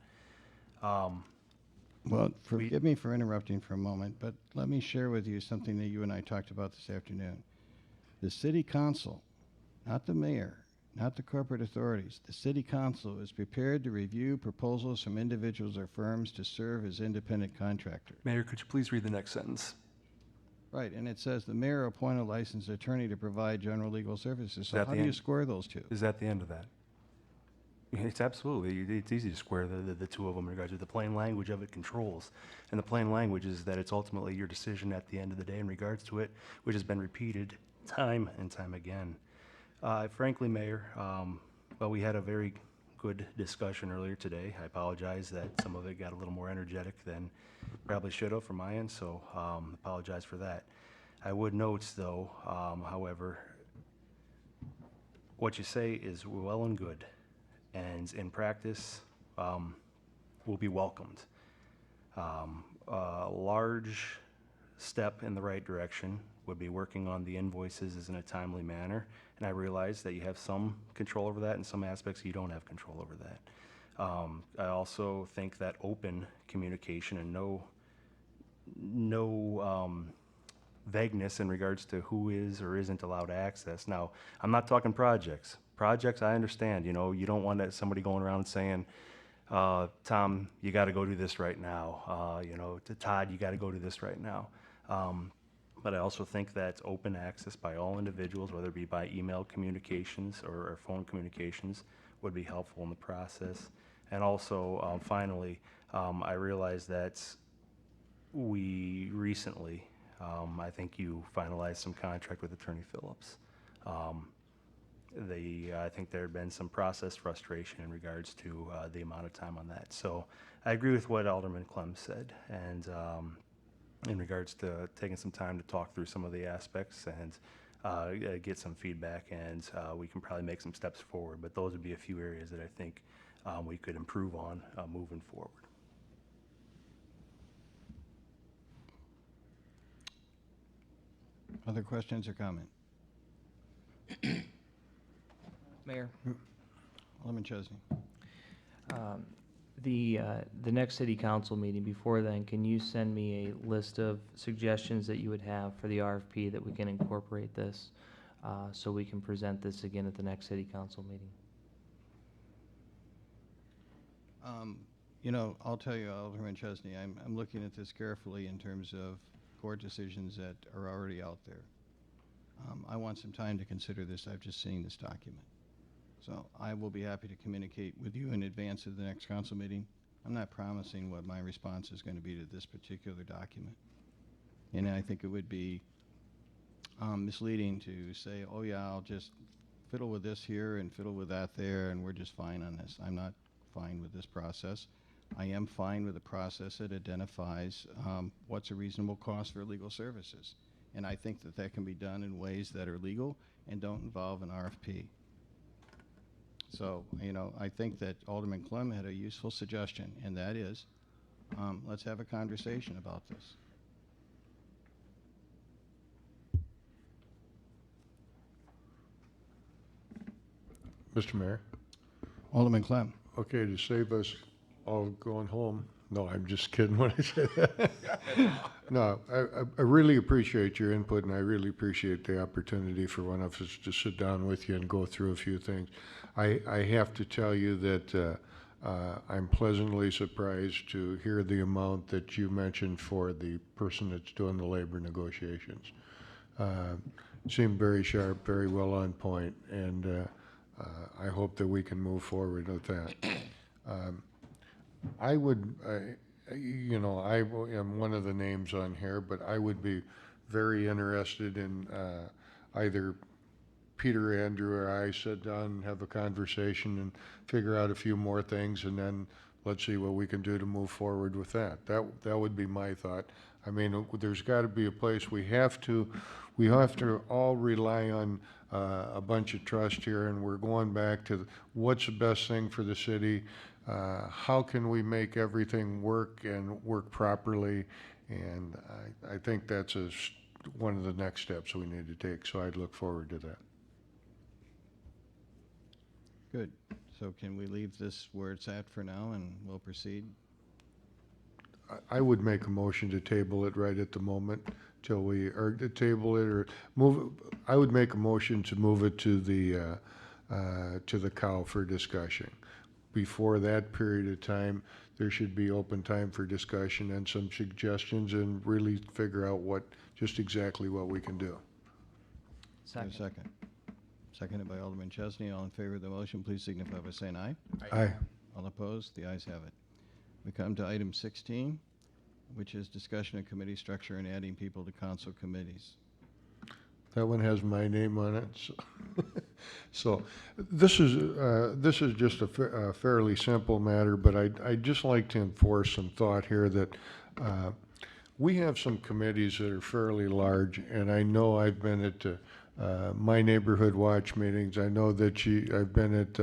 [SPEAKER 3] Well, forgive me for interrupting for a moment, but let me share with you something that you and I talked about this afternoon. The city council, not the mayor, not the corporate authorities, the city council is prepared to review proposals from individuals or firms to serve as independent contractors.
[SPEAKER 11] Mayor, could you please read the next sentence?
[SPEAKER 3] Right, and it says the mayor appoint a licensed attorney to provide general legal services. So how do you square those two?
[SPEAKER 11] Is that the end of that? It's absolutely, it's easy to square the two of them in regards to the plain language of it controls. And the plain language is that it's ultimately your decision at the end of the day in regards to it, which has been repeated time and time again. Frankly, Mayor, well, we had a very good discussion earlier today. I apologize that some of it got a little more energetic than probably should have from my end, so apologize for that. I would note, though, however, what you say is well and good, and in practice will be welcomed. Large step in the right direction would be working on the invoices in a timely manner. And I realize that you have some control over that, and some aspects you don't have control over that. I also think that open communication and no vagueness in regards to who is or isn't allowed access. Now, I'm not talking projects. Projects, I understand, you know, you don't want somebody going around saying, Tom, you got to go do this right now. You know, to Todd, you got to go do this right now. But I also think that open access by all individuals, whether it be by email communications or phone communications, would be helpful in the process. And also, finally, I realize that we recently, I think you finalized some contract with Attorney Phillips. I think there had been some process frustration in regards to the amount of time on that. So I agree with what Alderman Clem said, and in regards to taking some time to talk through some of the aspects and get some feedback, and we can probably make some steps forward. But those would be a few areas that I think we could improve on moving forward.
[SPEAKER 3] Other questions or comment?
[SPEAKER 12] Mayor?
[SPEAKER 3] Alderman Chesney.
[SPEAKER 12] The next city council meeting, before then, can you send me a list of suggestions that you would have for the RFP that we can incorporate this, so we can present this again at the next city council meeting?
[SPEAKER 3] You know, I'll tell you, Alderman Chesney, I'm looking at this carefully in terms of court decisions that are already out there. I want some time to consider this. I've just seen this document. So I will be happy to communicate with you in advance of the next council meeting. I'm not promising what my response is going to be to this particular document. And I think it would be misleading to say, oh yeah, I'll just fiddle with this here and fiddle with that there, and we're just fine on this. I'm not fine with this process. I am fine with a process that identifies what's a reasonable cost for legal services. And I think that that can be done in ways that are legal and don't involve an RFP. So, you know, I think that Alderman Clem had a useful suggestion, and that is, let's have a conversation about this.
[SPEAKER 5] Mr. Mayor?
[SPEAKER 3] Alderman Clem.
[SPEAKER 5] Okay, to save us all going home. No, I'm just kidding when I say that. No, I really appreciate your input, and I really appreciate the opportunity for one of us to sit down with you and go through a few things. I have to tell you that I'm pleasantly surprised to hear the amount that you mentioned for the person that's doing the labor negotiations. Seemed very sharp, very well on point, and I hope that we can move forward with that. I would, you know, I am one of the names on here, but I would be very interested in either Peter, Andrew, or I sit down and have a conversation and figure out a few more things, and then let's see what we can do to move forward with that. That would be my thought. I mean, there's got to be a place we have to all rely on a bunch of trust here, and we're going back to what's the best thing for the city. How can we make everything work and work properly? And I think that's one of the next steps we need to take, so I'd look forward to that.
[SPEAKER 3] Good. So can we leave this where it's at for now, and we'll proceed?
[SPEAKER 5] I would make a motion to table it right at the moment till we, or to table it, or move, I would make a motion to move it to the COW for discussion. Before that period of time, there should be open time for discussion and some suggestions, and really figure out just exactly what we can do.
[SPEAKER 3] Second. Seconded by Alderman Chesney. All in favor of the motion, please signify by saying aye.
[SPEAKER 5] Aye.
[SPEAKER 3] All opposed? The ayes have it. We come to item 16, which is discussion of committee structure and adding people to council committees.
[SPEAKER 5] That one has my name on it. So this is just a fairly simple matter, but I'd just like to enforce some thought here that we have some committees that are fairly large, and I know I've been at my neighborhood watch meetings. I know that I've been at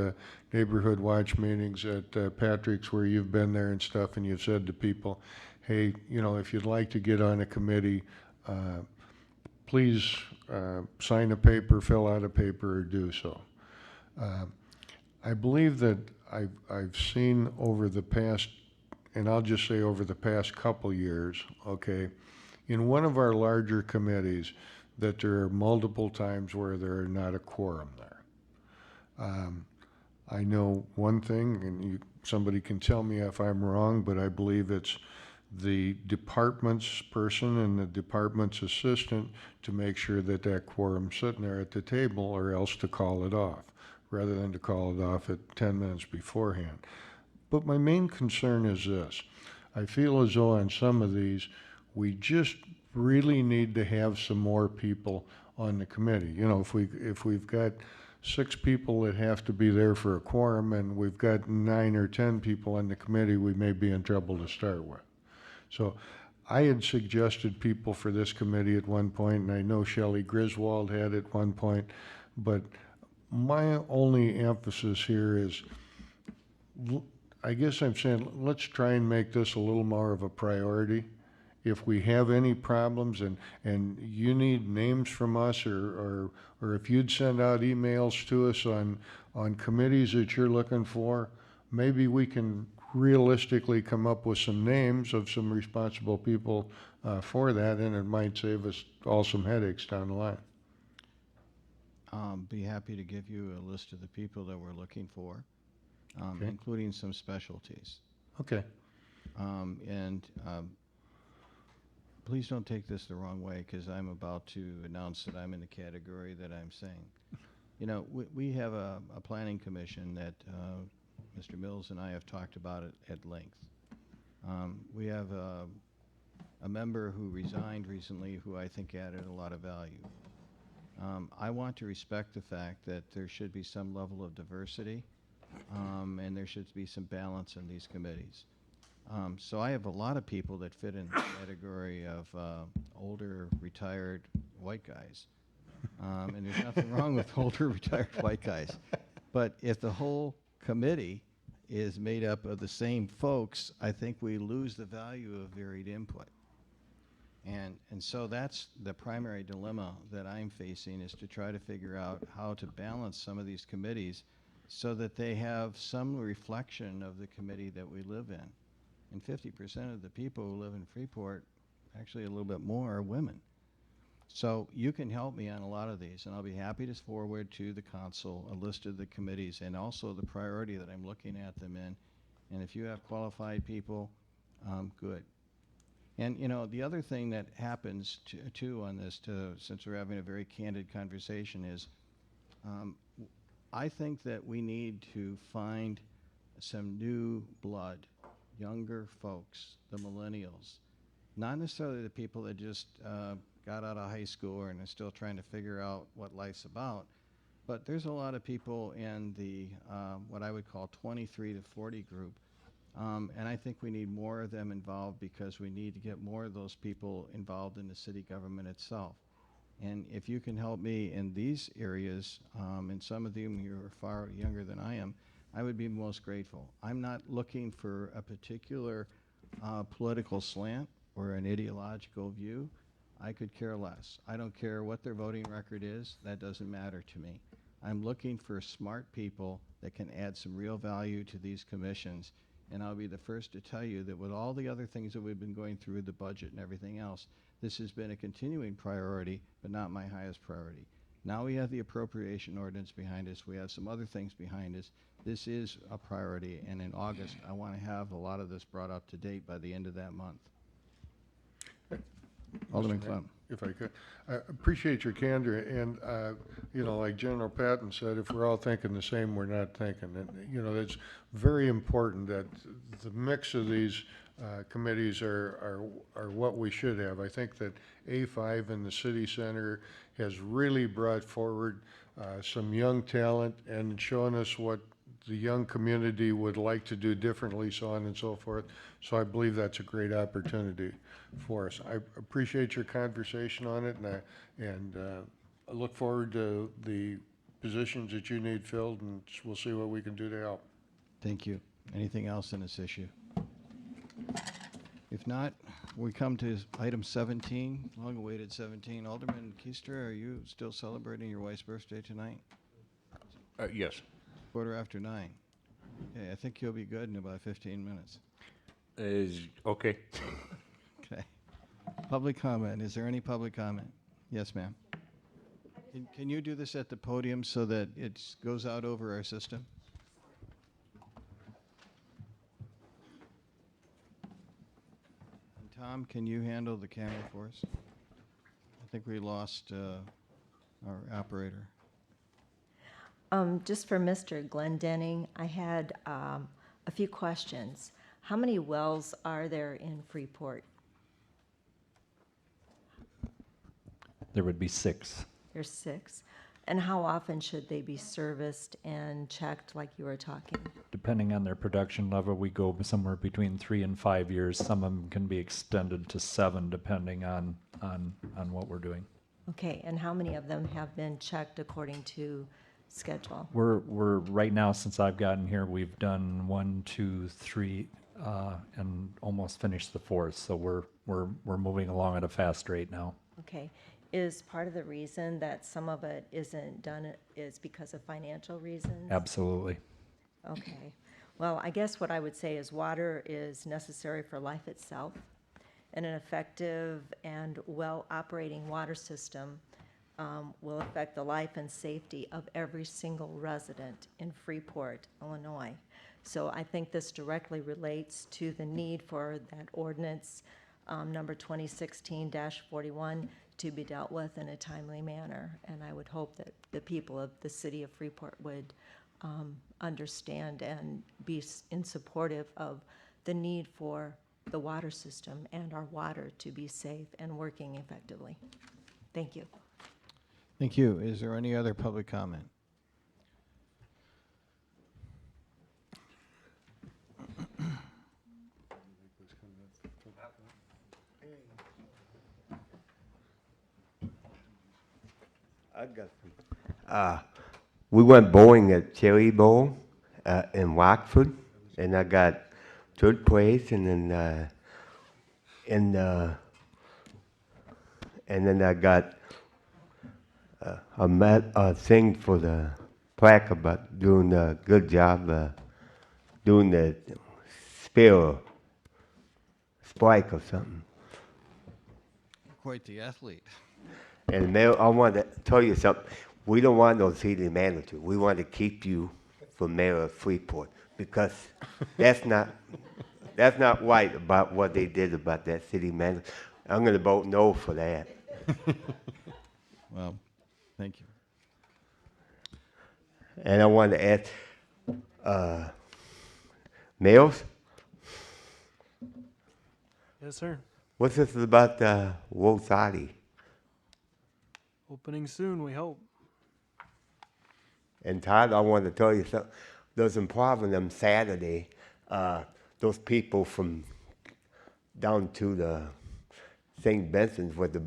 [SPEAKER 5] neighborhood watch meetings at Patrick's, where you've been there and stuff, and you've said to people, hey, if you'd like to get on a committee, please sign a paper, fill out a paper, or do so. I believe that I've seen over the past, and I'll just say over the past couple years, okay, in one of our larger committees, that there are multiple times where there are not a quorum there. I know one thing, and somebody can tell me if I'm wrong, but I believe it's the department's person and the department's assistant to make sure that that quorum's sitting there at the table, or else to call it off, rather than to call it off at 10 minutes beforehand. But my main concern is this. I feel as though on some of these, we just really need to have some more people on the committee. If we've got 6 people that have to be there for a quorum, and we've got 9 or 10 people on the committee, we may be in trouble to start with. So I had suggested people for this committee at one point, and I know Shelley Griswold had at one point, but my only emphasis here is, I guess I'm saying, let's try and make this a little more of a priority. If we have any problems and you need names from us, or if you'd send out emails to us on committees that you're looking for, maybe we can realistically come up with some names of some responsible people for that, and it might save us all some headaches down the line.
[SPEAKER 3] Be happy to give you a list of the people that we're looking for,
[SPEAKER 5] Okay.
[SPEAKER 3] including some specialties.
[SPEAKER 5] Okay.
[SPEAKER 3] Please don't take this the wrong way, because I'm about to announce that I'm in the category that I'm saying. We have a planning commission that Mr. Mills and I have talked about it at length. We have a member who resigned recently who I think added a lot of value. I want to respect the fact that there should be some level of diversity, and there should be some balance in these committees. So I have a lot of people that fit in the category of older, retired white guys. And there's nothing wrong with older, retired white guys. But if the whole committee is made up of the same folks, I think we lose the value of varied input. And so that's the primary dilemma that I'm facing, is to try to figure out how to balance some of these committees so that they have some reflection of the committee that we live in. And 50% of the people who live in Freeport, actually a little bit more, are women. So you can help me on a lot of these, and I'll be happy to forward to the council a list of the committees and also the priority that I'm looking at them in. And if you have qualified people, good. And the other thing that happens too on this, since we're having a very candid conversation, is I think that we need to find some new blood, younger folks, the millennials, not necessarily the people that just got out of high school and are still trying to figure out what life's about, but there's a lot of people in the what I would call 23 to 40 group, and I think we need more of them involved, because we need to get more of those people involved in the city government itself. And if you can help me in these areas, and some of them you're far younger than I am, I would be most grateful. I'm not looking for a particular political slant or an ideological view. I could care less. I don't care what their voting record is. That doesn't matter to me. I'm looking for smart people that can add some real value to these commissions. And I'll be the first to tell you that with all the other things that we've been going through, the budget and everything else, this has been a continuing priority, but not my highest priority. Now we have the appropriation ordinance behind us. We have some other things behind us. This is a priority, and in August, I want to have a lot of this brought up to date by the end of that month. Alderman Clem.
[SPEAKER 5] If I could, I appreciate your candor, and like General Patton said, if we're all thinking the same, we're not thinking. And it's very important that the mix of these committees are what we should have. I think that A5 in the city center has really brought forward some young talent and showing us what the young community would like to do differently, so on and so forth. So I believe that's a great opportunity for us. I appreciate your conversation on it, and I look forward to the positions that you need filled, and we'll see what we can do to help.
[SPEAKER 3] Thank you. Anything else on this issue? If not, we come to item 17, long-awaited 17. Alderman Keister, are you still celebrating your wife's birthday tonight?
[SPEAKER 18] Yes.
[SPEAKER 3] 9:15. Okay, I think you'll be good in about 15 minutes.
[SPEAKER 18] Okay.
[SPEAKER 3] Okay. Public comment. Is there any public comment? Yes, ma'am. Can you do this at the podium so that it goes out over our system? And Tom, can you handle the camera for us? I think we lost our operator.
[SPEAKER 4] Just for Mr. Glendenning, I had a few questions. How many wells are there in Freeport?
[SPEAKER 13] There would be 6.
[SPEAKER 4] There's 6. And how often should they be serviced and checked like you were talking?
[SPEAKER 13] Depending on their production level, we go somewhere between 3 and 5 years. Some of them can be extended to 7 depending on what we're doing.
[SPEAKER 4] Okay, and how many of them have been checked according to schedule?
[SPEAKER 13] We're right now, since I've gotten here, we've done 1, 2, 3, and almost finished the 4th. So we're moving along at a fast rate now.
[SPEAKER 4] Okay. Is part of the reason that some of it isn't done is because of financial reasons?
[SPEAKER 13] Absolutely.
[SPEAKER 4] Okay. Well, I guess what I would say is water is necessary for life itself, and an effective and well-operating water system will affect the life and safety of every single resident in Freeport, Illinois. So I think this directly relates to the need for that ordinance number 2016-41 to be dealt with in a timely manner. And I would hope that the people of the city of Freeport would understand and be in supportive of the need for the water system and our water to be safe and working effectively. Thank you.
[SPEAKER 3] Thank you. Is there any other public comment?
[SPEAKER 22] I got some. We went bowling at Cherry Bowl in Rockford, and I got third place, and then and then I got a thing for the plaque about doing a good job doing the spike or something.
[SPEAKER 3] Quite the athlete.
[SPEAKER 22] And Mayor, I want to tell you something. We don't want no city manager. We want to keep you for mayor of Freeport because that's not right about what they did about that city manager. I'm going to vote no for that.
[SPEAKER 3] Well, thank you.
[SPEAKER 22] And I want to ask, Mills,
[SPEAKER 7] Yes, sir.
[SPEAKER 22] what's this about Rosati?
[SPEAKER 7] Opening soon, we hope.
[SPEAKER 22] And Todd, I want to tell you something. There's some problem them Saturday. Those people from down to the St. Benson's with the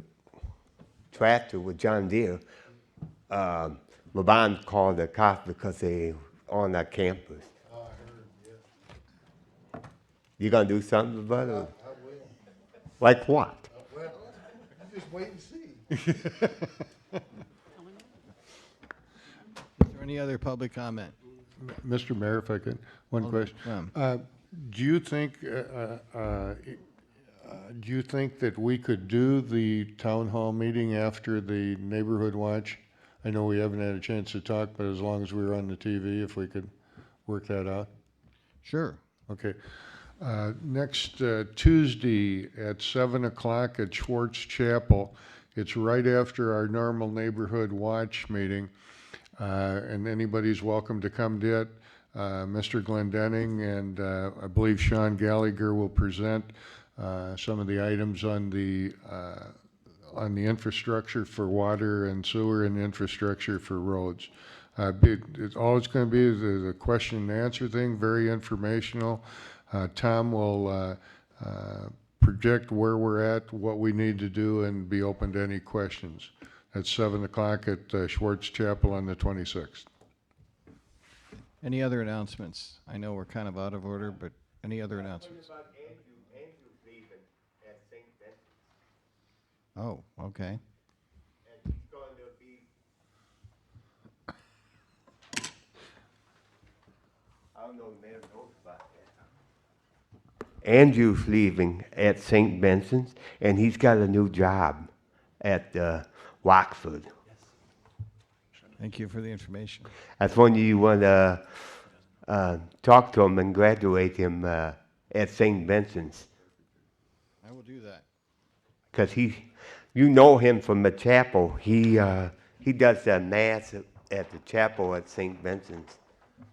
[SPEAKER 22] tractor with John Deere, LeBron called the cops because they on that campus.
[SPEAKER 5] I heard, yeah.
[SPEAKER 22] You gonna do something about it?
[SPEAKER 5] I will.
[SPEAKER 22] Like what?
[SPEAKER 5] Well, you just wait and see.
[SPEAKER 3] Is there any other public comment?
[SPEAKER 5] Mr. Mayor, if I could, one
[SPEAKER 3] Alderman
[SPEAKER 5] question.
[SPEAKER 3] Clem.
[SPEAKER 5] Do you think that we could do the town hall meeting after the neighborhood watch? I know we haven't had a chance to talk, but as long as we were on the TV, if we could work that out?
[SPEAKER 3] Sure.
[SPEAKER 5] Okay. Next Tuesday at 7 o'clock at Schwartz Chapel. It's right after our normal neighborhood watch meeting, and anybody's welcome to come to it. Mr. Glendenning and I believe Sean Gallagher will present some of the items on the infrastructure for water and sewer and infrastructure for roads. All it's going to be is a question and answer thing, very informational. Tom will project where we're at, what we need to do, and be open to any questions. At 7 o'clock at Schwartz Chapel on the 26th.
[SPEAKER 3] Any other announcements? I know we're kind of out of order, but any other announcements?
[SPEAKER 22] About Andrew leaving.
[SPEAKER 3] Oh, okay.
[SPEAKER 22] And he's going to be, I don't know if the mayor knows about that. Andrew's leaving at St. Vincent's, and he's got a new job at Watford.
[SPEAKER 3] Thank you for the information.
[SPEAKER 22] I was wondering you want to talk to him and graduate him at St. Vincent's.
[SPEAKER 3] I will do that.
[SPEAKER 22] Because you know him from the chapel. He does the mass at the chapel at St. Vincent's.
[SPEAKER 3] All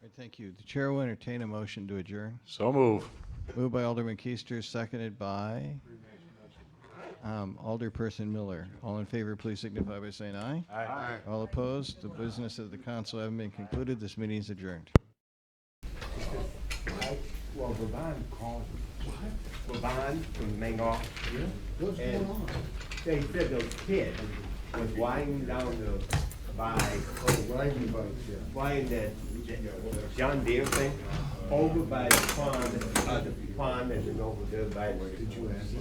[SPEAKER 3] right, thank you. The chair will entertain a motion to adjourn.
[SPEAKER 18] So move.
[SPEAKER 3] Moved by Alderman Keister, seconded by Alderperson Miller. All in favor, please signify by saying aye.
[SPEAKER 18] Aye.
[SPEAKER 3] All opposed? The business of the council having been concluded, this meeting is adjourned.
[SPEAKER 22] Well, Bavon called Bavon from Mangoff. Yeah? What's going on? They said the kid was winding down winding that John Deere thing over by the pond and then over there by the. Did you ask?